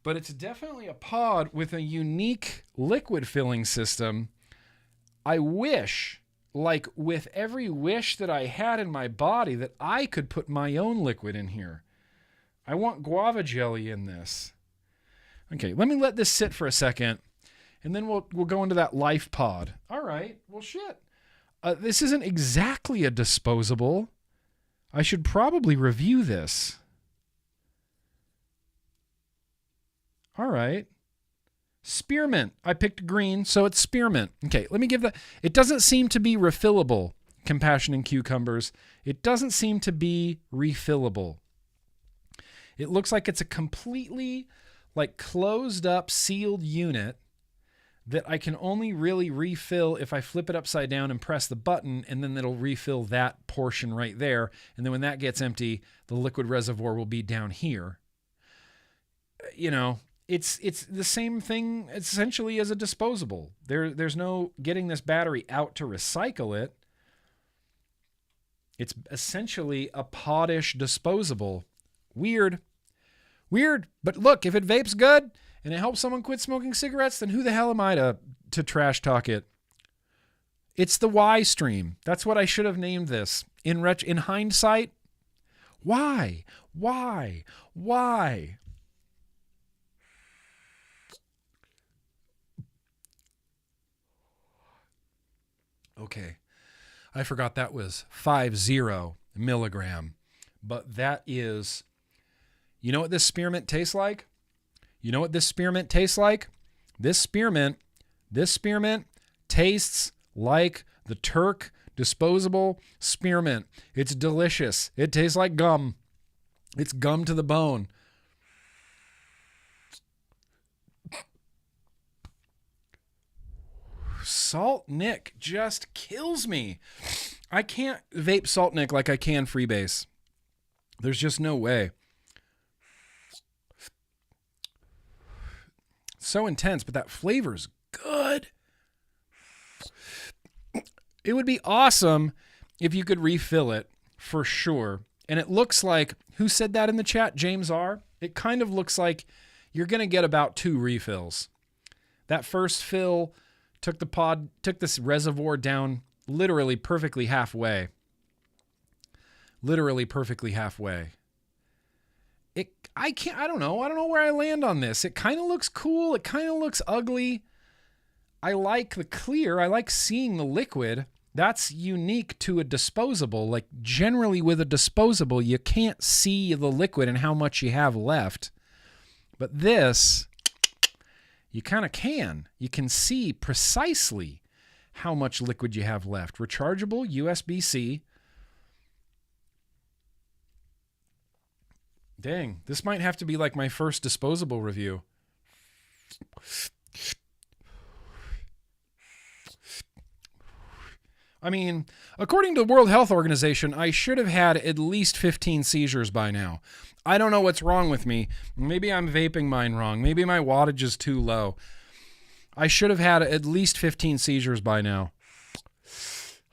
but it's definitely a pod with a unique liquid filling system. I wish, like with every wish that I had in my body, that I could put my own liquid in here. I want guava jelly in this. Okay, let me let this sit for a second, and then we'll go into that life pod. All right, well, shit. This isn't exactly a disposable. I should probably review this. All right. Spearmint. I picked green, so it's spearmint. Okay, let me give that. It doesn't seem to be refillable, Compassion and Cucumbers. It doesn't seem to be refillable. It looks like it's a completely closed up, sealed unit that I can only really refill if I flip it upside down and press the button, and then it'll refill that portion right there. And then when that gets empty, the liquid reservoir will be down here. You know, it's the same thing essentially as a disposable. There's no getting this battery out to recycle it. It's essentially a podish disposable. Weird. But look, if it vapes good and it helps someone quit smoking cigarettes, then who the hell am I to trash talk it? It's the Y stream. That's what I should have named this. In hindsight, why? Okay, I forgot that was 50 milligram, but that is You know what this spearmint tastes like? You know what this spearmint tastes like? This spearmint tastes like the Turk disposable spearmint. It's delicious. It tastes like gum. It's gum to the bone. Salt Nick just kills me. I can't vape Salt Nick like I can Freebase. There's just no way. So intense, but that flavor's good. It would be awesome if you could refill it, for sure. And it looks like, who said that in the chat? James R. It kind of looks like you're going to get about 2 refills. That first fill took this reservoir down literally perfectly halfway. Literally perfectly halfway. I don't know where I land on this. It kind of looks cool. It kind of looks ugly. I like the clear. I like seeing the liquid. That's unique to a disposable. Like generally with a disposable, you can't see the liquid and how much you have left. But this, you kind of can. You can see precisely how much liquid you have left. Rechargeable, USB-C. Dang, this might have to be like my first disposable review. I mean, according to the World Health Organization, I should have had at least 15 seizures by now. I don't know what's wrong with me. Maybe I'm vaping mine wrong. Maybe my wattage is too low. I should have had at least 15 seizures by now.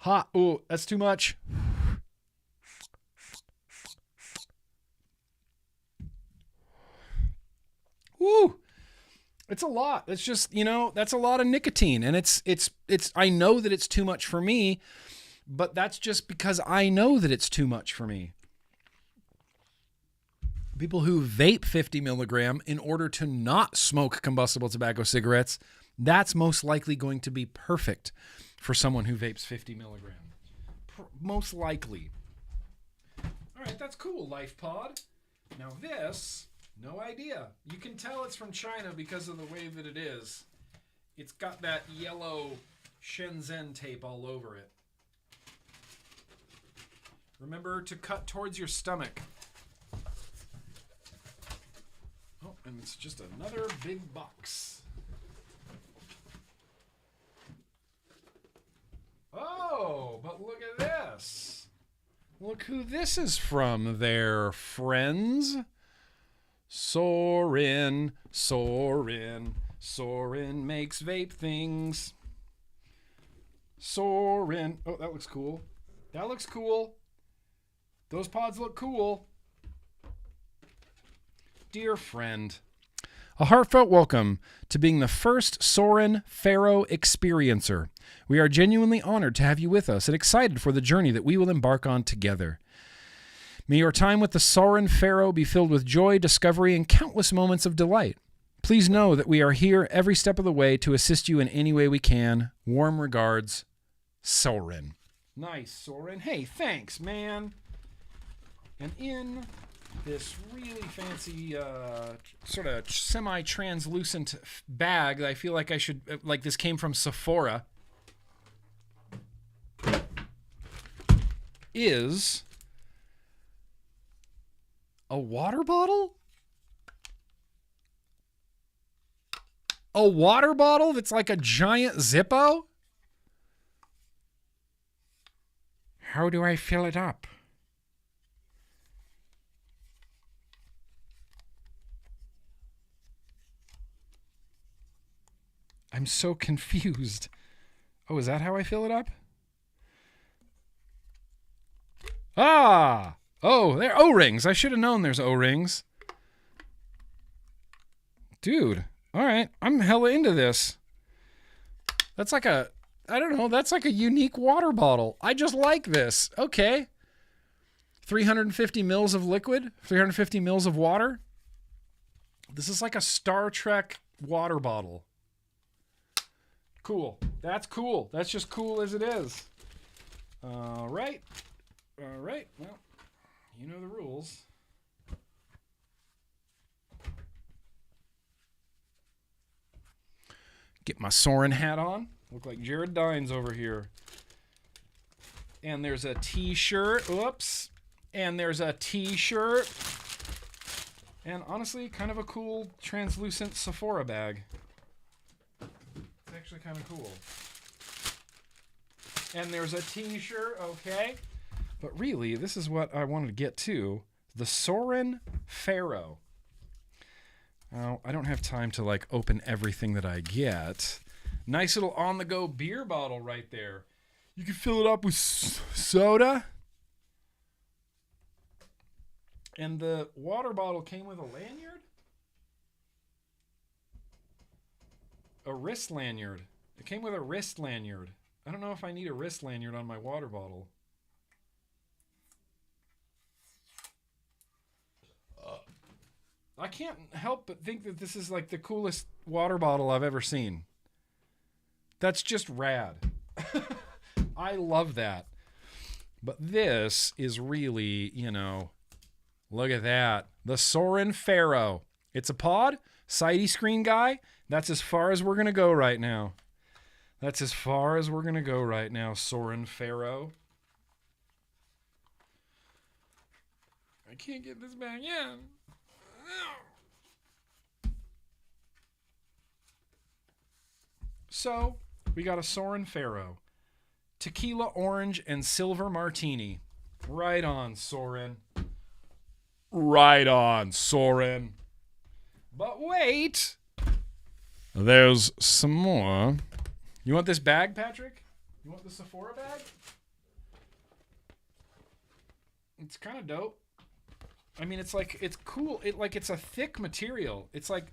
Hot. Ooh, that's too much. Woo! It's a lot. It's just, that's a lot of nicotine. And it's I know that it's too much for me, but that's just because I know that it's too much for me. People who vape 50 milligram in order to not smoke combustible tobacco cigarettes, that's most likely going to be perfect for someone who vapes 50 milligram. Most likely. All right, that's cool, LifePod. Now this... no idea. You can tell it's from China because of the way that it is. It's got that yellow Shenzhen tape all over it. Remember to cut towards your stomach. Oh, and it's just another big box. Oh, but look at this. Look who this is from there, friends. Soren makes vape things. Soren. Oh, that looks cool. That looks cool. Those pods look cool. Dear friend, a heartfelt welcome to being the first Soren Pharaoh experiencer. We are genuinely honored to have you with us and excited for the journey that we will embark on together. May your time with the Soren Pharaoh be filled with joy, discovery, and countless moments of delight. Please know that we are here every step of the way to assist you in any way we can. Warm regards, Soren. Nice, Soren. Hey, thanks, man. And in this really fancy, sort of semi-translucent bag that I feel like I should, like this came from Sephora, is a water bottle? A water bottle that's like a giant Zippo? How do I fill it up? I'm so confused. Oh, is that how I fill it up? Ah! Oh, they're O-rings. I should have known there's O-rings. Dude, all right. I'm hella into this. That's like a, I don't know, that's like a unique water bottle. I just like this. Okay. 350 mils of liquid, 350 mils of water. This is like a Star Trek water bottle. Cool. That's cool. That's just cool as it is. All right. All right. Well, you know the rules. Get my Soren hat on. Look like Jared Dines over here. And there's a t-shirt. Whoops. And there's a t-shirt. And honestly, kind of a cool translucent Sephora bag. It's actually kind of cool. And there's a t-shirt, okay. But really, this is what I wanted to get to. The Soren Pharaoh. Now, I don't have time to like open everything that I get. Nice little on-the-go beer bottle right there. You can fill it up with soda. And the water bottle came with a lanyard? A wrist lanyard. It came with a wrist lanyard. I don't know if I need a wrist lanyard on my water bottle. I can't help but think that this is like the coolest water bottle I've ever seen. That's just rad. I love that. But this is really, you know, look at that. The Soren Pharaoh. It's a pod, sidey screen guy. That's as far as we're going to go right now. That's as far as we're going to go right now, Soren Pharaoh. I can't get this back in. So, we got a Soren Pharaoh. Tequila, orange, and silver martini. Right on, Soren. Right on, Soren. But wait. There's some more. You want this bag, Patrick? You want the Sephora bag? It's kind of dope. I mean, it's like, it's cool. It's a thick material. It's like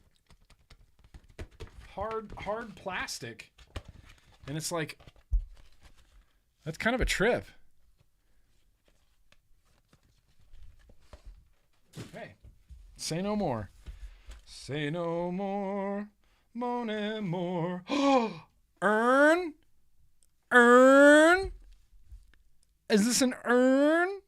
hard plastic. And it's like, that's kind of a trip. Hey, say no more. Say no more, mon more. Urn? Is this an urn?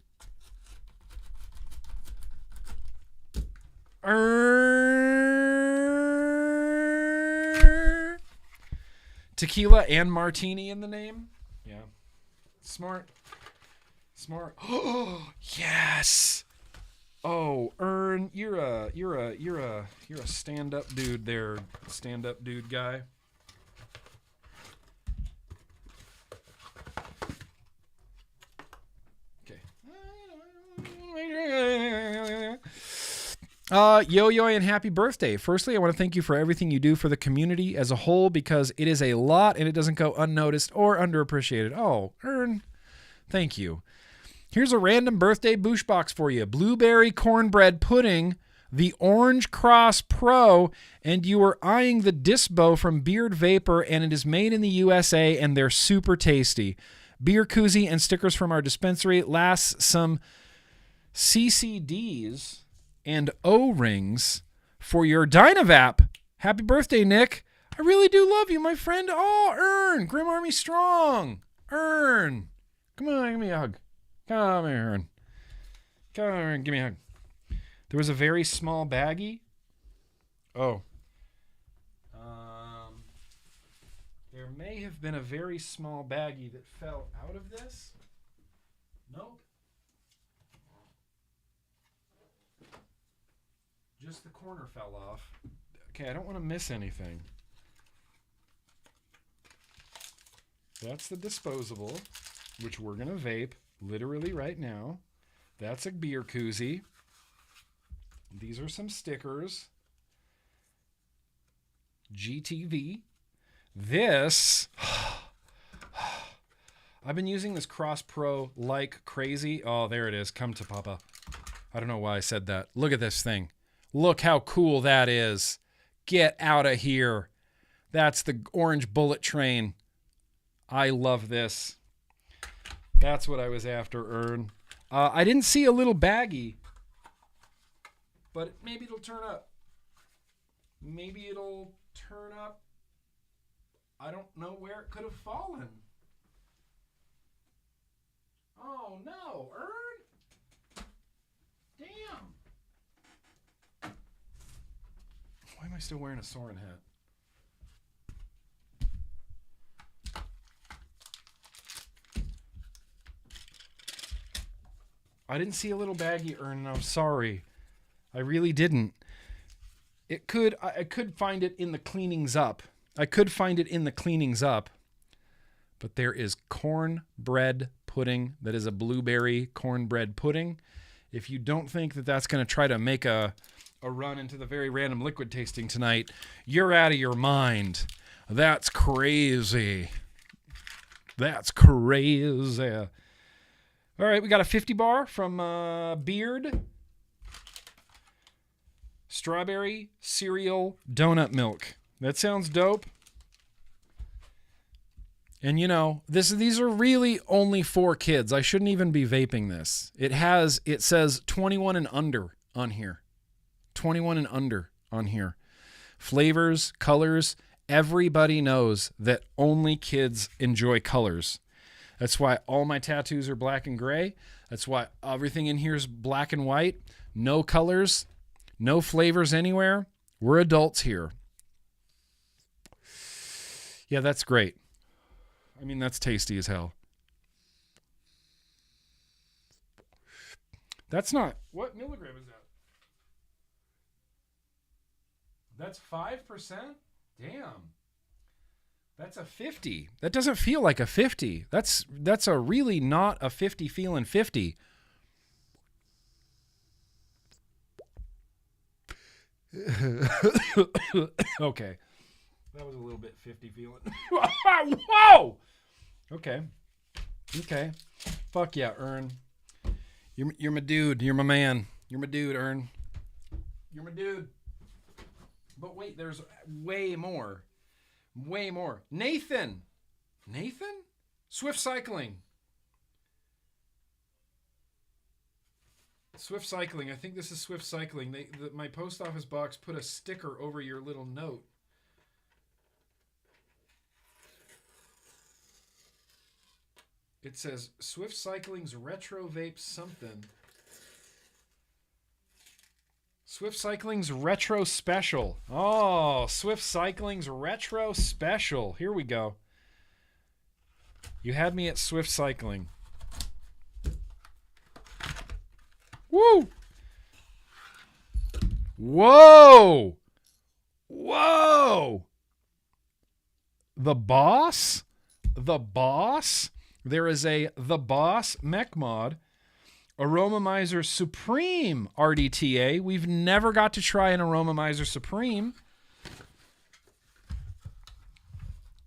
Tequila and martini in the name? Yeah. Smart. Oh, yes. Oh, Ern, you're a stand-up dude there, stand-up dude guy. Okay. Yo, and happy birthday. Firstly, I want to thank you for everything you do for the community as a whole, because it is a lot and it doesn't go unnoticed or underappreciated. Oh, Ern, thank you. Here's a random birthday boosh box for you. Blueberry cornbread pudding, the Orange Cross Pro, and you are eyeing the Dispo from Beard Vapor, and it is made in the USA, and they're super tasty. Beer koozie and stickers from our dispensary. Last, some CCDs and O-rings for your Dynavap. Happy birthday, Nick. I really do love you, my friend. Oh, Ern, Grim Army Strong. Ern, come on, give me a hug. Come here, Ern. Come here and give me a hug. There was a very small baggie. Oh. There may have been a very small baggie that fell out of this. Nope. Just the corner fell off. Okay, I don't want to miss anything. That's the disposable, which we're going to vape literally right now. That's a beer koozie. These are some stickers. GTV. This, I've been using this Cross Pro like crazy. Oh, there it is. Come to Papa. I don't know why I said that. Look at this thing. Look how cool that is. Get out of here. That's the orange bullet train. I love this. That's what I was after, Ern. I didn't see a little baggie, but maybe it'll turn up. Maybe it'll turn up. I don't know where it could have fallen. Oh no, Ern! Damn! Why am I still wearing a Soren hat? I didn't see a little baggie, Ern, and I'm sorry. I really didn't. I could find it in the cleanings up. But there is cornbread pudding that is a blueberry cornbread pudding. If you don't think that that's going to try to make a run into the very random liquid tasting tonight, you're out of your mind. That's crazy. That's crazy. All right, we got a 50 bar from Beard. Strawberry cereal donut milk. That sounds dope. And you know, these are really only for kids. I shouldn't even be vaping this. It says 21 and under on here. 21 and under on here. Flavors, colors, everybody knows that only kids enjoy colors. That's why all my tattoos are black and gray. That's why everything in here is black and white. No colors, no flavors anywhere. We're adults here. Yeah, that's great. I mean, that's tasty as hell. That's not... What milligram is that? That's 5%? Damn. That's a 50. That doesn't feel like a 50. That's a really not a 50 feeling 50. Okay. That was a little bit 50 feeling. Whoa! Okay. Fuck yeah, Ern. You're my dude. You're my man. You're my dude, Ern. You're my dude. But wait, there's way more. Way more. Nathan? Swift Cycling. Swift Cycling. I think this is Swift Cycling. My post office box put a sticker over your little note. It says Swift Cycling's Retro Vape something. Swift Cycling's Retro Special. Oh, Swift Cycling's Retro Special. Here we go. You had me at Swift Cycling. Woo! Whoa! The Boss? There is a The Boss Mech Mod Aromamizer Supreme RDTA. We've never got to try an Aromamizer Supreme.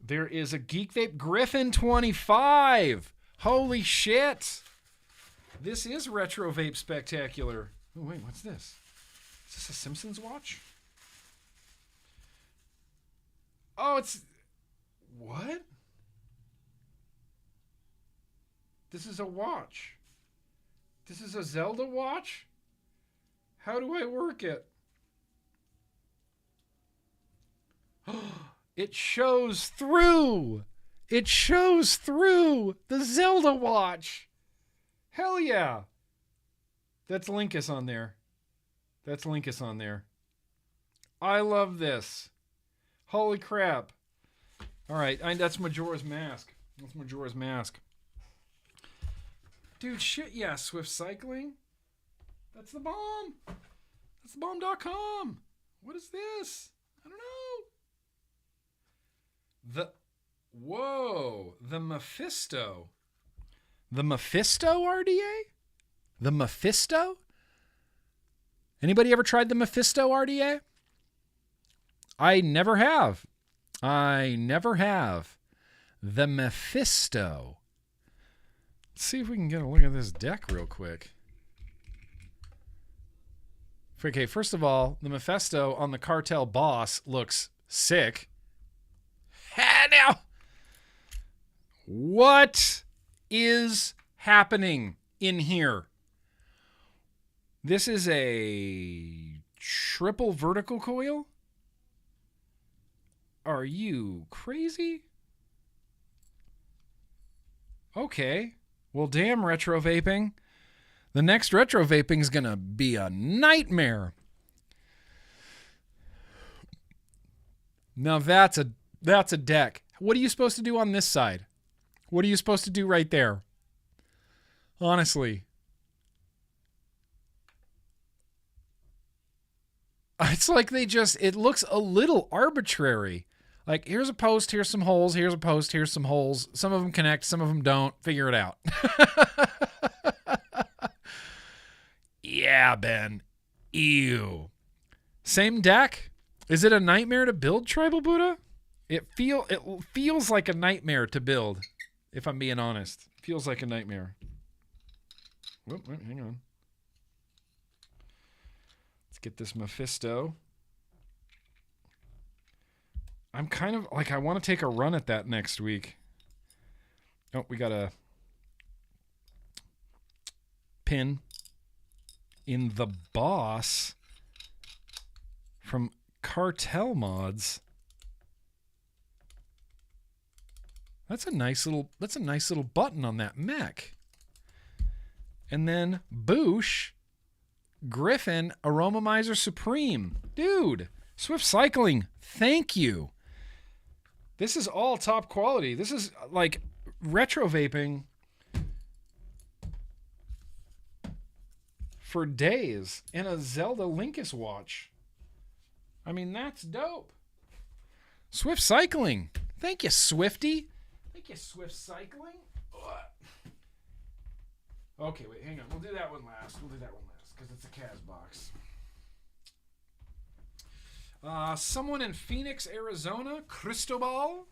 There is a Geek Vape Griffin 25. Holy shit. This is Retro Vape Spectacular. Oh, wait, what's this? Is this a Simpsons watch? Oh, it's... What? This is a watch. This is a Zelda watch? How do I work it? It shows through. It shows through the Zelda watch. Hell yeah. That's Linkus on there. I love this. Holy crap. All right, that's Majora's Mask. Dude, shit, yeah, Swift Cycling. That's the bomb. That's the bomb.com. What is this? I don't know. The Mephisto. The Mephisto RDA? The Mephisto? Anybody ever tried the Mephisto RDA? I never have. The Mephisto. Let's see if we can get a look at this deck real quick. Okay, first of all, the Mephisto on the Cartel Boss looks sick. Now, what is happening in here? This is a triple vertical coil? Are you crazy? Okay. Well, damn, retro vaping. The next retro vaping is going to be a nightmare. Now that's a deck. What are you supposed to do on this side? What are you supposed to do right there? Honestly. It's like it looks a little arbitrary. Like, here's a post, here's some holes, here's a post, here's some holes. Some of them connect, some of them don't. Figure it out. Yeah, Ben. Ew. Same deck? Is it a nightmare to build, Tribal Buddha? It feels like a nightmare to build, if I'm being honest. It feels like a nightmare. Whoop, hang on. Let's get this Mephisto. I'm kind of like, I want to take a run at that next week. Oh, we got a pin in the boss from Cartel Mods. That's a nice little button on that mech. And then Boosh, Griffin, Aromamizer Supreme. Dude, Swift Cycling, thank you. This is all top quality. This is like retro vaping for days and a Zelda Linkus watch. I mean, that's dope. Swift Cycling. Thank you, Swifty. Thank you, Swift Cycling. Okay, wait, hang on. We'll do that one last because it's a Kaz box. Someone in Phoenix, Arizona, Cristobal.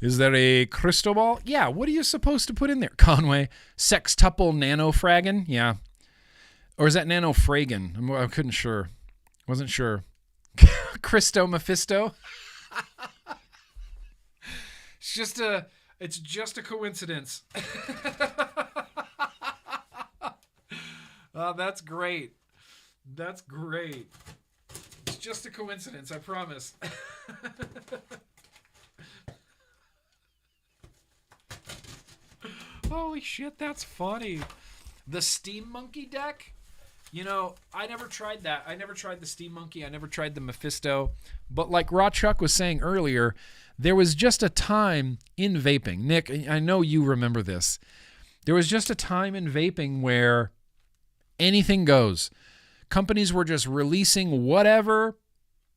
Is there a Cristobal? Yeah, what are you supposed to put in there? Conway, sextuple nanofraggin? Yeah. Or is that nanofraggin? I couldn't sure. Wasn't sure. Christo Mephisto? It's just a coincidence. That's great. That's great. It's just a coincidence, I promise. Holy shit, that's funny. The Steam Monkey deck? You know, I never tried that. I never tried the Steam Monkey. I never tried the Mephisto. But like Raw Chuck was saying earlier, there was just a time in vaping. Nick, I know you remember this. There was just a time in vaping where anything goes. Companies were just releasing whatever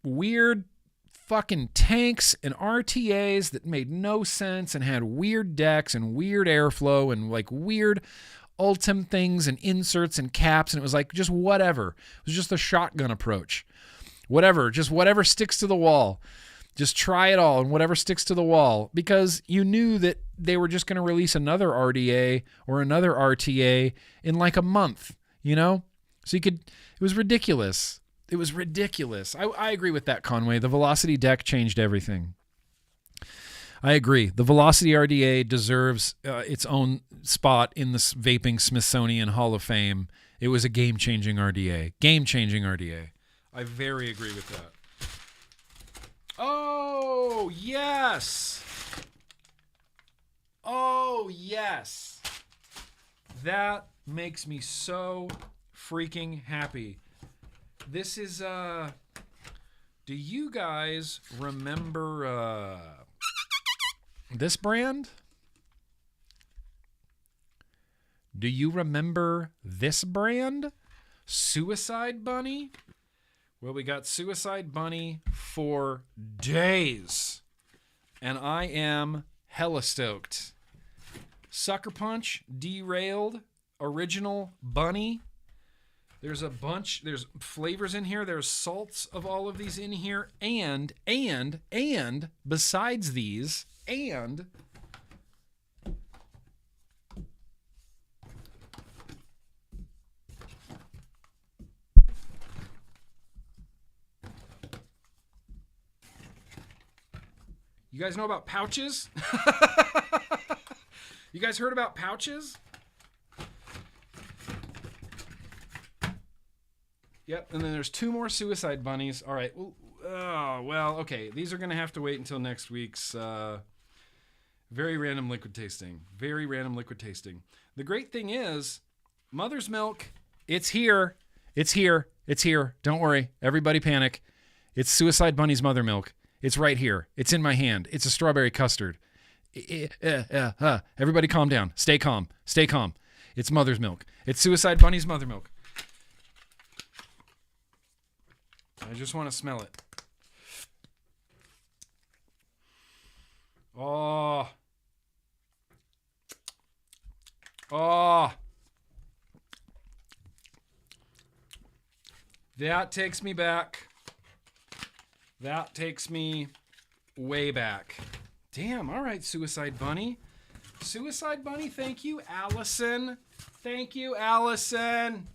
weird fucking tanks and RTAs that made no sense and had weird decks and weird airflow and like weird Ultim things and inserts and caps, and it was like just whatever. It was just the shotgun approach. Whatever, just whatever sticks to the wall. Just try it all and whatever sticks to the wall, because you knew that they were just going to release another RDA or another RTA in like a month, you know? So it was ridiculous. It was ridiculous. I agree with that, Conway. The Velocity deck changed everything. I agree. The Velocity RDA deserves its own spot in the Vaping Smithsonian Hall of Fame. It was a game-changing RDA. Game-changing RDA. I very agree with that. Oh, yes. Oh, yes. That makes me so freaking happy. This is, do you guys remember, this brand? Do you remember this brand? Suicide Bunny? Well, we got Suicide Bunny for days, and I am hella stoked. Sucker Punch, Derailed, Original Bunny. There's a bunch, there's flavors in here, there's salts of all of these in here, and besides these, and you guys know about pouches? You guys heard about pouches? Yep, and then there's 2 more Suicide Bunnies. All right, well, okay. These are going to have to wait until next week's very random liquid tasting. Very random liquid tasting. The great thing is, Mother's Milk, it's here. It's here. It's here. Don't worry. Everybody panic. It's Suicide Bunny's Mother Milk. It's right here. It's in my hand. It's a strawberry custard. Everybody calm down. Stay calm. Stay calm. It's Mother's Milk. It's Suicide Bunny's Mother Milk. I just want to smell it. Oh. Oh. That takes me back. That takes me way back. Damn, all right, Suicide Bunny. Suicide Bunny, thank you, Allison. Thank you, Allison.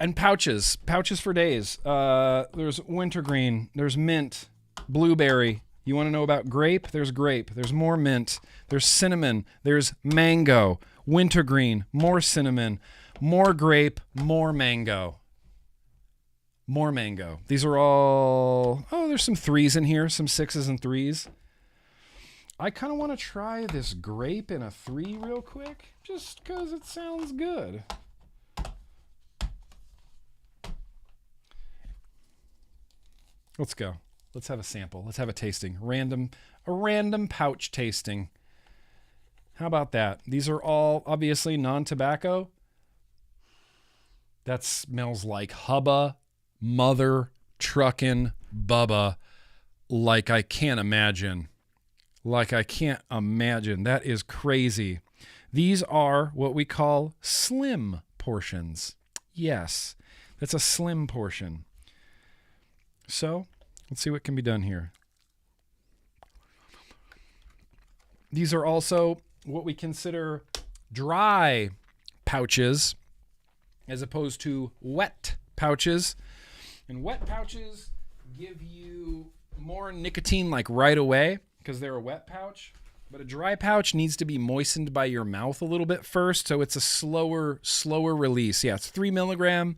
And pouches. Pouches for days. There's wintergreen. There's mint. Blueberry. You want to know about grape? There's grape. There's more mint. There's cinnamon. There's mango. Wintergreen. More cinnamon. More grape. More mango. More mango. These are all... Oh, there's some 3s in here. Some 6s and 3s. I kind of want to try this grape in a 3 real quick. Just because it sounds good. Let's go. Let's have a sample. Let's have a tasting. A random pouch tasting. How about that? These are all obviously non-tobacco. That smells like hubba, mother, truckin', bubba, like I can't imagine. Like I can't imagine. That is crazy. These are what we call slim portions. Yes, that's a slim portion. So, let's see what can be done here. These are also what we consider dry pouches as opposed to wet pouches. And wet pouches give you more nicotine like right away because they're a wet pouch. But a dry pouch needs to be moistened by your mouth a little bit first, so it's a slower release. Yeah, it's 3 milligram,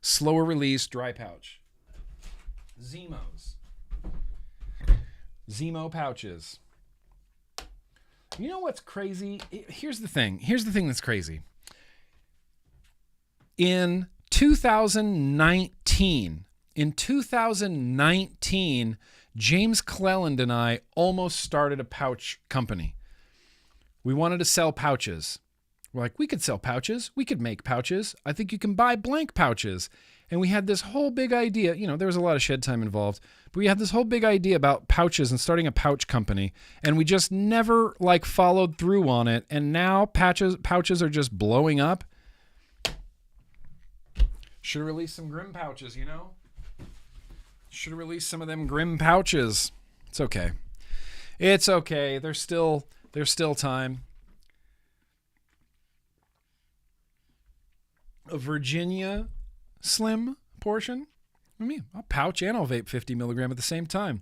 slower release, dry pouch. Zemo pouches. You know what's crazy? Here's the thing that's crazy. In 2019, James Cleland and I almost started a pouch company. We wanted to sell pouches. We're like, we could sell pouches. We could make pouches. I think you can buy blank pouches. And we had this whole big idea. You know, there was a lot of shed time involved. But we had this whole big idea about pouches and starting a pouch company. And we just never, followed through on it. And now pouches are just blowing up. Should have released some Grimm pouches, you know? Should have released some of them Grimm pouches. It's okay. It's okay. There's still time. A Virginia slim portion. I mean, I'll pouch and I'll vape 50 milligram at the same time.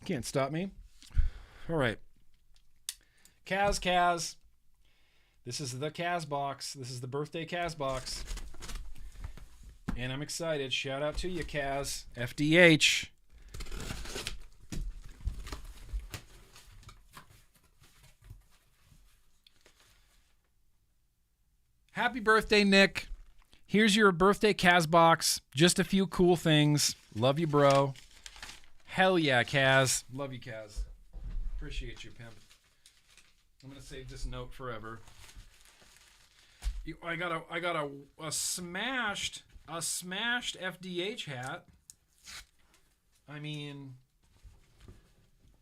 Can't stop me. All right. Kaz. This is the Kaz box. This is the birthday Kaz box. And I'm excited. Shout out to you, Kaz. FDH. Happy birthday, Nick. Here's your birthday Kaz box. Just a few cool things. Love you, bro. Hell yeah, Kaz. Love you, Kaz. Appreciate you, pimp. I'm gonna save this note forever. I got a smashed FDH hat. I mean,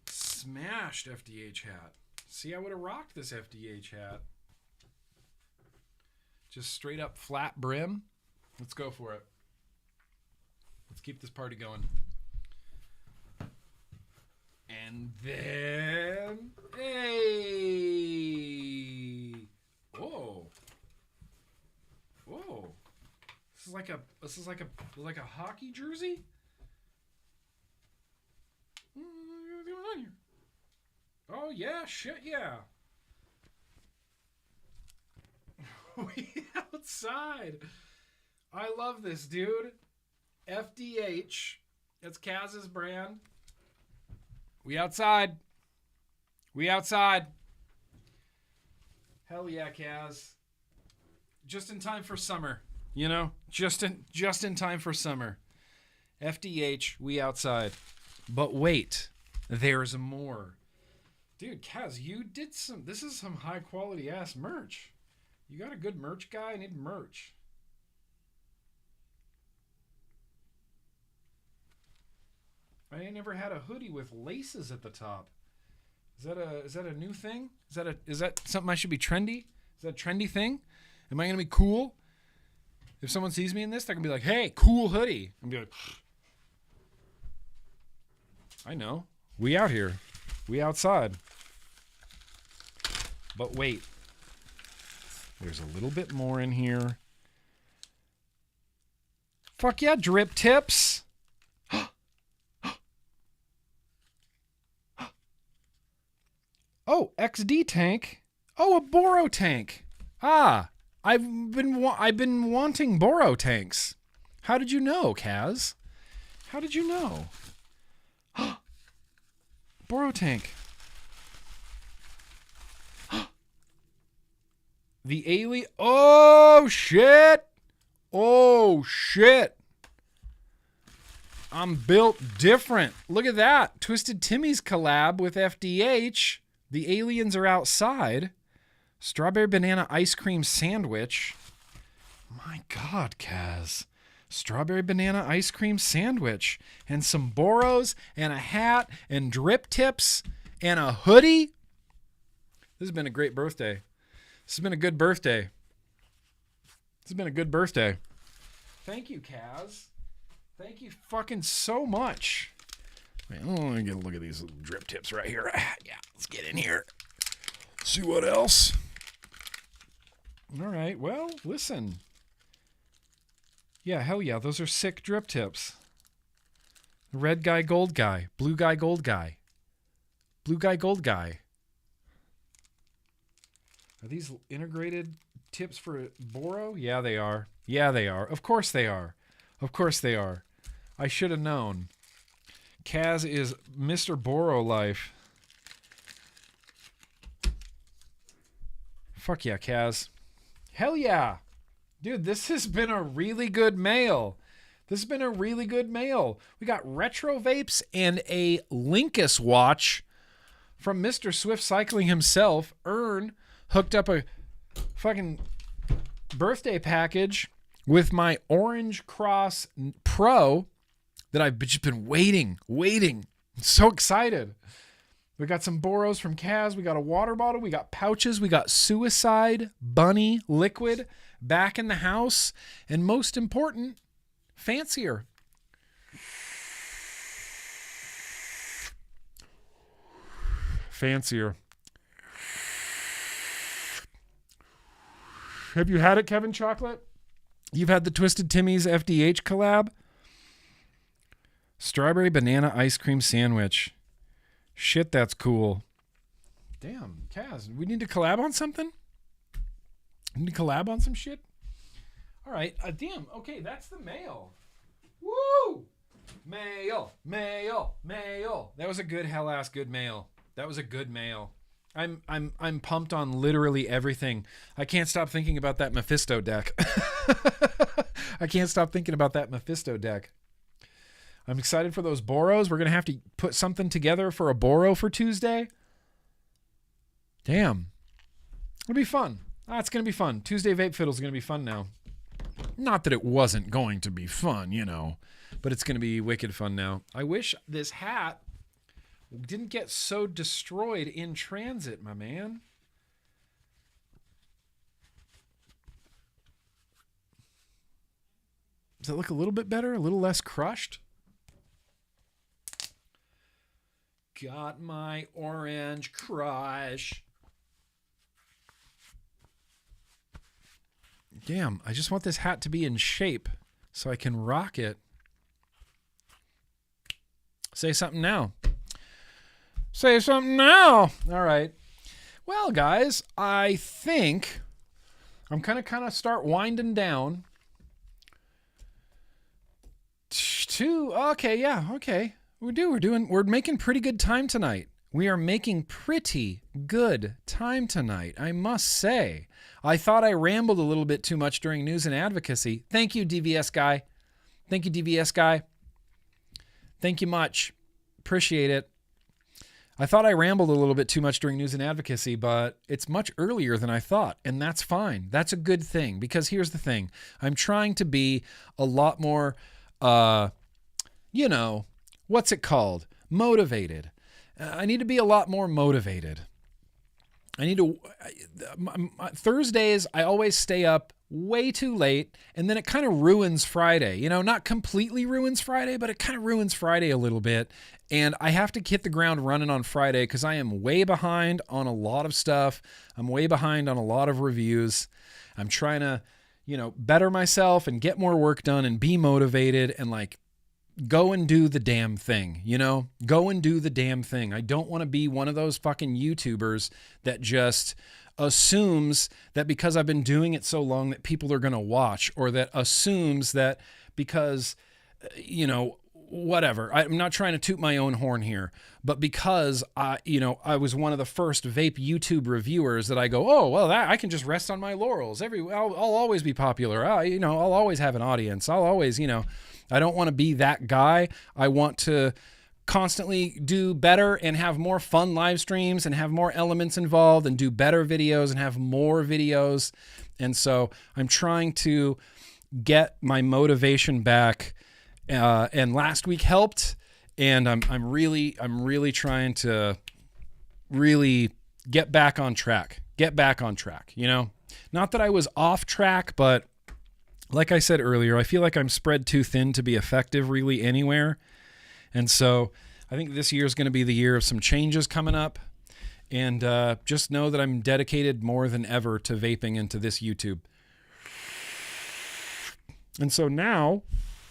smashed FDH hat. See, I would have rocked this FDH hat. Just straight up flat brim. Let's go for it. Let's keep this party going. And then, hey, whoa. This is like a hockey jersey. What's going on here? Oh yeah, shit yeah. We outside. I love this, dude. FDH. That's Kaz's brand. We outside. Hell yeah, Kaz. Just in time for summer. You know? Just in time for summer. FDH, we outside. But wait, there's more. Dude, Kaz, you did this is some high quality ass merch. You got a good merch guy? I need merch. I ain't never had a hoodie with laces at the top. Is that a new thing? Is that something I should be trendy? Is that a trendy thing? Am I gonna be cool? If someone sees me in this, they're gonna be like, "Hey, cool hoodie." I'm gonna be like, I know. We out here. We outside. But wait. There's a little bit more in here. Fuck yeah, drip tips. Oh, XD tank. Oh, a Boro tank. Ah, I've been wanting Boro tanks. How did you know, Kaz? How did you know? Boro tank. The alien. Oh shit. Oh shit. I'm built different. Look at that. Twisted Timmy's collab with FDH. The aliens are outside. Strawberry banana ice cream sandwich. My God, Kaz. Strawberry banana ice cream sandwich. And some Boros and a hat and drip tips and a hoodie. This has been a great birthday. This has been a good birthday. This has been a good birthday. Thank you, Kaz. Thank you fucking so much. Wait, let me get a look at these little drip tips right here. Yeah, let's get in here. See what else. All right, well, listen. Yeah, hell yeah, those are sick drip tips. Red guy, gold guy. Blue guy, gold guy. Blue guy, gold guy. Are these integrated tips for Boro? Yeah, they are. Yeah, they are. Of course they are. Of course they are. I should have known. Kaz is Mr. Boro life. Fuck yeah, Kaz. Hell yeah. Dude, this has been a really good mail. This has been a really good mail. We got retro vapes and a Linkus watch from Mr. Swift Cycling himself. Ern hooked up a fucking birthday package with my Orange Cross Pro that I've just been waiting. I'm so excited. We got some Boros from Kaz. We got a water bottle. We got pouches. We got Suicide Bunny liquid back in the house. And most important, fancier. Fancier. Have you had it, Kevin Chocolate? You've had the Twisted Timmy's FDH collab? Strawberry banana ice cream sandwich. Shit, that's cool. Damn, Kaz, we need to collab on something? We need to collab on some shit? All right, damn, okay, that's the mail. Woo! Mail. That was a good hell-ass good mail. That was a good mail. I'm pumped on literally everything. I can't stop thinking about that Mephisto deck. I can't stop thinking about that Mephisto deck. I'm excited for those Boros. We're going to have to put something together for a Boro for Tuesday. Damn. It'll be fun. It's going to be fun. Tuesday Vape Fiddle is going to be fun now. Not that it wasn't going to be fun, you know, but it's going to be wicked fun now. I wish this hat didn't get so destroyed in transit, my man. Does it look a little bit better? A little less crushed? Got my orange crush. Damn, I just want this hat to be in shape so I can rock it. Say something now. Say something now. All right. Well, guys, I think I'm kind of start winding down. Okay. We're making pretty good time tonight. We are making pretty good time tonight, I must say. I thought I rambled a little bit too much during news and advocacy. Thank you, DVS guy. Thank you much. Appreciate it. I thought I rambled a little bit too much during news and advocacy, but it's much earlier than I thought, and that's fine. That's a good thing, because here's the thing. I'm trying to be a lot more, what's it called? Motivated. I need to be a lot more motivated. I need to, Thursdays, I always stay up way too late, and then it kind of ruins Friday. You know, not completely ruins Friday, but it kind of ruins Friday a little bit. And I have to hit the ground running on Friday because I am way behind on a lot of stuff. I'm way behind on a lot of reviews. I'm trying to, you know, better myself and get more work done and be motivated and like go and do the damn thing, you know? Go and do the damn thing. I don't want to be one of those fucking YouTubers that just assumes that because I've been doing it so long that people are going to watch, or that assumes that because, you know, whatever. I'm not trying to toot my own horn here, but because I was one of the first vape YouTube reviewers that I go, oh, well, I can just rest on my laurels. I'll always be popular. I'll always have an audience. I'll always, I don't want to be that guy. I want to constantly do better and have more fun live streams and have more elements involved and do better videos and have more videos. And so I'm trying to get my motivation back. And last week helped, and I'm really trying to really get back on track. You know, not that I was off track, but like I said earlier, I feel like I'm spread too thin to be effective really anywhere. And so I think this year is going to be the year of some changes coming up, and just know that I'm dedicated more than ever to vaping and to this YouTube. And so now,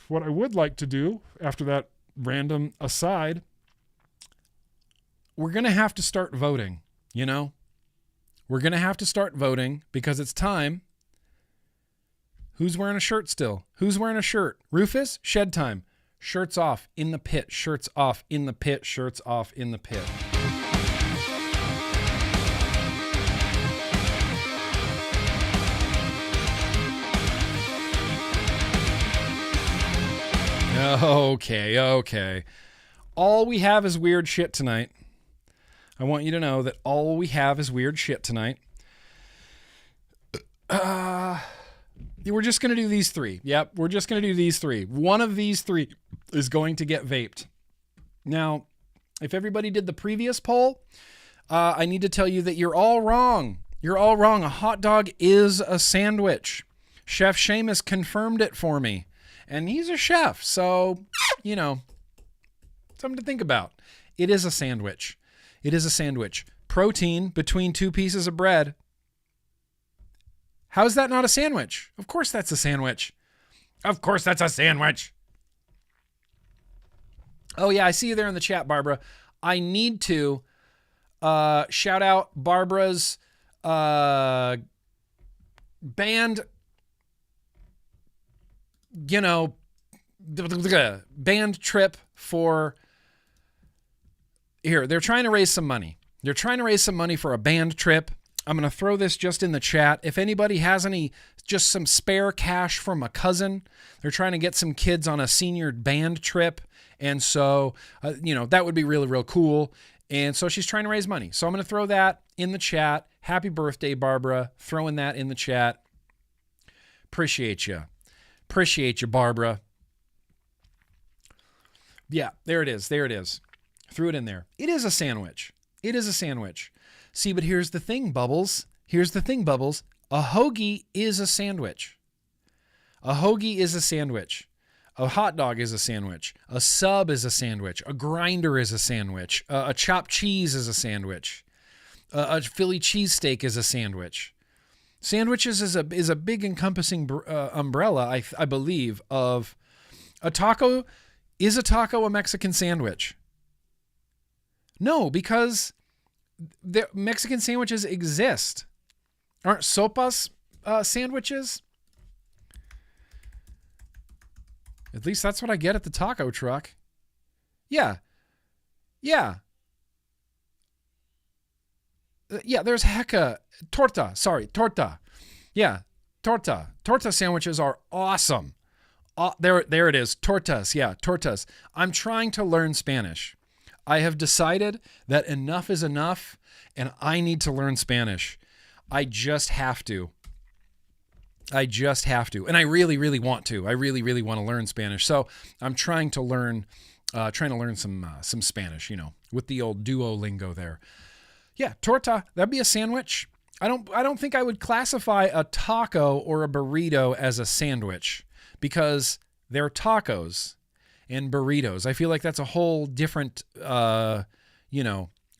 what I would like to do after that random aside, we're going to have to start voting, you know? We're going to have to start voting because it's time. Who's wearing a shirt still? Who's wearing a shirt? Rufus? Shed time. Shirts off in the pit. Shirts off in the pit. Shirts off in the pit. Okay. All we have is weird shit tonight. I want you to know that all we have is weird shit tonight. We're just going to do these three. Yep, we're just going to do these three. One of these three is going to get vaped. Now, if everybody did the previous poll, I need to tell you that you're all wrong. You're all wrong. A hot dog is a sandwich. Chef Seamus confirmed it for me. And he's a chef, so, something to think about. It is a sandwich. It is a sandwich. Protein between two pieces of bread. How is that not a sandwich? Of course that's a sandwich. Of course that's a sandwich. Oh, yeah, I see you there in the chat, Barbara. I need to shout out Barbara's band... band trip for here. They're trying to raise some money. They're trying to raise some money for a band trip. I'm going to throw this just in the chat. If anybody has just some spare cash from a cousin, they're trying to get some kids on a senior band trip. And so, that would be really, real cool. And so she's trying to raise money. So I'm going to throw that in the chat. Happy birthday, Barbara. Throwing that in the chat. Appreciate you. Appreciate you, Barbara. Yeah, there it is. Threw it in there. It is a sandwich. See, but here's the thing, Bubbles. A hoagie is a sandwich. A hot dog is a sandwich. A sub is a sandwich. A grinder is a sandwich. A chopped cheese is a sandwich. A Philly cheesesteak is a sandwich. Sandwiches is a big encompassing umbrella, I believe, of a taco. Is a taco a Mexican sandwich? No, because the Mexican sandwiches exist. Aren't sopas sandwiches? At least that's what I get at the taco truck. Yeah, there's torta. Yeah, torta. Torta sandwiches are awesome. There it is. Tortas. I'm trying to learn Spanish. I have decided that enough is enough, and I need to learn Spanish. I just have to. And I really, really want to. I really, really want to learn Spanish. So I'm trying to learn trying to learn some Spanish, with the old Duolingo there. Yeah, torta, that'd be a sandwich. I don't think I would classify a taco or a burrito as a sandwich because they're tacos and burritos. I feel like that's a whole different,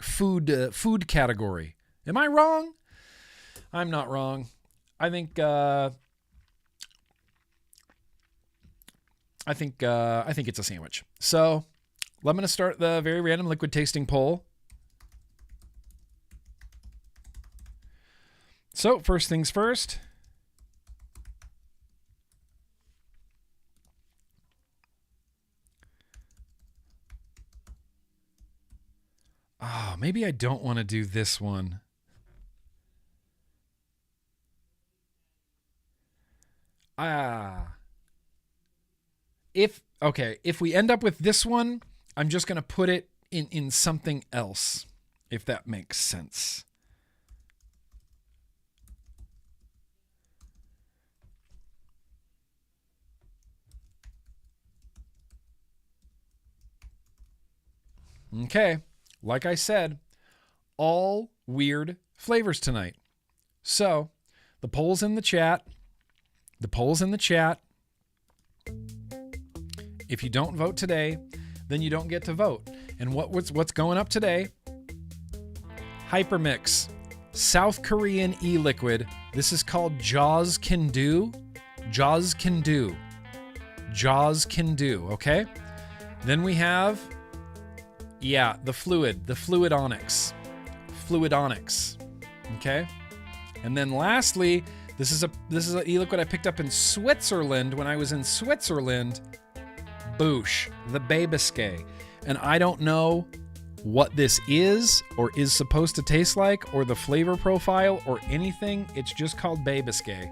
food category. Am I wrong? I'm not wrong. I think it's a sandwich. So I'm going to start the very random liquid tasting poll. So first things first. Oh, maybe I don't want to do this one. If we end up with this one, I'm just going to put it in something else, if that makes sense. Okay, like I said, all weird flavors tonight. So, the poll's in the chat. If you don't vote today, then you don't get to vote. And what's going up today? Hypermix, South Korean e-liquid. This is called Jaws Can Do. Jaws Can Do. Jaws Can Do, okay? Then we have, the Fluid Onyx. Fluid Onyx, okay? And then lastly, this is an e-liquid I picked up in Switzerland when I was in Switzerland. Boosh, the Babesque. And I don't know what this is or is supposed to taste like or the flavor profile or anything. It's just called Babesque.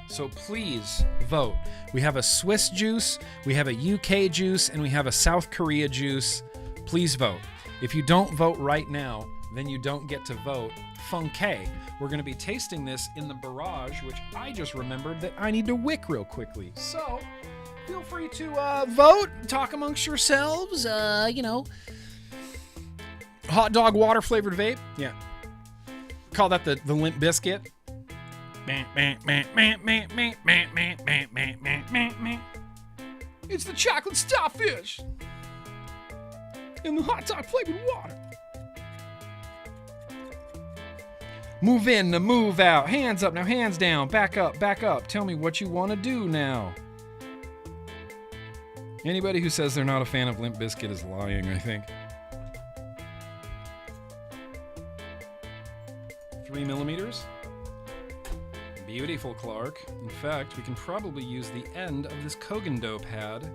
So please vote. We have a Swiss juice, we have a UK juice, and we have a South Korea juice. Please vote. If you don't vote right now, then you don't get to vote. Funke. We're going to be tasting this in the barrage, which I just remembered that I need to wick real quickly. So feel free to vote, talk amongst yourselves, hot dog water flavored vape. Yeah. Call that the Limp Biscuit. It's the chocolate starfish in the hot dog flavored water. Move in, to move out. Hands up, now hands down. Back up, back up. Tell me what you want to do now. Anybody who says they're not a fan of Limp Bizkit is lying, I think. 3 millimeters. Beautiful, Clark. In fact, we can probably use the end of this Kogendo pad.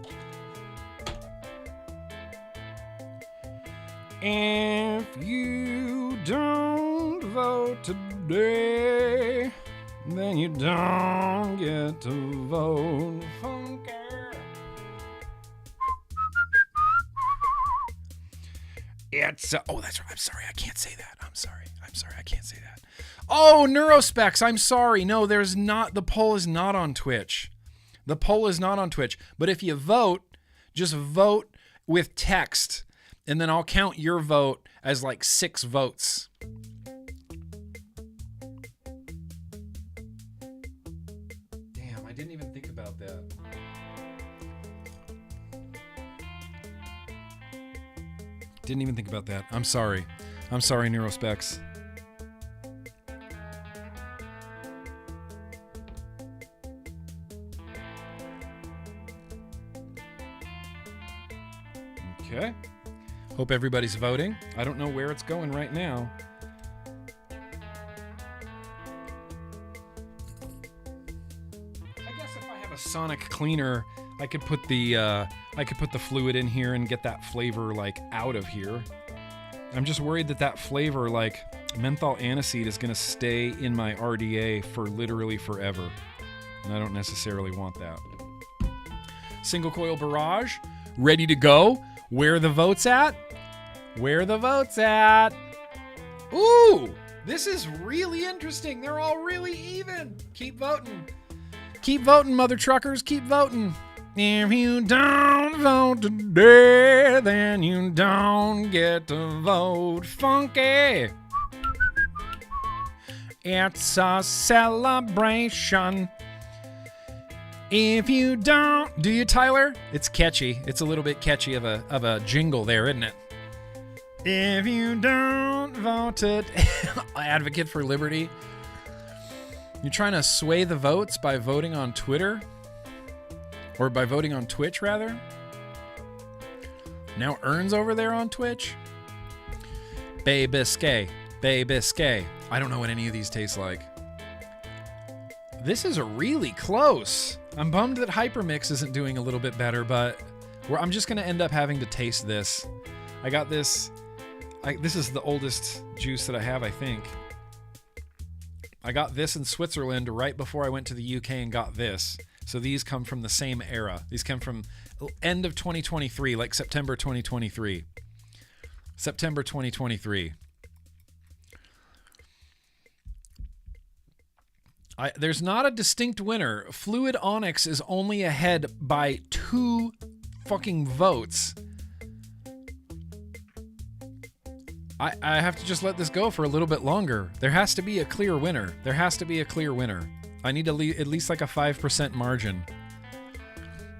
If you don't vote today, then you don't get to vote. Funker. It's that's right. I'm sorry, I can't say that. I'm sorry, I can't say that. Oh, Neurospecs, I'm sorry. No, there's not. The poll is not on Twitch. The poll is not on Twitch. But if you vote, just vote with text. And then I'll count your vote as like 6 votes. Damn, I didn't even think about that. Didn't even think about that. I'm sorry. I'm sorry, Neurospecs. Okay. Hope everybody's voting. I don't know where it's going right now. I guess if I have a sonic cleaner, I could put the fluid in here and get that flavor like out of here. I'm just worried that flavor like menthol aniseed is going to stay in my RDA for literally forever. And I don't necessarily want that. Single coil barrage, ready to go. Where are the votes at? Where are the votes at? Ooh, this is really interesting. They're all really even. Keep voting. Keep voting, mother truckers. Keep voting. If you don't vote today, then you don't get to vote funky. It's a celebration. If you don't, do you, Tyler? It's catchy. It's a little bit catchy of a jingle there, isn't it? If you don't vote it, advocate for liberty. You're trying to sway the votes by voting on Twitter, or by voting on Twitch rather. Now Ern's over there on Twitch. Bay Biscay. I don't know what any of these taste like. This is really close. I'm bummed that Hypermix isn't doing a little bit better, but I'm just going to end up having to taste this. I got this. This is the oldest juice that I have, I think. I got this in Switzerland right before I went to the UK and got this. So these come from the same era. These come from end of 2023, like September 2023. September 2023. There's not a distinct winner. Fluid Onyx is only ahead by 2 fucking votes. I have to just let this go for a little bit longer. There has to be a clear winner. There has to be a clear winner. I need at least like a 5% margin.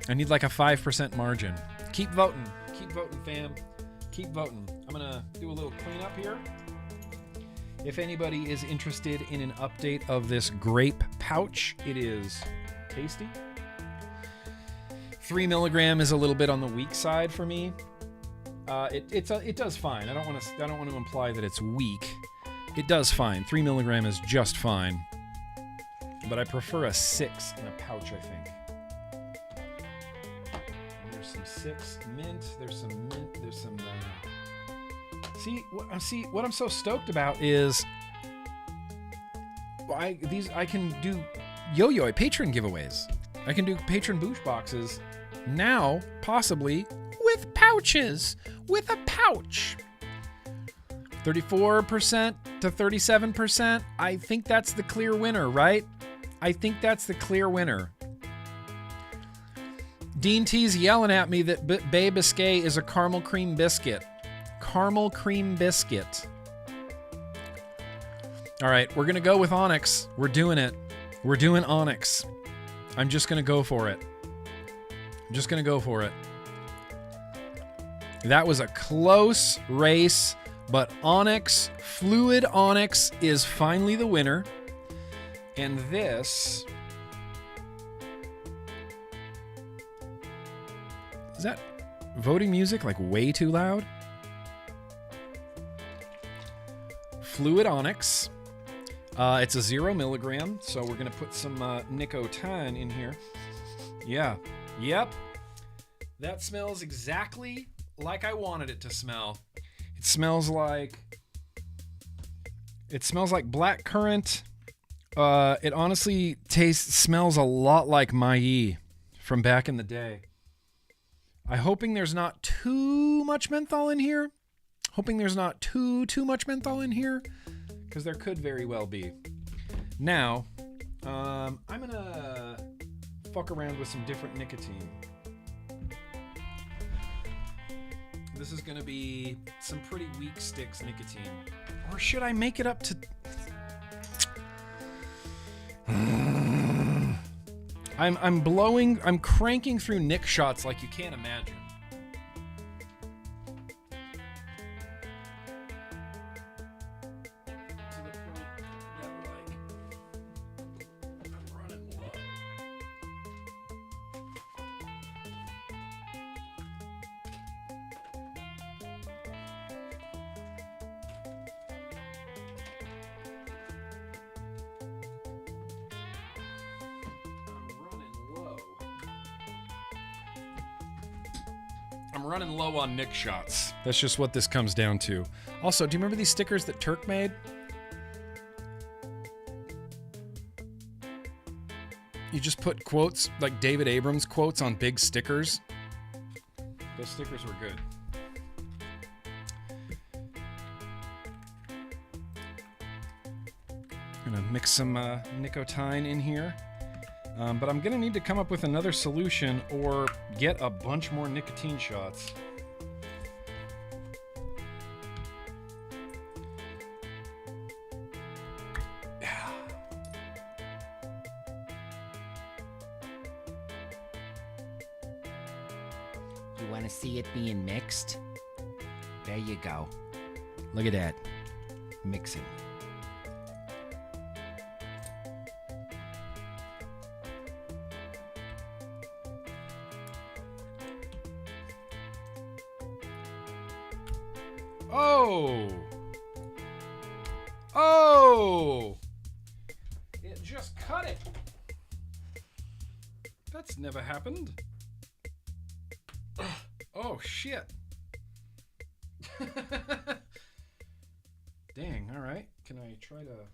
I need like a 5% margin. Keep voting. Keep voting, fam. Keep voting. I'm going to do a little cleanup here. If anybody is interested in an update of this grape pouch, it is tasty. 3 milligram is a little bit on the weak side for me. It does fine. I don't want to imply that it's weak. It does fine. 3 milligram is just fine. But I prefer a 6 in a pouch, I think. There's some 6 mint. There's some mint. There's some. See what I'm so stoked about is I can do yo-yo patron giveaways. I can do patron boosh boxes now, possibly with pouches, with a pouch. 34% to 37%. I think that's the clear winner, right? I think that's the clear winner. Dean T's yelling at me that Bay Biscay is a caramel cream biscuit. Caramel cream biscuit. All right, we're going to go with Onyx. We're doing it. We're doing Onyx. I'm just going to go for it. I'm just going to go for it. That was a close race, but Onyx, Fluid Onyx is finally the winner. And this... Is that voting music like way too loud? Fluid Onyx. It's a 0 milligram, so we're going to put some nicotine in here. Yeah. Yep. That smells exactly like I wanted it to smell. It smells like black currant. It honestly smells a lot like Mai from back in the day. I'm hoping there's not too much menthol in here. Hoping there's not too much menthol in here, because there could very well be. Now, I'm gonna fuck around with some different nicotine. This is gonna be some pretty weak sticks nicotine. Or should I make it up to... I'm cranking through Nick shots like you can't imagine. I'm running low on Nick shots. That's just what this comes down to. Also, do you remember these stickers that Turk made? You just put quotes, like David Abrams quotes on big stickers. Those stickers were good. Gonna mix some nicotine in here. But I'm going to need to come up with another solution or get a bunch more nicotine shots. You want to see it being mixed? There you go. Look at that. Mixing. Oh! Oh! It just cut it. That's never happened. Ugh. Oh, shit. Dang, all right. Can I try to...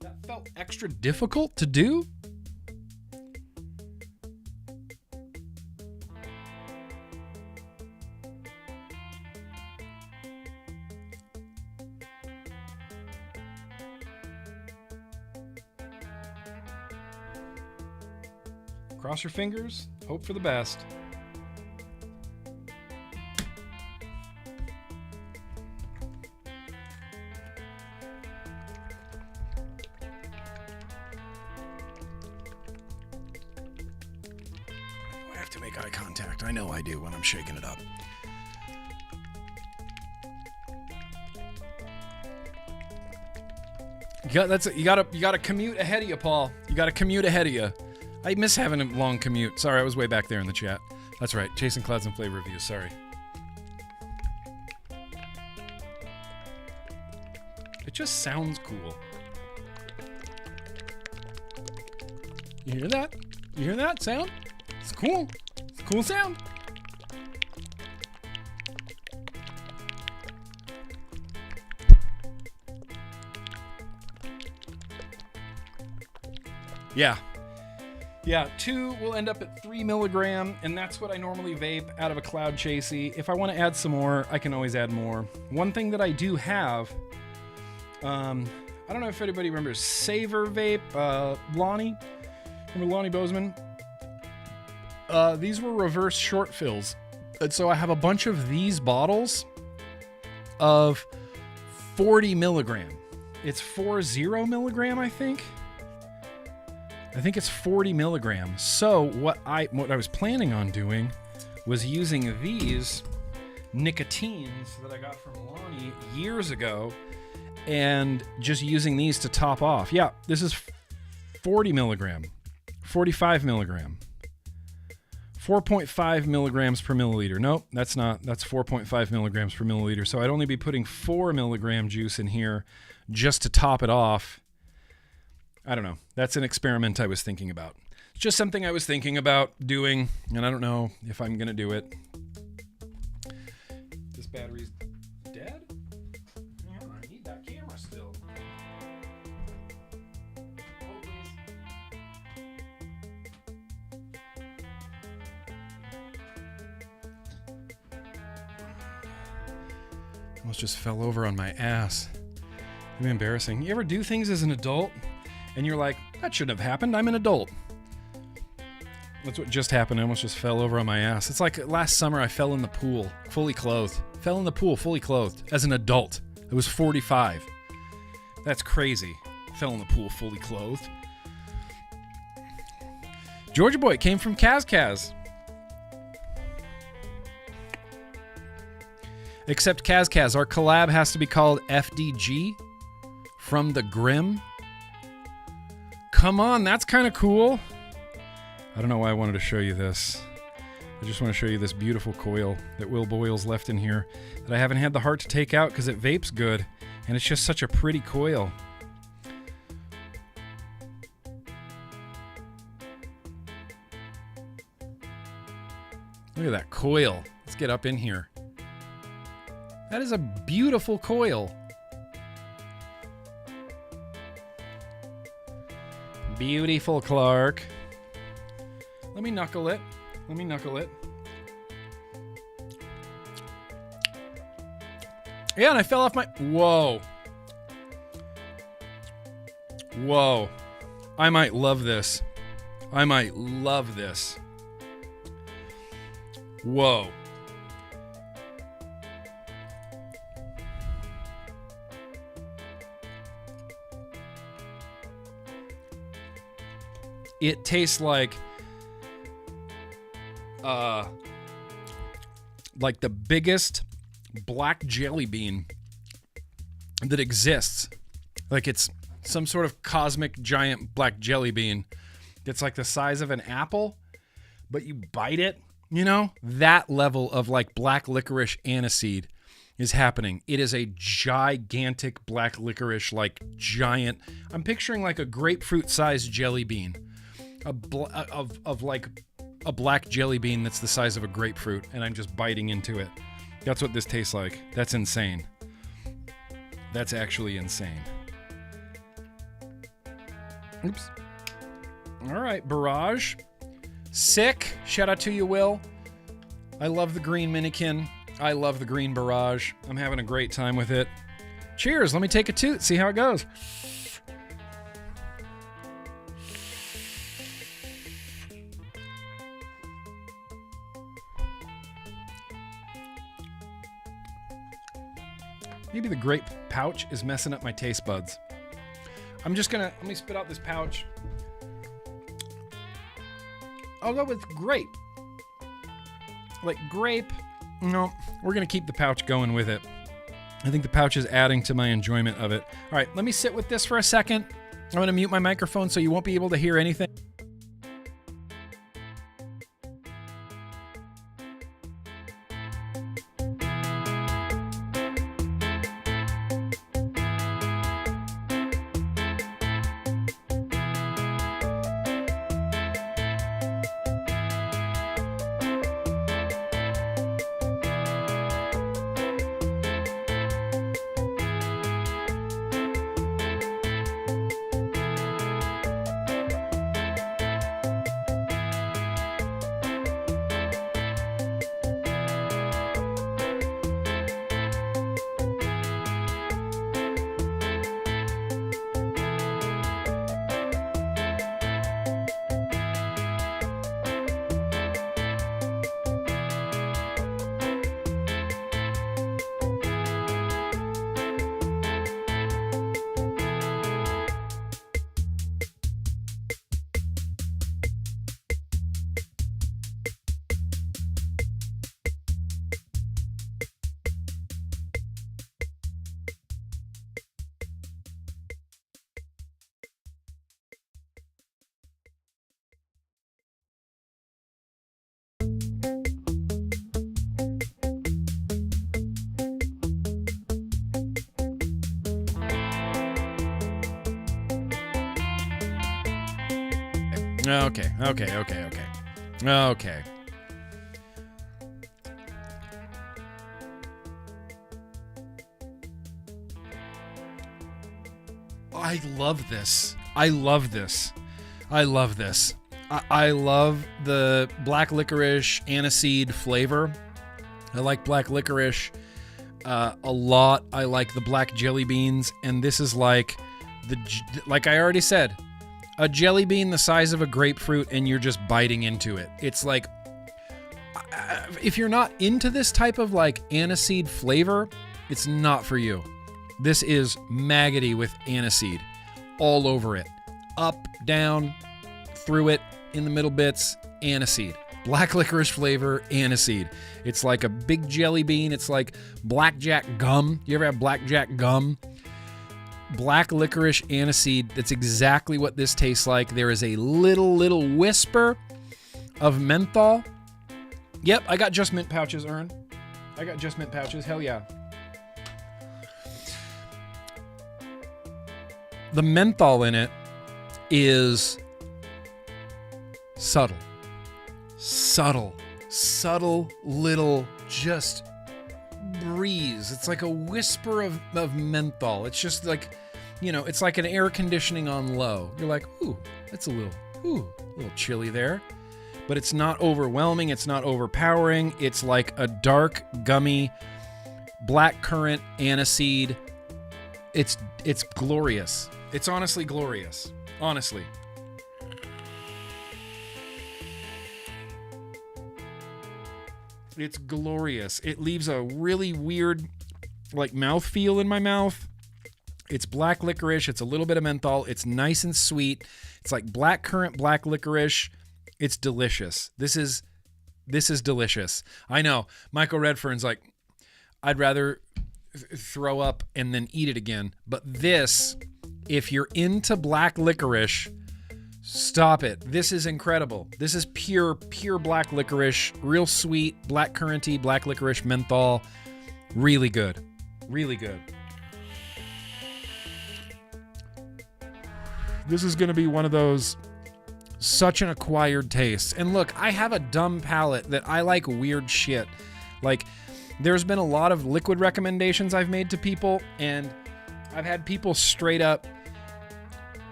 That felt extra difficult to do? Cross your fingers, hope for the best. I have to make eye contact. I know I do when I'm shaking it up. You gotta commute ahead of you, Paul. You gotta commute ahead of you. I miss having a long commute. Sorry, I was way back there in the chat. That's right, Chasing Clouds and Flavor Reviews, sorry. It just sounds cool. You hear that? You hear that sound? It's cool. It's a cool sound. Yeah. Yeah, 2 will end up at 3 milligram, and that's what I normally vape out of a Cloud Chasey. If I want to add some more, I can always add more. One thing that I do have, I don't know if anybody remembers Savor Vape, Lonnie. Remember Lonnie Bozeman? These were reverse short fills. And so I have a bunch of these bottles of 40 milligram. It's 40 milligram, I think. I think it's 40 milligrams. So what I was planning on doing was using these nicotines that I got from Lonnie years ago and just using these to top off. Yeah, this is 40 milligram, 45 milligram, 4.5 milligrams per milliliter. Nope, that's not. That's 4.5 milligrams per milliliter. So I'd only be putting 4 milligram juice in here just to top it off. I don't know. That's an experiment I was thinking about. It's just something I was thinking about doing, and I don't know if I'm going to do it. This battery's dead? Hang on, I need that camera still. Oh, please. Almost just fell over on my ass. Really embarrassing. You ever do things as an adult? And you're like, that shouldn't have happened. I'm an adult. That's what just happened. I almost just fell over on my ass. It's like last summer I fell in the pool, fully clothed. Fell in the pool, fully clothed, as an adult. I was 45. That's crazy. Fell in the pool, fully clothed. Georgia Boy came from CASAA. Except CASAA, our collab has to be called FDG from the Grimm. Come on, that's kind of cool. I don't know why I wanted to show you this. I just want to show you this beautiful coil that Will Boyle's left in here that I haven't had the heart to take out because it vapes good, and it's just such a pretty coil. Look at that coil. Let's get up in here. That is a beautiful coil. Beautiful, Clark. Let me knuckle it. Let me knuckle it. Yeah, and I fell off my... Whoa. Whoa. I might love this. I might love this. Whoa. It tastes like the biggest black jelly bean that exists. Like it's some sort of cosmic giant black jelly bean that's like the size of an apple, but you bite it, you know? That level of like black licorice aniseed is happening. It is a gigantic black licorice, like giant. I'm picturing like a grapefruit-sized jelly bean. Of like a black jelly bean that's the size of a grapefruit, and I'm just biting into it. That's what this tastes like. That's insane. That's actually insane. Oops. All right, Barrage. Sick. Shout out to you, Will. I love the green Minikin. I love the green Barrage. I'm having a great time with it. Cheers. Let me take a toot, see how it goes. Maybe the grape pouch is messing up my taste buds. Let me spit out this pouch. I'll go with grape. Like grape. No, we're gonna keep the pouch going with it. I think the pouch is adding to my enjoyment of it. All right, let me sit with this for a second. I'm gonna mute my microphone so you won't be able to hear anything. Okay. I love this. I love the black licorice aniseed flavor. I like black licorice a lot. I like the black jelly beans, and this is like I already said, a jelly bean the size of a grapefruit, and you're just biting into it. It's like, if you're not into this type of like aniseed flavor, it's not for you. This is maggoty with aniseed all over it. Up, down, through it, in the middle bits, aniseed. Black licorice flavor, aniseed. It's like a big jelly bean. It's like blackjack gum. You ever have blackjack gum? Black licorice aniseed. That's exactly what this tastes like. There is a little whisper of menthol. Yep, I got just mint pouches, Ern. I got just mint pouches. Hell yeah. The menthol in it is subtle little just breeze. It's like a whisper of menthol. It's just like, you know, it's like an air conditioning on low. You're like, ooh, that's a little chilly there. But it's not overwhelming. It's not overpowering. It's like a dark, gummy, black currant aniseed it's glorious. It's honestly glorious. Honestly. It's glorious. It leaves a really weird like mouthfeel in my mouth. It's black licorice. It's a little bit of menthol. It's nice and sweet. It's like black currant, black licorice. It's delicious. This is delicious. I know. Michael Redfern's like, I'd rather throw up and then eat it again. But this, if you're into black licorice, stop it. This is incredible. This is pure black licorice. Real sweet, black curranty, black licorice, menthol. Really good. Really good. This is going to be one of those such an acquired taste. And look, I have a dumb palate that I like weird shit. Like, there's been a lot of liquid recommendations I've made to people, and I've had people straight up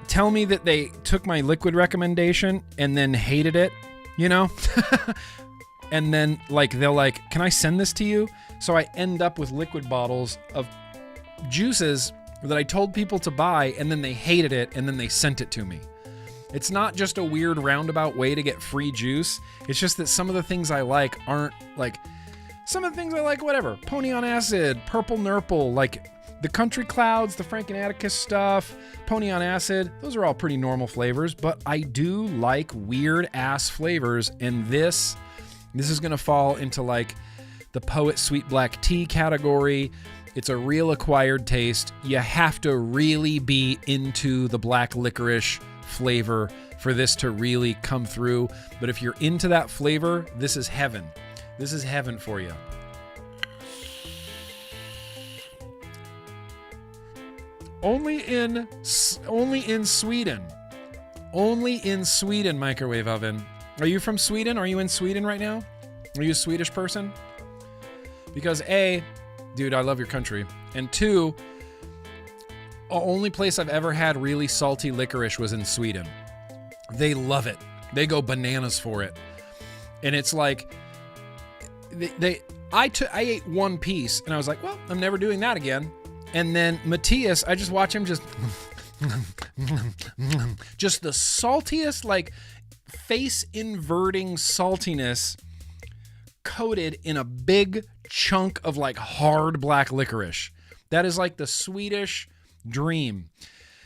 tell me that they took my liquid recommendation and then hated it, you know? And then, like, they'll like, can I send this to you? So I end up with liquid bottles of juices that I told people to buy, and then they hated it, and then they sent it to me. It's not just a weird roundabout way to get free juice. It's just that some of the things I like aren't like, some of the things I like, whatever. Pony on Acid, Purple Nurple, like the Country Clouds, the Frank and Atticus stuff, Pony on Acid, those are all pretty normal flavors, but I do like weird ass flavors, and this is gonna fall into like the Poet Sweet Black Tea category. It's a real acquired taste. You have to really be into the black licorice flavor for this to really come through. But if you're into that flavor, this is heaven. This is heaven for you. Only in Sweden. Only in Sweden, microwave oven. Are you from Sweden? Are you in Sweden right now? Are you a Swedish person? Because A, dude, I love your country. And two, the only place I've ever had really salty licorice was in Sweden. They love it. They go bananas for it. And it's like, I ate one piece and I was like, well, I'm never doing that again. And then Matthias, I just watch him just the saltiest, like face inverting saltiness coated in a big chunk of like hard black licorice. That is like the Swedish dream.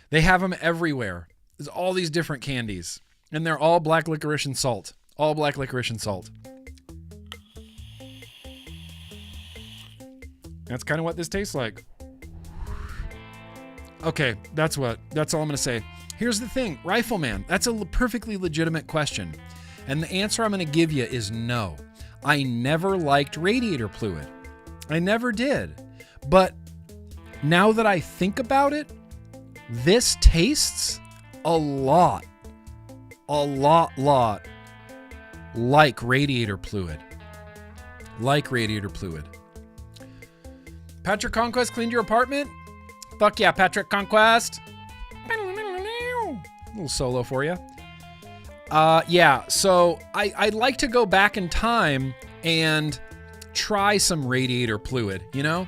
They have them everywhere. There's all these different candies, and they're all black licorice and salt. All black licorice and salt. That's kind of what this tastes like. Okay, that's all I'm going to say. Here's the thing, Rifleman, that's a perfectly legitimate question. And the answer I'm going to give you is no. I never liked radiator fluid. I never did. But now that I think about it, this tastes a lot like radiator fluid. Like radiator fluid. Patrick Conquest cleaned your apartment? Fuck yeah, Patrick Conquest. A little solo for you. Yeah, so I'd like to go back in time and try some radiator fluid, you know?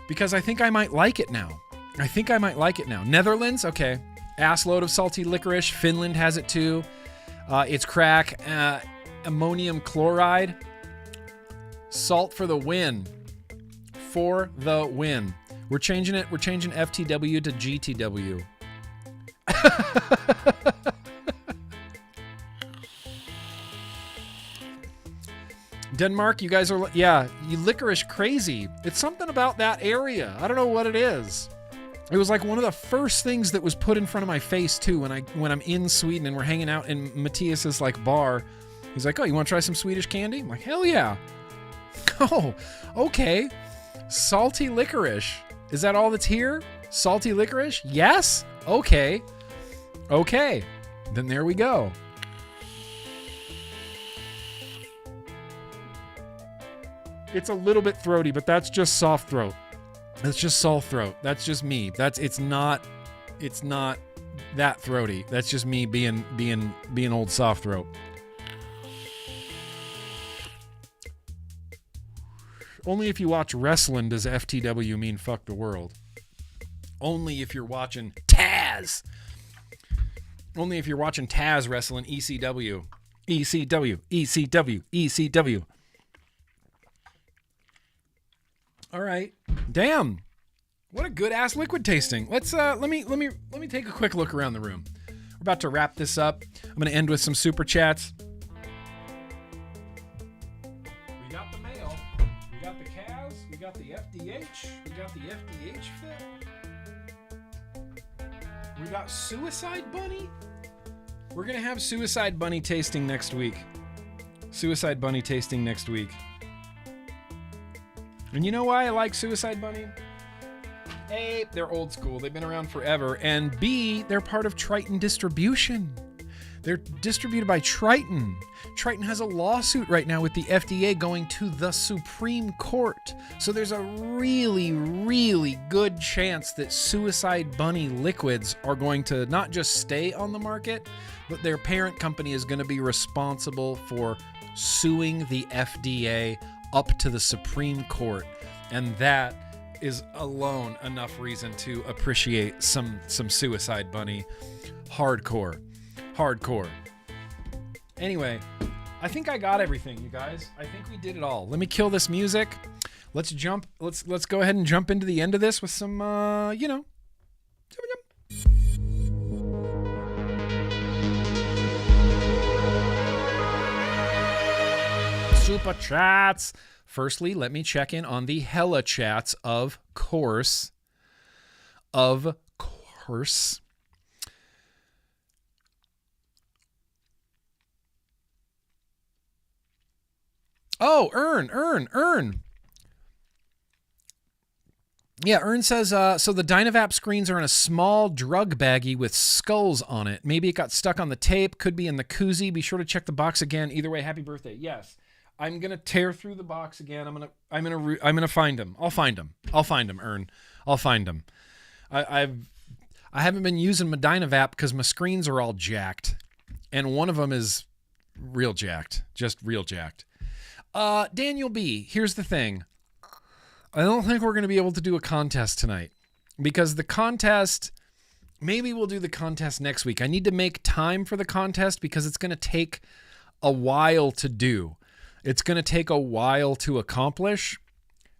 Because I think I might like it now. Netherlands, okay. Assload of salty licorice. Finland has it too. It's crack. Ammonium chloride. Salt for the win. For the win. We're changing it. We're changing FTW to GTW. Denmark, you guys are, yeah, you licorice crazy. It's something about that area. I don't know what it is. It was like one of the first things that was put in front of my face too when I'm in Sweden and we're hanging out in Matthias's like bar. He's like, "Oh, you want to try some Swedish candy?" I'm like, "Hell yeah." Oh, okay. Salty licorice. Is that all that's here? Salty licorice? Yes? Okay. Okay. Then there we go. It's a little bit throaty, but that's just soft throat. That's just soft throat. That's just me. It's not that throaty. That's just me being old soft throat. Only if you watch wrestling does FTW mean fuck the world. Only if you're watching Taz. Only if you're watching Taz wrestling ECW. ECW, ECW, ECW. All right. Damn. What a good ass liquid tasting. Let's let me take a quick look around the room. We're about to wrap this up. I'm going to end with some super chats. We got the mail. We got the CAS. We got the FDH. We got the FDH fit. We got Suicide Bunny. We're going to have Suicide Bunny tasting next week. Suicide Bunny tasting next week. And you know why I like Suicide Bunny? A, they're old school. They've been around forever. And B, they're part of Triton Distribution. They're distributed by Triton. Triton has a lawsuit right now with the FDA going to the Supreme Court. So there's a really, really good chance that Suicide Bunny liquids are going to not just stay on the market, but their parent company is going to be responsible for suing the FDA up to the Supreme Court. And that is alone enough reason to appreciate some Suicide Bunny. Hardcore. Anyway, I think I got everything, you guys. I think we did it all. Let me kill this music. Let's jump. Let's go ahead and jump into the end of this with some, super chats. Firstly, let me check in on the hella chats, of course. Of course. Oh, Earn. Yeah, Earn says, so the Dynavap screens are in a small drug baggie with skulls on it. Maybe it got stuck on the tape. Could be in the koozie. Be sure to check the box again. Either way, happy birthday. Yes. I'm gonna tear through the box again. I'm gonna find him. I'll find him, Earn. I'll find him. I haven't been using my Dynavap because my screens are all jacked, and one of them is real jacked, just real jacked. Daniel B, here's the thing. I don't think we're gonna be able to do a contest tonight because the contest. Maybe we'll do the contest next week. I need to make time for the contest because it's gonna take a while to do. It's going to take a while to accomplish.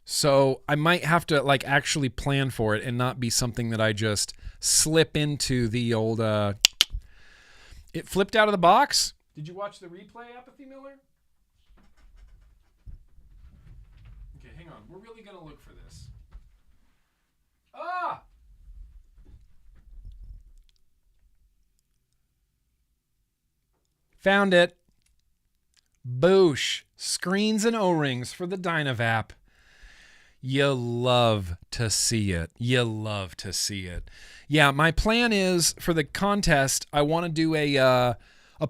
So I might have to actually plan for it and not be something that I just slip into the old, it flipped out of the box. Did you watch the replay, Apathy Miller? Okay, hang on. We're really going to look for this. Ah! Found it. Boosh. Screens and O-rings for the Dynavap. You love to see it. Yeah, my plan is for the contest, I want to do a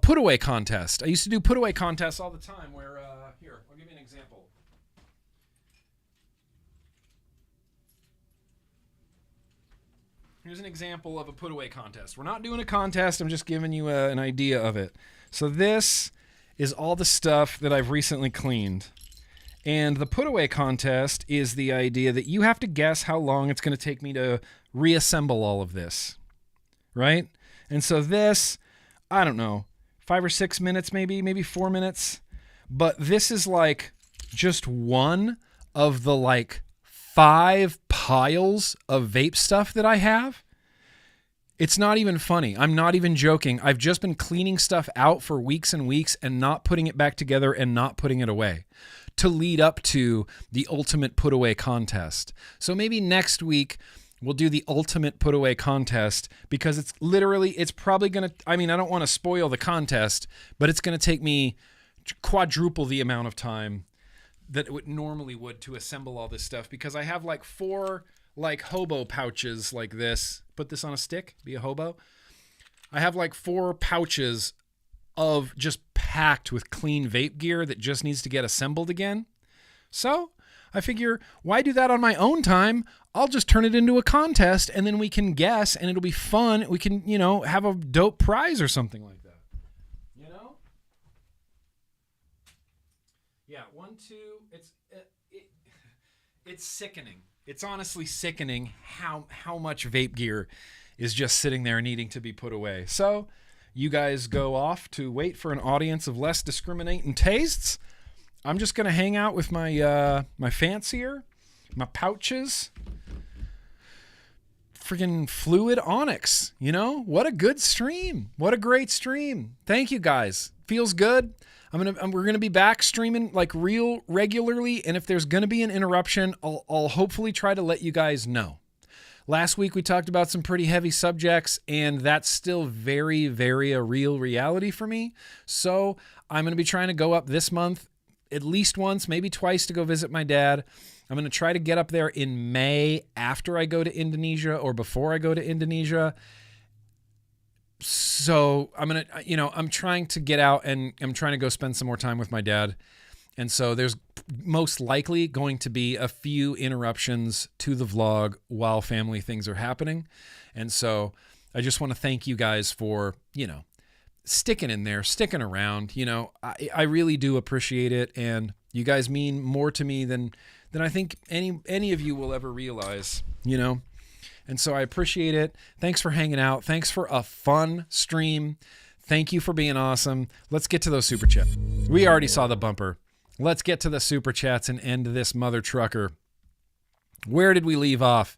put-away contest. I used to do put-away contests all the time where, here, I'll give you an example. Here's an example of a put-away contest. We're not doing a contest. I'm just giving you an idea of it. So this is all the stuff that I've recently cleaned. And the put-away contest is the idea that you have to guess how long it's going to take me to reassemble all of this, right? And so this, I don't know, 5 or 6 minutes maybe 4 minutes. But this is just one of the 5 piles of vape stuff that I have. It's not even funny. I'm not even joking. I've just been cleaning stuff out for weeks and weeks and not putting it back together and not putting it away to lead up to the ultimate put away contest. So maybe next week we'll do the ultimate put away contest because it's probably going to, I don't want to spoil the contest, but it's going to take me quadruple the amount of time that it normally would to assemble all this stuff because I have 4 hobo pouches like this. Put this on a stick, be a hobo. I have 4 pouches of just packed with clean vape gear that just needs to get assembled again. So I figure, why do that on my own time? I'll just turn it into a contest and then we can guess and it'll be fun. We can, have a dope prize or something like that. Yeah, 1, 2, it's sickening. It's honestly sickening how much vape gear is just sitting there needing to be put away. So you guys go off to wait for an audience of less discriminating tastes. I'm just going to hang out with my my fancier, my pouches. Freaking fluid onyx, you know? What a good stream. What a great stream. Thank you guys. Feels good. We're gonna be back streaming like real regularly, and if there's gonna be an interruption, I'll hopefully try to let you guys know. Last week we talked about some pretty heavy subjects, and that's still very, very a real reality for me. So I'm gonna be trying to go up this month at least once, maybe twice, to go visit my dad. I'm going to try to get up there in May after I go to Indonesia or before I go to Indonesia. So I'm trying to get out, and I'm trying to go spend some more time with my dad. And so there's most likely going to be a few interruptions to the vlog while family things are happening. And so I just want to thank you guys for, sticking in there, sticking around. I really do appreciate it. And you guys mean more to me than I think any of you will ever realize, And so I appreciate it. Thanks for hanging out. Thanks for a fun stream. Thank you for being awesome. Let's get to those super chats. We already saw the bumper. Let's get to the super chats and end this mother trucker. Where did we leave off?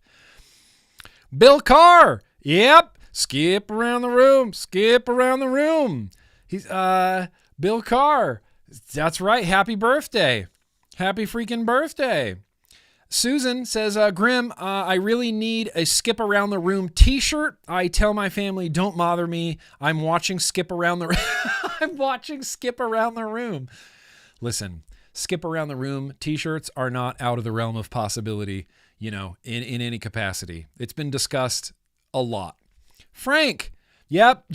Bill Carr. Yep. Skip around the room. Skip around the room. He's Bill Carr. That's right. Happy birthday. Happy freaking birthday. Susan says, Grimm, I really need a Skip Around the Room t-shirt. I tell my family, don't bother me. I'm watching Skip Around the I'm watching Skip Around the Room. Listen, Skip Around the Room t-shirts are not out of the realm of possibility, in any capacity. It's been discussed a lot. Frank, yep.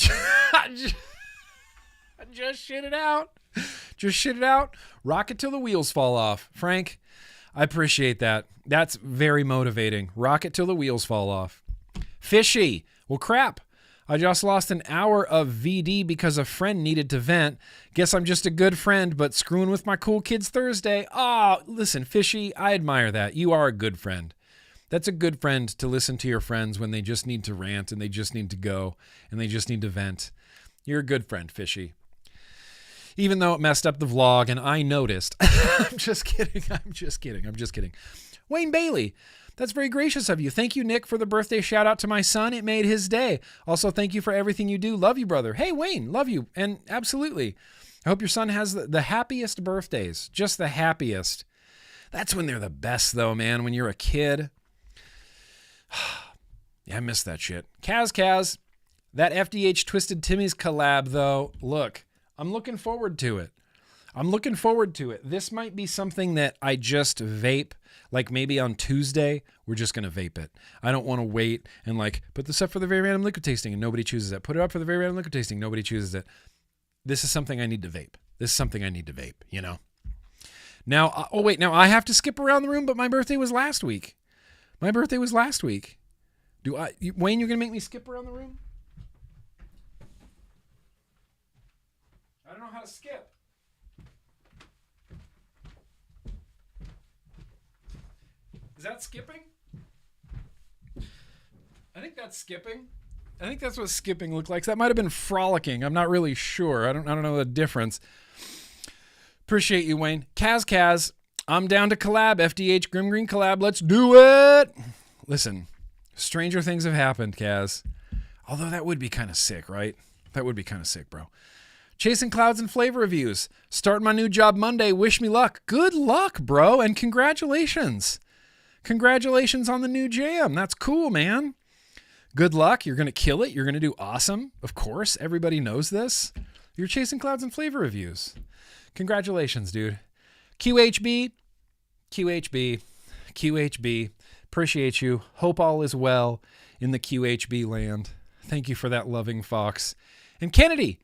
Just shit it out. Just shit it out. Rock it till the wheels fall off. Frank, I appreciate that. That's very motivating. Rock it till the wheels fall off. Fishy. Well, crap. I just lost an hour of VD because a friend needed to vent. Guess I'm just a good friend, but screwing with my cool kids Thursday. Oh, listen, Fishy, I admire that. You are a good friend. That's a good friend to listen to your friends when they just need to rant and they just need to go and they just need to vent. You're a good friend, Fishy. Even though it messed up the vlog and I noticed. I'm just kidding. I'm just kidding. Wayne Bailey. That's very gracious of you. Thank you, Nick, for the birthday shout out to my son. It made his day. Also, thank you for everything you do. Love you, brother. Hey, Wayne, love you. And absolutely. I hope your son has the happiest birthdays. Just the happiest. That's when they're the best, though, man. When you're a kid. Yeah, I miss that shit. Kaz. That FDH Twisted Timmy's collab, though. Look. I'm looking forward to it. This might be something that I just vape, like maybe on Tuesday, we're just going to vape it. I don't want to wait and put this up for the very random liquid tasting and nobody chooses it. Put it up for the very random liquid tasting, nobody chooses it. This is something I need to vape. Now, now I have to skip around the room, but my birthday was last week. Wayne, you're going to make me skip around the room? I don't know how to skip. Is that skipping? I think that's skipping. I think that's what skipping looked like. That might have been frolicking. I'm not really sure. I don't know the difference. Appreciate you, Wayne. Kaz, I'm down to collab. FDH GrimmGreen collab. Let's do it. Listen, stranger things have happened, Kaz. Although that would be kind of sick, right? That would be kind of sick, bro. Chasing Clouds and Flavor Reviews. Starting my new job Monday. Wish me luck. Good luck, bro. And congratulations. Congratulations on the new jam. That's cool, man. Good luck. You're going to kill it. You're going to do awesome. Of course. Everybody knows this. You're Chasing Clouds and Flavor Reviews. Congratulations, dude. QHB. Appreciate you. Hope all is well in the QHB land. Thank you for that loving fox. And Kennedy.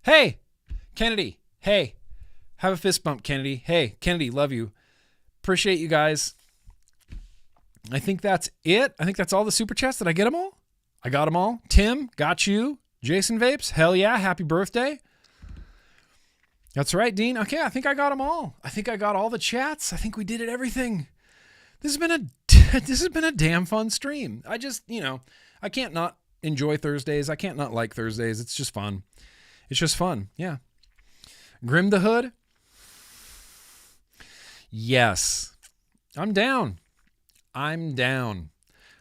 Hey, Kennedy. Hey, have a fist bump, Kennedy. Hey, Kennedy, love you. Appreciate you guys. I think that's it. I think that's all the super chats. Did I get them all? I got them all. Tim, got you. Jason Vapes, hell yeah, happy birthday. That's right, Dean. Okay, I think I got them all. I think I got all the chats. I think we did it, everything. This has been this has been a damn fun stream. I just, I can't not enjoy Thursdays. I can't not like Thursdays. It's just fun. It's just fun. Yeah. Grimm the Hood? Yes. I'm down.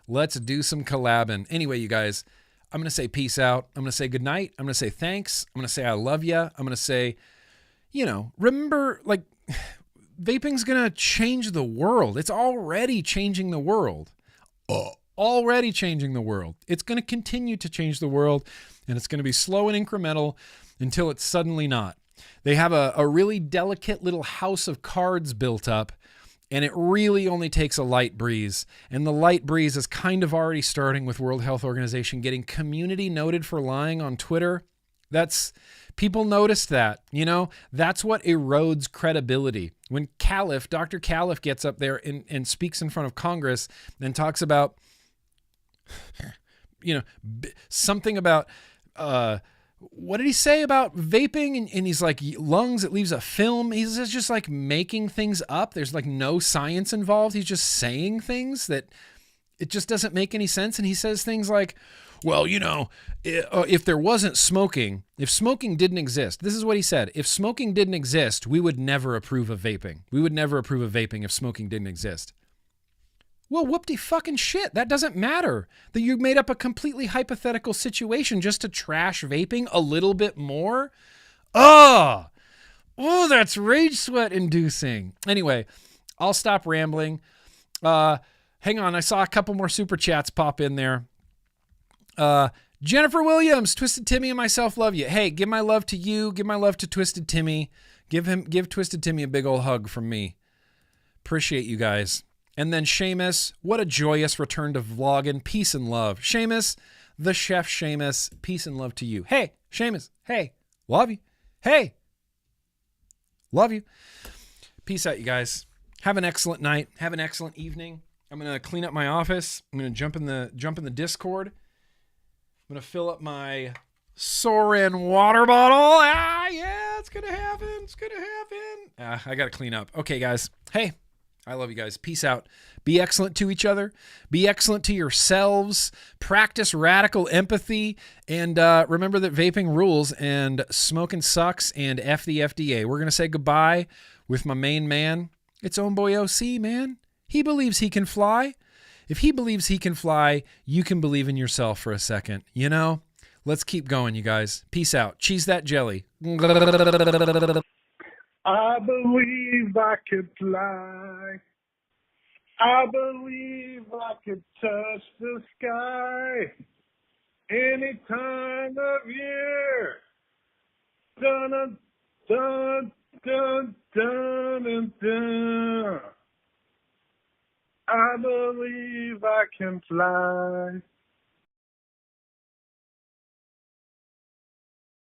Let's do some collabing. Anyway, you guys, I'm going to say peace out. I'm going to say good night. I'm going to say thanks. I'm going to say I love you. I'm going to say, remember, like, vaping's going to change the world. It's already changing the world. Already changing the world. It's going to continue to change the world, and it's going to be slow and incremental until it's suddenly not. They have a really delicate little house of cards built up, and it really only takes a light breeze. And the light breeze is kind of already starting with World Health Organization getting community noted for lying on Twitter. People noticed that, that's what erodes credibility. When Dr. Califf gets up there and speaks in front of Congress and talks about, something about, what did he say about vaping? And he's like, lungs, it leaves a film. He's just like making things up. There's like no science involved. He's just saying things that it just doesn't make any sense. And he says things like, well, if there wasn't smoking, if smoking didn't exist, this is what he said. If smoking didn't exist, we would never approve of vaping. We would never approve of vaping if smoking didn't exist. Well, whoop-de fucking shit. That doesn't matter. That you made up a completely hypothetical situation just to trash vaping a little bit more. Oh, that's rage sweat inducing. Anyway, I'll stop rambling. Hang on. I saw a couple more super chats pop in there. Jennifer Williams, Twisted Timmy and myself love you. Hey, give my love to you. Give my love to Twisted Timmy. Give Twisted Timmy a big old hug from me. Appreciate you guys. And then Seamus, what a joyous return to vlogging. Peace and love. Seamus, the chef Seamus, peace and love to you. Hey, Seamus, hey, love you. Hey, love you. Peace out, you guys. Have an excellent night. Have an excellent evening. I'm going to clean up my office. I'm going to jump in the Discord. I'm going to fill up my Soren water bottle. Yeah, it's going to happen. It's going to happen. I got to clean up. Okay, guys. Hey. I love you guys. Peace out. Be excellent to each other. Be excellent to yourselves. Practice radical empathy. And remember that vaping rules and smoking sucks and F the FDA. We're going to say goodbye with my main man. It's own boy OC, man. He believes he can fly. If he believes he can fly, you can believe in yourself for a second. Let's keep going, you guys. Peace out. Cheese that jelly. I believe I could fly. I believe I could touch the sky any time of year. Dun dun dun dun dun dun. I believe I can fly.